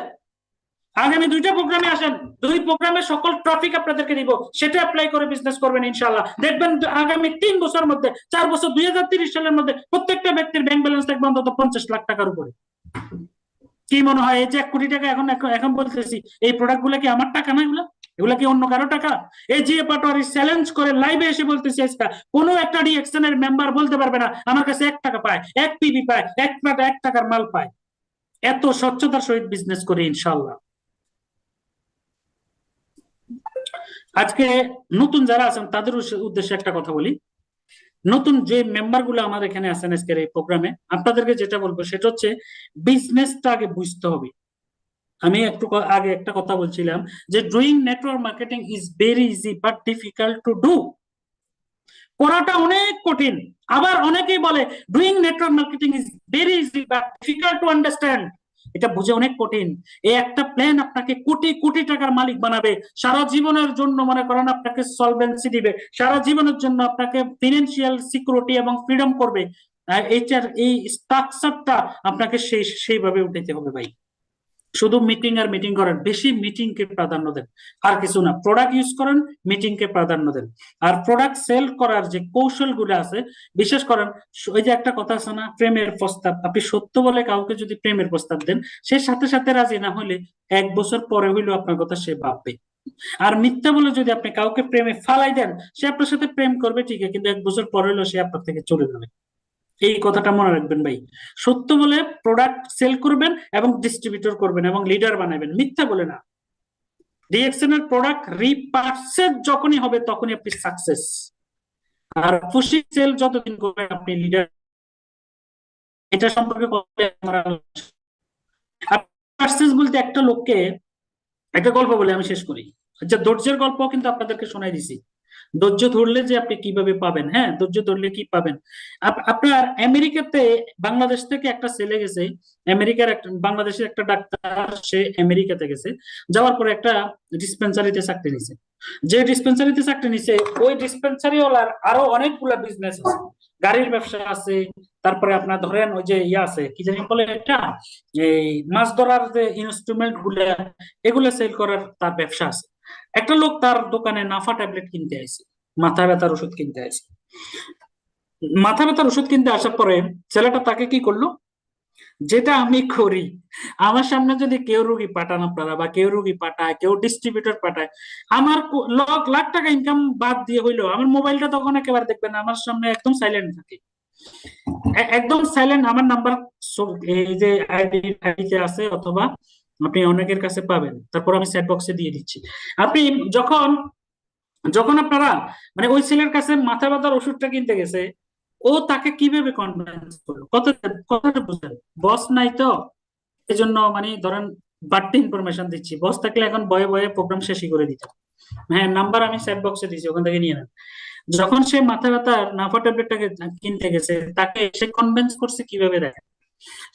S4: আগামী 2টা প্রোগ্রামে আসেন, 2 প্রোগ্রামে সকল টপিক আপনাদেরকে দিব, সেটা অ্যাপ্লাই করে বিজনেস করবেন ইনশাআল্লাহ। দেখবেন আগামী 3 বছর মধ্যে, 4 বছর, 2030 সালের মধ্যে প্রত্যেকটা ব্যক্তির ব্যাংক ব্যালেন্স থাকবে অন্তত 50 লাখ টাকার উপরে। কি মনে হয়, এই যে 1 কোটি টাকা এখন এখন বলতেছি, এই প্রোডাক্ট গুলা কি আমার টাকা না? এগুলা কি অন্য কারো টাকা? এই জিএ পাটোয়ারি চ্যালেঞ্জ করে লাইভে এসে বলতেছি, আজকে কোনো একটা ডিএক্সএন এর মেম্বার বলতে পারবে না আমার কাছে 1 টাকা পায়, 1 পিবি পায়, 1 টাকার মাল পায়। এত স্বচ্ছতার সহিত বিজনেস করি ইনশাআল্লাহ। আজকে নতুন যারা আছেন তাদের উদ্দেশ্যে একটা কথা বলি। নতুন যে মেম্বার গুলো আমার এখানে আছেন আজকের এই প্রোগ্রামে, আপনাদেরকে যেটা বলবো সেটা হচ্ছে বিজনেসটা আগে বুঝতে হবে। আমি একটু আগে একটা কথা বলছিলাম যে doing network marketing is very easy but difficult to do. করাটা অনেক কঠিন। আবার অনেকেই বলে doing network marketing is very easy but difficult to understand. এটা বুঝে অনেক কঠিন। এই একটা প্ল্যান আপনাকে কোটি কোটি টাকার মালিক বানাবে, সারা জীবনের জন্য মনে করেন আপনাকে সলভেন্সি দিবে, সারা জীবনের জন্য আপনাকে ফিনান্সিয়াল সিকিউরিটি এবং ফ্রিডম করবে। এইটার এই স্ট্রাকচারটা আপনাকে সেইভাবে উঠাইতে হবে ভাই। শুধু মিটিং আর মিটিং করেন, বেশি মিটিং কে প্রাধান্য দেন, আর কিছু না। প্রোডাক্ট ইউজ করেন, মিটিং কে প্রাধান্য দেন। আর প্রোডাক্ট সেল করার যে কৌশল গুলো আছে, বিশেষ করেন ওই যে একটা কথা আছে না, প্রেমের প্রস্তাব। আপনি সত্য বলে কাউকে যদি প্রেমের প্রস্তাব দেন, সে সাথে সাথে রাজি না হলে 1 বছর পরে হইলেও আপনার কথা সে ভাববে। আর মিথ্যা বলে যদি আপনি কাউকে প্রেমে ফালাই দেন, সে আপনার সাথে প্রেম করবে ঠিক আছে, কিন্তু 1 বছর পরে হইলেও সে আপনার থেকে চলে যাবে। এই কথাটা মনে রাখবেন ভাই। সত্য বলে প্রোডাক্ট সেল করবেন এবং ডিস্ট্রিবিউটর করবেন এবং লিডার বানাবেন, মিথ্যা বলে না। ডিএক্সএন এর প্রোডাক্ট রিপারচেজ যখনই হবে তখনই আপনি সাকসেস। আর খুশি সেল যতদিন করবেন আপনি লিডার। এটা সম্পর্কে পারচেজ বলতে একটা লোককে, একটা গল্প বলে আমি শেষ করি। আচ্ছা, ধৈর্যের গল্প কিন্তু আপনাদেরকে শোনাই দিছি। ধৈর্য ধরলে যে আপনি কিভাবে পাবেন, হ্যাঁ ধৈর্য ধরলে কি পাবেন। আপনার আমেরিকাতে বাংলাদেশ থেকে একটা ছেলে গেছে, আমেরিকার একটা বাংলাদেশের একটা ডাক্তার, সে আমেরিকাতে গেছে, যাওয়ার পরে একটা ডিসপেন্সারিতে চাকরি নিছে। যে ডিসপেন্সারিতে চাকরি নিছে ওই ডিসপেন্সারি ওলার আরো অনেকগুলা বিজনেস আছে, গাড়ির ব্যবসা আছে, তারপরে আপনার ধরেন ওই যে ইয়ে আছে, কি জানি বলে এটা, এই মাছ ধরার যে ইনস্ট্রুমেন্ট গুলা, এগুলা সেল করার তার ব্যবসা আছে। একটা লোক তার দোকানে নাফা ট্যাবলেট কিনতে আসে, মাথা ব্যথার ওষুধ কিনতে আসে। মাথা ব্যথার ওষুধ কিনতে আসার পরে ছেলেটা তাকে কি করলো, যেটা আমি করি, আমার সামনে যদি কেউ রুগী পাঠান আপনারা, বা কেউ রুগী পাঠায়, কেউ ডিস্ট্রিবিউটর পাঠায়, আমার লাখ লাখ টাকা ইনকাম বাদ দিয়ে হইলো আমার মোবাইলটা তখন একেবারে দেখবেন না, আমার সামনে একদম সাইলেন্ট থাকে, একদম সাইলেন্ট। আমার নাম্বার এই যে আইডিতে আছে, অথবা আপনি অনেকের কাছে পাবেন, তারপর আমি চ্যাট বক্সে দিয়ে দিচ্ছি। আপনি যখন যখন আপনারা মানে ওই ছেলের কাছে মাথা ব্যথার ওষুধটা কিনতে গেছে, ও তাকে কিভাবে কনভিন্স করলো, কথাটা বুঝলেন? বস নাই তো, এই জন্য মানে ধরেন বাড়তি ইনফরমেশন দিচ্ছি, বস থাকলে এখন বয়ে বয়ে প্রোগ্রাম শেষই করে দিতাম। হ্যাঁ, নাম্বার আমি চ্যাট বক্সে দিচ্ছি, ওখান থেকে নিয়ে নেন। যখন সে মাথা ব্যথার নাফা ট্যাবলেটটাকে কিনতে গেছে, তাকে সে কনভিন্স করছে কিভাবে, দেখেন।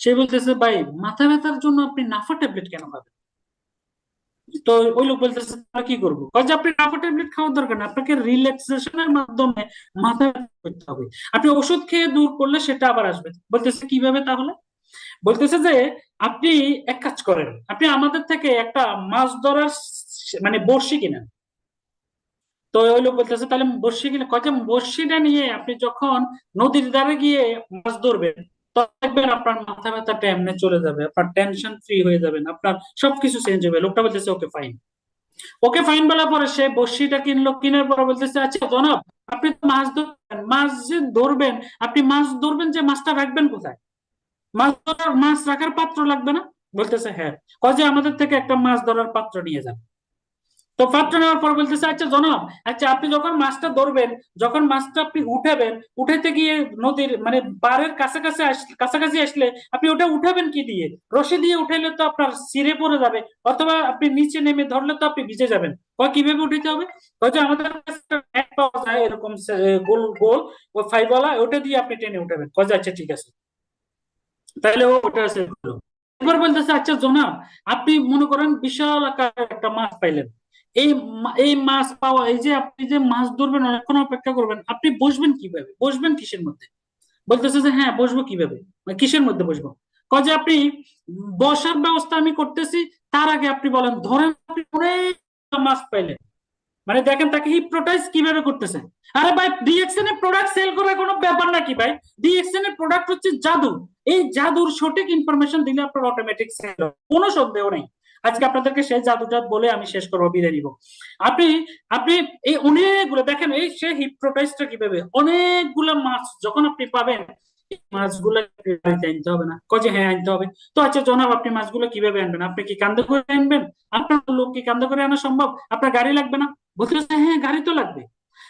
S4: সে বলতেছে, ভাই মাথা ব্যথার জন্য আপনি নাফা ট্যাবলেট কেন খাবেন? তো ওই লোক বলতেছে, তাহলে কি করবো? কাজে আপনি নাফা ট্যাবলেট খাওয়ার দরকার না, আপনাকে রিল্যাক্সেশনের মাধ্যমে মাথা ব্যথা করতে হবে। আপনি ওষুধ খেয়ে দূর করলে সেটা আবার আসবে। বলতেছে কিভাবে তাহলে? বলতেছে যে আপনি এক কাজ করেন, আপনি আমাদের থেকে একটা মাছ ধরার মানে বড়শি কিনেন। তো ওই লোক বলতেছে, তাহলে বড়শি কিনে, কয় যে বড়শিটা নিয়ে আপনি যখন নদীর ধারে গিয়ে মাছ ধরবেন, তখন দেখবেন আপনার মাথা ব্যথাটা এমনি চলে যাবে, আপনার টেনশন ফ্রি হয়ে যাবেন, আপনার সবকিছু চেঞ্জ হবে। লোকটা বলতেছে ওকে ফাইন। ওকে ফাইন বলার পরে সে বড়শিটা কিনলো, কেনার পরে বলতেছে, আচ্ছা জনাব, আপনি তো মাছ ধরবেন, মাছ যে ধরবেন, আপনি মাছ ধরবেন যে মাছটা রাখবেন কোথায়? মাছ রাখার পাত্র লাগবে না? বলতেছে হ্যাঁ। কয় যে আমাদের থেকে একটা মাছ ধরার পাত্র নিয়ে যান। তো পাত্র নেওয়ার পর বলতেছে, আচ্ছা জনাব, আচ্ছা আপনি যখন মাছটা ধরবেন, যখন মাছটা আপনি উঠাবেন, উঠাইতে গিয়ে নদীর মানে পাড়ের কাছাকাছি আসলে আপনি ওটা উঠাবেন কি দিয়ে? রশি দিয়ে উঠাইলে তো আপনার ছিঁড়ে পড়ে যাবে, অথবা আপনি নিচে নেমে ধরলে তো আপনি ভিজে যাবেন। কয় কিভাবে উঠাইতে হবে? কয় যে আমাদের কাছে একটা net পাওয়া যায় এরকম গোল গোল, ওই ফাইবওয়ালা, ওটা দিয়ে আপনি টেনে উঠাবেন। কয় যে আচ্ছা ঠিক আছে। তাহলে ও ওটা আছে। এবার বলতেছে, আচ্ছা জনাব, আপনি মনে করেন বিশাল আকারের একটা মাছ পাইলেন, এই মাছ পাওয়া, এই যে আপনি যে মাছ ধরবেন, অনেকক্ষণ অপেক্ষা করবেন, আপনি বসবেন কিভাবে, বসবেন কিসের মধ্যে? বলতেছে যে হ্যাঁ বসবো কিভাবে, মানে কিসের মধ্যে বসবো? কয় যে আপনি বসার ব্যবস্থা আমি করতেছি, তার আগে আপনি বলেন, ধরেন আপনি অনেক মাছ পাইলেন, মানে দেখেন তাকে হিপনোটাইজ কিভাবে করতেছে। আরে ভাই, ডিএক্সএন এর প্রোডাক্ট সেল করার কোনো ব্যাপার নাকি ভাই? ডিএক্সএন এর প্রোডাক্ট হচ্ছে জাদু। এই জাদুর সঠিক ইনফরমেশন দিলে আপনার অটোমেটিক সেল হবে, কোনো সন্দেহ নেই। আজকে আপনাদেরকে সেই জাদুটা বলে আমি শেষ করবো, বিদায় নিব। আপনি আপনি এই অনেকগুলো দেখেন, এই সে হিপনোটাইজটা কিভাবে, অনেকগুলো মাছ যখন আপনি পাবেন, মাছগুলো বাড়িতে আনতে হবে না? কয় যে হ্যাঁ আনতে হবে। তো আচ্ছা জনাব, আপনি মাছগুলো কিভাবে আনবেন? আপনি কি কান্দে করে আনবেন? আপনার লোক কি কান্দে করে আনা সম্ভব? আপনার গাড়ি লাগবে না? বলতেছে হ্যাঁ গাড়ি তো লাগবে।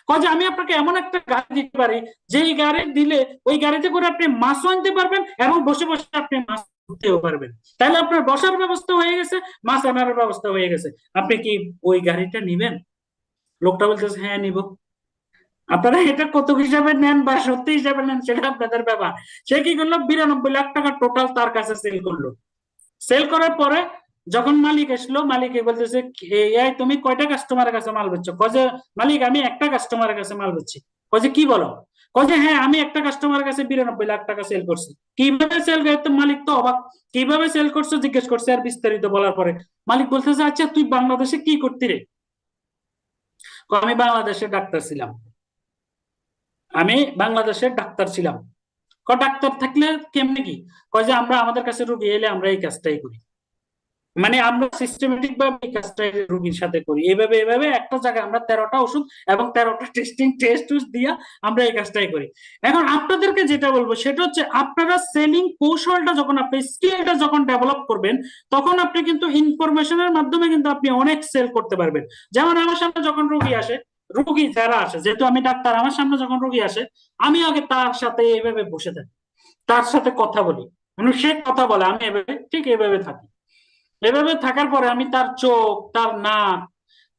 S4: কয় যে আমি আপনাকে এমন একটা গাড়ি দিতে পারি, যেই গাড়ি দিলে ওই গাড়িতে করে আপনি মাছও আনতে পারবেন, এবং বসে বসে আপনি মাছ ধরতেও পারবেন। তাহলে আপনার বসার ব্যবস্থা হয়ে গেছে, মাছ আনার ব্যবস্থা হয়ে গেছে। আপনি কি ওই গাড়িটা নিবেন? লোকটা বলতেছে হ্যাঁ নিব। আপনারা এটা কত হিসাবে নেন বা সত্যি হিসাবে নেন সেটা আপনাদের ব্যাপার। সে কি করলো, 92 লাখ টাকা টোটাল তার কাছে সেল করলো। সেল করার পরে যখন মালিক আসলো, মালিক বলতেছে, এই তুমি কয়টা কাস্টমারের কাছে মাল বেচছো? কয় যে মালিক, আমি একটা কাস্টমারের কাছে মাল বেচছি। কয় যে কি বলো? কয় যে হ্যাঁ, আমি একটা কাস্টমারের কাছে 92 লাখ টাকা সেল করছি। কিভাবে সেল করতে? মালিক তো অবাক, কিভাবে সেল করছো জিজ্ঞেস করছে, আর বিস্তারিত বলার পরে মালিক বলতেছে, আচ্ছা তুই বাংলাদেশে কি করতি রে? কয়, আমি বাংলাদেশে ডাক্তার ছিলাম। আমি বাংলাদেশের ডাক্তার ছিলাম। ডাক্তার থাকলে কেমনে কি? কয় যে আমরা, আমাদের কাছে রোগী এলে আমরা এই কাজটাই করি, মানে আমরা সিস্টেমেটিক ভাবে এই কাজটা রোগীর সাথে করি, এভাবে এভাবে একটা জায়গায় আমরা 13টা ওষুধ এবং 13টা টেস্ট দিয়া আমরা এই কাজটাই করি। এখন আপনাদেরকে যেটা বলবো সেটা হচ্ছে, আপনারা সেলিং কৌশলটা যখন, আপনি স্কিলটা যখন ডেভেলপ করবেন, তখন আপনি কিন্তু ইনফরমেশনের মাধ্যমে কিন্তু আপনি অনেক সেল করতে পারবেন। যেমন আমার সামনে যখন রোগী আসে, রোগী যারা আসে, যেহেতু আমি ডাক্তার, আমার সামনে যখন রোগী আসে, আমি আগে তার সাথে এভাবে বসে থাকি, তার সাথে কথা বলি, মানে সে কথা বলে, আমি এভাবে ঠিক এভাবে থাকি। এভাবে থাকার পরে আমি তার চোখ, তার নাক,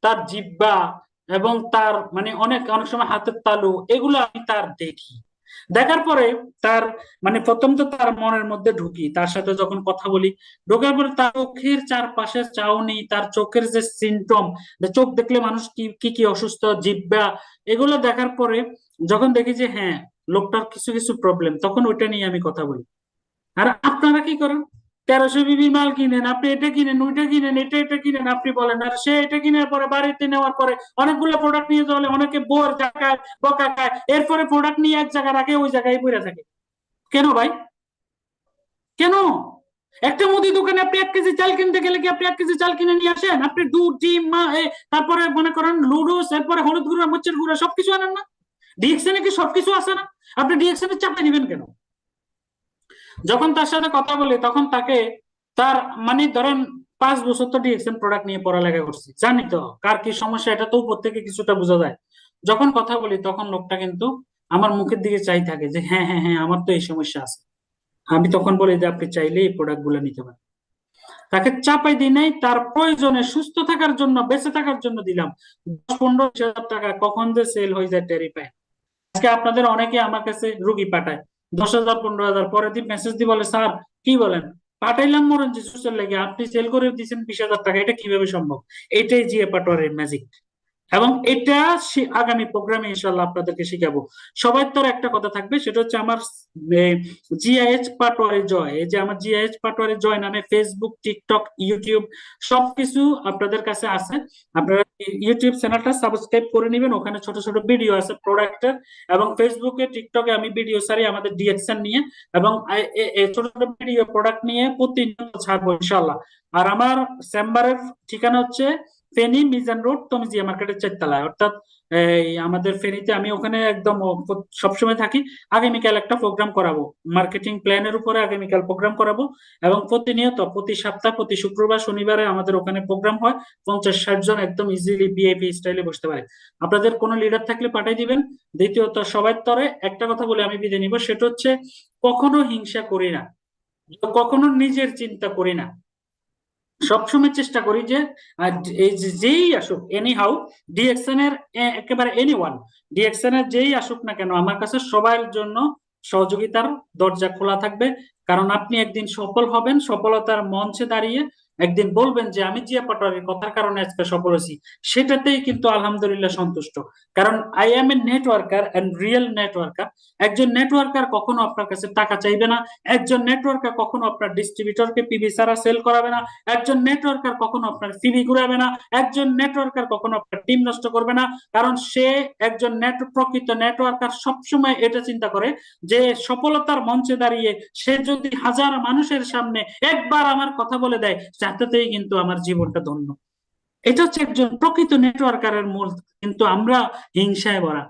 S4: তার জিহ্বা, এবং তার মানে অনেক অনেক সময় হাতের তালু, এগুলো আমি তার দেখি। দেখার পরে তার মানে প্রথম তো তার মনের মধ্যে ঢুকি, তার সাথে যখন কথা বলি, ঢোকার পরে তার চোখের চারপাশে চাউনি, তার চোখের যে সিমটম, চোখ দেখলে মানুষ কি কি কি অসুস্থ, জিহ্বা, এগুলো দেখার পরে যখন দেখি যে হ্যাঁ লোকটার কিছু কিছু প্রবলেম, তখন ওইটা নিয়ে আমি কথা বলি। আর আপনারা কি করেন? 1300 মাল কিনেন, আপনি এটা কিনেন, ওইটা কিনেন, এটা কিনেন, আপনি বলেন, আর সে এটা কিনার পরে বাড়িতে নেওয়ার পরে অনেকগুলো প্রোডাক্ট নিয়ে যাওয়ালে অনেকে বোর জায়গায় বকা খায়, এরপরে প্রোডাক্ট নিয়ে এক জায়গায় রাখে, ওই জায়গায় পড়ে থাকে। কেন ভাই? কেন? একটা মুদি দোকানে আপনি 1 কেজি চাল কিনতে গেলে কি আপনি 1 কেজি চাল কিনে নিয়ে আসেন? আপনি দুধ, ডিম, তারপরে মনে করেন লুডুস, এরপরে হলুদ গুঁড়া, মরিচের গুঁড়া সবকিছু আনেন না? ডিএক্সএন কি সবকিছু আছে না? আপনি ডিএক্সএন এর চাপে দিবেন কেন? যখন তার সাথে কথা বলি তখন তাকে তার মানে ধরেন 5 বছর তো ডিএক্সএন প্রোডাক্ট নিয়ে পড়ালেখা করছি, জানি তো কার কি সমস্যা, এটা তো উপর থেকে কিছুটা বোঝা যায়। যখন কথা বলি তখন লোকটা কিন্তু আমার মুখের দিকে চাই থাকে যে হ্যাঁ হ্যাঁ হ্যাঁ আমার তো এই সমস্যা আছে। আমি তখন বলি যে আপনি চাইলে এই প্রোডাক্ট গুলো নিতে পারেন। তাকে চাপাই দিই নাই, তার প্রয়োজনে সুস্থ থাকার জন্য, বেঁচে থাকার জন্য দিলাম। 10-15 হাজার টাকা কখন যে সেল হয়ে যায় টেরি পায়। আজকে আপনাদের অনেকে আমার কাছে রুগী পাঠায় 10,000 15,000, পরের দিন মেসেজ দিয়ে বলে স্যার কি বলেন, পাঠাইলাম মরণ জিসুসের লেগে, আপনি সেল করে দিচ্ছেন 20,000 টাকা, এটা কিভাবে সম্ভব? এটাই জিএ পাটোয়ারির ম্যাজিক। এবং এটা আগামী প্রোগ্রামে ইনশাল্লাহ আপনাদেরকে শিখাবো। সবার তোর একটা কথা থাকবে, সেটা হচ্ছে আমার জিআইএচ পাটোয়ারি জয়, এই যে আমার জিআইএচ পাটোয়ারি জয় নামে ফেসবুক, টিকটক, ইউটিউব সবকিছু আপনাদের কাছে আছে। আপনারা ইউটিউব চ্যানেলটা সাবস্ক্রাইব করে নেবেন, ওখানে ছোট ছোট ভিডিও আছে প্রোডাক্টের। এবং ফেসবুকে, টিকটকে আমি ভিডিও ছাড়ি আমাদের ডিএক্সএন নিয়ে, এবং ছোট ছোট ভিডিও প্রোডাক্ট নিয়ে প্রতিনিয়ত ছাড়বো ইনশাল্লাহ। আর আমার চেম্বারের ঠিকানা হচ্ছে ফেনী মিজান রোড, তমিজিয়া মার্কেটের 4 তলায়, অর্থাৎ এই আমাদের ফেনীতে। আমি ওখানে একদম সবসময় থাকি। আগামীকাল একটা প্রোগ্রাম করাবো, মার্কেটিং প্ল্যানের উপরে আগামীকাল প্রোগ্রাম করাবো। এবং প্রতিনিয়ত প্রতি সপ্তাহ প্রতি শুক্রবার শনিবারে আমাদের ওখানে প্রোগ্রাম হয়। 50-60 জন একদম ইজিলি বিআইপি স্টাইলে বসতে পারে। আপনাদের কোনো লিডার থাকলে পাঠিয়ে দিবেন। দ্বিতীয়ত সবার তরে একটা কথা বলে আমি বিদায় নিব, সেটা হচ্ছে কখনো হিংসা করি না, কখনো নিজের চিন্তা করি না। সবসময় চেষ্টা করি যে এই যেই আসুক এনি হাউ ডিএক্সএন এর একেবারে এনিওয়ান, ডিএক্সএন এর যেই আসুক না কেন আমার কাছে সবার জন্য সহযোগিতার দরজা খোলা থাকবে। কারণ আপনি একদিন সফল হবেন, সফলতার মঞ্চে দাঁড়িয়ে একদিন বলবেন যে আমি জিয়া পাটোয়ারির কথার কারণে আজকে সফল হয়েছি, সেটাতেই কিন্তু আলহামদুলিল্লাহ সন্তুষ্ট। কারণ I am a networker and real networker. একজন নেটওয়ার্কার কখনো আপনার কাছে টাকা চাইবে না, একজন নেটওয়ার্কার কখনো আপনার ডিস্ট্রিবিউটরকে পিবি ছাড়া সেল করাবে না, একজন নেটওয়ার্কার কখনো আপনার ফিবি ঘুরাবে না, একজন নেটওয়ার্কার কখনো আপনার টিম নষ্ট করবে না। কারণ সে একজন প্রকৃত নেটওয়ার্কার সবসময় এটা চিন্তা করে যে সফলতার মঞ্চে দাঁড়িয়ে সে যদি 1000 মানুষের সামনে একবার আমার কথা বলে দেয়, তাতেই কিন্তু আমার জীবনটা ধন্য। এটা হচ্ছে একজন প্রকৃত নেটওয়ার্কারের মূল। কিন্তু আমরা হিংসায় ভরা,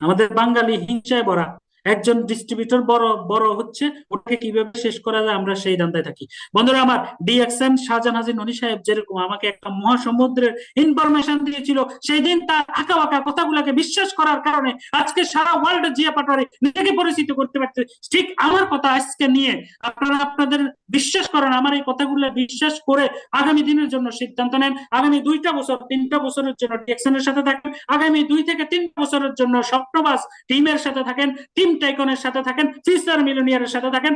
S4: আমাদের বাঙালি হিংসায় ভরা। একজন ডিস্ট্রিবিউটর বড় বড় হচ্ছে, ওটাকে কিভাবে শেষ করা যায় আমরা সেই ধান্দায় থাকি। বন্ধুরা আমার, ডিএক্সএন শাহজাহান হাজী ননী সাহেব যেরকম আমাকে একটা মহাসমুদ্রের ইনফরমেশন দিয়েছিল, সেই দিন তার আঁকা বাঁকা কথাগুলোকে বিশ্বাস করার কারণে আজকে সারা ওয়ার্ল্ডে জিয়া পাটোয়ারি নিজেকে পরিচিত করতে পারছে। ঠিক আমার কথা আজকে নিয়ে আপনারা আপনাদের বিশ্বাস করেন, আমার এই কথাগুলো বিশ্বাস করে আগামী দিনের জন্য সিদ্ধান্ত নেন। আগামী 2টা বছর 3টা বছরের জন্য ডিএক্সএন এর সাথে থাকেন, আগামী 2 থেকে 3 বছরের জন্য স্বপ্নবাজ টিমের সাথে থাকেন, টিম টাইকনের সাথে থাকেন, ফিউচার মিলিয়নিয়ারের সাথে থাকেন,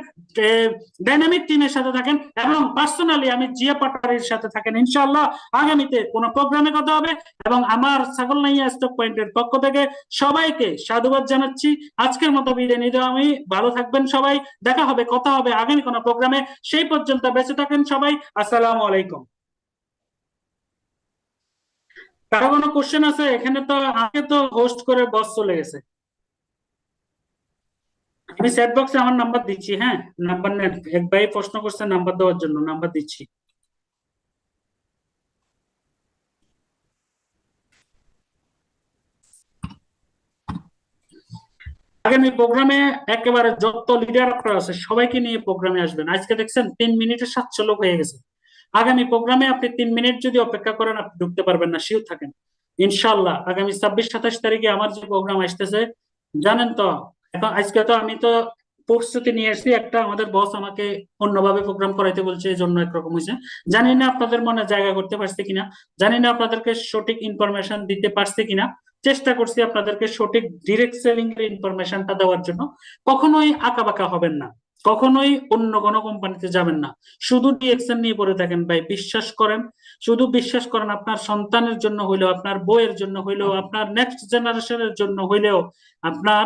S4: ডাইনামিক টিমের সাথে থাকেন, এবং পার্সোনালি আমি জিয়া পাটোয়ারির সাথে থাকেন। ইনশাআল্লাহ আগামীতে কোনো প্রোগ্রামে কথা হবে। এবং আমার ছাগলনাইয়া স্টক পয়েন্টের পক্ষ থেকে সবাইকে সাধুবাদ জানাচ্ছি। আজকের মতো বিদায় নিতে আমি, ভালো থাকবেন সবাই, দেখা হবে, কথা হবে আগামী কোনো প্রোগ্রামে। সেই পর্যন্ত বেঁচে থাকেন সবাই। আসসালামু আলাইকুম। কারো কোনো কোশ্চেন আছে? এখানে তো আমাকে তো হোস্ট করে বস চলে গেছে। আমি চ্যাট বক্সে আমার নাম্বার দিচ্ছি, হ্যাঁ নাম্বার নেন। এক ভাই প্রশ্ন করছে নাম্বার দেওয়ার জন্য, নাম্বার দিচ্ছি। আগামী প্রোগ্রামে একেবারে যত লিডার আপনারা আছে সবাইকে নিয়ে প্রোগ্রামে আসবেন। আজকে দেখছেন 3 মিনিটে 700 লোক হয়ে গেছে। আগামী প্রোগ্রামে আপনি 3 মিনিট যদি অপেক্ষা করেন আপনি ঢুকতে পারবেন না, শিওর থাকেন। ইনশাআল্লাহ আগামী 26-27 তারিখে আমার যে প্রোগ্রাম আসতেছে জানেন তো। এখন আজকে তো আমি তো প্রস্তুতি নিয়ে আসছি একটা, আমাদের বস আমাকে অন্যভাবে প্রোগ্রাম করাইতে বলছে, এই জন্য একরকম হয়েছে। জানি না আপনাদের মনে জায়গা করতে পারছি কিনা, জানি না আপনাদেরকে সঠিক ইনফরমেশন দিতে পারছি কিনা। চেষ্টা করছি আপনাদেরকে সঠিক ডিরেক্ট সেলিং এর ইনফরমেশনটা দেওয়ার জন্য। কখনোই আঁকাবাঁকা হবেন না, কখনোই অন্য কোনো কোম্পানিতে যাবেন না, শুধু ডিএক্সএন নিয়ে পড়ে থাকেন ভাই। বিশ্বাস করেন, শুধু বিশ্বাস করেন, আপনার সন্তানের জন্য হইলেও, আপনার বইয়ের জন্য হইলেও, আপনার নেক্সট জেনারেশনের জন্য হইলেও আপনার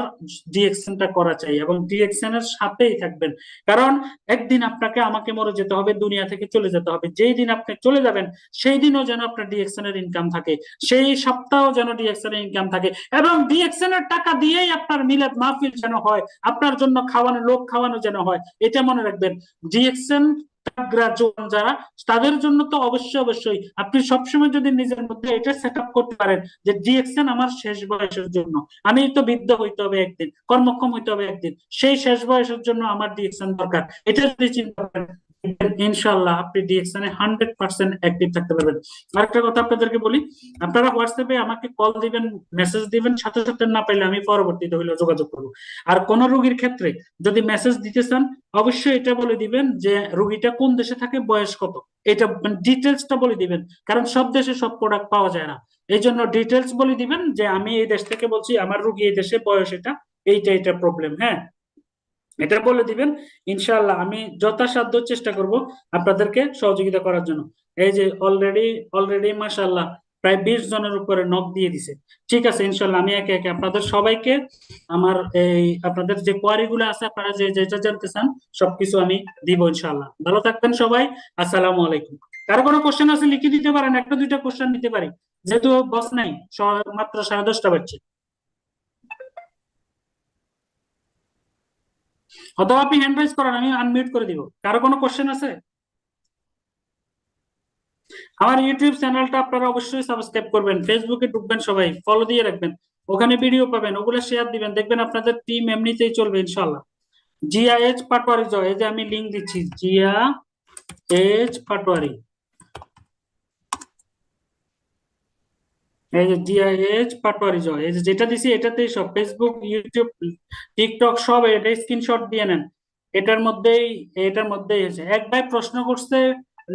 S4: ডিএক্সএনটা করা চাই, এবং ডিএক্সএন এর সাথেই থাকবেন। কারণ একদিন আপনাকে আমাকে মরে যেতে হবে, দুনিয়া থেকে চলে যেতে হবে। যেই দিন আপনি চলে যাবেন সেই দিনও যেন আপনার ডিএক্সএন এর ইনকাম থাকে, সেই সপ্তাহ যেন ডিএক্সএন এর ইনকাম থাকে, এবং ডিএক্সএন এর টাকা দিয়েই আপনার মিলাদ মাহফিল যেন হয়, আপনার জন্য খাওয়ানো লোক খাওয়ানো যেন হয়, এটা মনে রাখবেন। ডিএক্সএন গ্রাজুয়েট যারা, তাদের জন্য তো অবশ্যই অবশ্যই আপনি সবসময় যদি নিজের মধ্যে এটা সেট আপ করতে পারেন যে ডিএক্সএন আমার শেষ বয়সের জন্য, আমি তো বৃদ্ধ হইতে হবে একদিন, কর্মক্ষম হইতে হবে একদিন, সেই শেষ বয়সের জন্য আমার ডিএক্সএন দরকার, এটা যদি চিন্তা করেন ইনশাআল্লাহ আপনি ডিএক্সএন এ 100% অ্যাক্টিভ থাকতে পারবেন। আরেকটা কথা আপনাদেরকে বলি, আপনারা হোয়াটসঅ্যাপে আমাকে কল দিবেন, মেসেজ দিবেন, সাথে সাথে না পাইলে আমি পরবর্তীতে হইলে যোগাযোগ করবো। আর কোন রোগীর ক্ষেত্রে যদি মেসেজ দিতে চান অবশ্যই এটা বলে দিবেন যে রোগীটা কোন দেশে থাকে, বয়স কত, এটা ডিটেলসটা বলে দিবেন, কারণ সব দেশে সব প্রোডাক্ট পাওয়া যায় না। এই জন্য ডিটেলস বলে দিবেন যে আমি এই দেশ থেকে বলছি, আমার রোগী এই দেশে, বয়স এটা, এইটা প্রবলেম। হ্যাঁ, এটা বলে দিবেন, ইনশাআল্লাহ আমি যথাসাধ্য চেষ্টা করব আপনাদেরকে সহযোগিতা করার জন্য। এই যে অলরেডি মাশাআল্লাহ প্রায় 20 জনের উপরে নক দিয়ে দিছে। ঠিক আছে, ইনশাআল্লাহ আমি একে একে আপনাদের সবাইকে আমার এই আপনাদের যে কোয়ারি গুলো আছে, আপনারা যে যেটা জানতে চান সবকিছু আমি দিব ইনশাআল্লাহ। ভালো থাকবেন সবাই, আসসালামু আলাইকুম। কারো কোনো কোশ্চেন আছে লিখে দিতে পারেন, একটা দুইটা কোশ্চেন নিতে পারি, যেহেতু বস নাই, মাত্র 10:30 বাজছে। অথবা আপনি হ্যান্ড রাইজ করেন, আমি আনমিউট করে দিব। কারো কোনো কোশ্চেন আছে? আমার ইউটিউব চ্যানেলটা আপনারা অবশ্যই সাবস্ক্রাইব করবেন, ফেসবুকে ঢুকবেন, সবাই ফলো দিয়ে রাখবেন, ওখানে ভিডিও পাবেন, ওগুলো শেয়ার দিবেন, দেখবেন আপনাদের টিম এমনিতেই চলবে ইনশাআল্লাহ। জিয়া এইচ পাটোয়ারি জয়, এই যে আমি লিংক দিচ্ছি, জিয়া এইচ পাটোয়ারি, এই যে জিয়া এইচ পাটোয়ারি জয়, এই যে যেটা দিছি এটাতেই সব, ফেসবুক, ইউটিউব, টিকটক সব এটা স্ক্রিনশট দিয়ে নেন। এটার মধ্যেই হয়েছে। এক ভাই প্রশ্ন করছে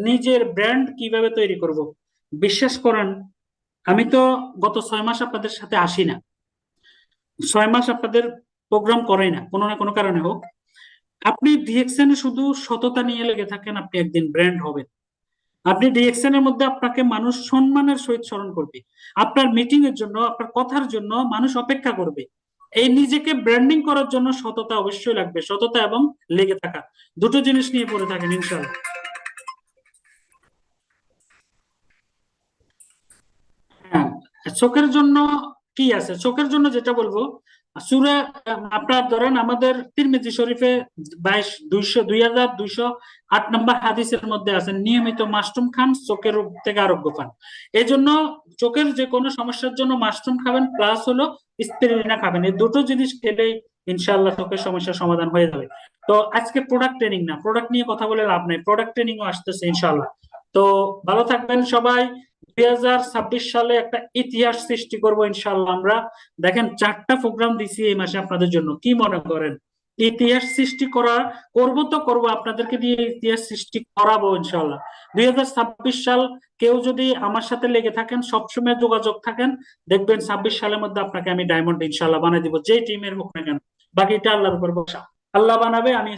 S4: নিজের ব্র্যান্ড কিভাবে তৈরি করব। বিশ্বাস করেন আমি তো গত 6 মাস আপনাদের সাথে আসি না, 6 মাস আপনাদের প্রোগ্রাম করাই না, কোনো না কোনো কারণে হোক। আপনি ডিএক্সএন এ শুধু সততা নিয়ে লেগে থাকেন, আপনি একদিন ব্র্যান্ড হবেন। আপনি ডিএক্সএন এর মধ্যে আপনাকে মানুষ সম্মানের সহিত স্মরণ করবে, আপনার মিটিং এর জন্য, আপনার কথার জন্য মানুষ অপেক্ষা করবে। এই নিজেকে ব্র্যান্ডিং করার জন্য সততা অবশ্যই লাগবে, সততা এবং লেগে থাকা, দুটো জিনিস নিয়ে পড়ে থাকেন ইনশাআল্লাহ। হ্যাঁ, চোখের জন্য কি আছে, চোখের জন্য যেটা বলবো, সূরা আপনার ধরেন আমাদের তিরমিজি শরীফে 2208 নম্বর হাদিসের মধ্যে আছে, নিয়মিত মাশরুম খান চোখের রোগ থেকে আরোগ্য পান। এই জন্য চোখের যে কোনো সমস্যার জন্য মাশরুম খাবেন, প্লাস হলো স্পিরুলিনা খাবেন, এই দুটো জিনিস খেলেই ইনশাআল্লাহ চোখের সমস্যার সমাধান হয়ে যাবে। তো আজকে প্রোডাক্ট ট্রেনিং না, প্রোডাক্ট নিয়ে কথা বলে লাভ নেই, প্রোডাক্ট ট্রেনিংও আসতেছে ইনশাআল্লাহ। তো ভালো থাকবেন সবাই। 2026 সালে একটা ইতিহাস সৃষ্টি করবো ইনশাআল্লাহ আমরা। দেখেন 4টা প্রোগ্রাম দিছি এই মাসে আপনাদের জন্য, কি মনে করেন ইতিহাস সৃষ্টি করব আপনাদেরকে দিয়ে, ইতিহাস সৃষ্টি করাবো ইনশাআল্লাহ। 2026 সাল কেউ যদি আমার সাথে লেগে থাকেন, সবসময় যোগাযোগ থাকেন, দেখবেন 26 সালের মধ্যে আপনাকে আমি ডায়মন্ড ইনশাআল্লাহ বানিয়ে দিব, যে টিমের হোক না কেন। বাকিটা আল্লাহর উপর ভরসা, আল্লাহ বানাবে, আমি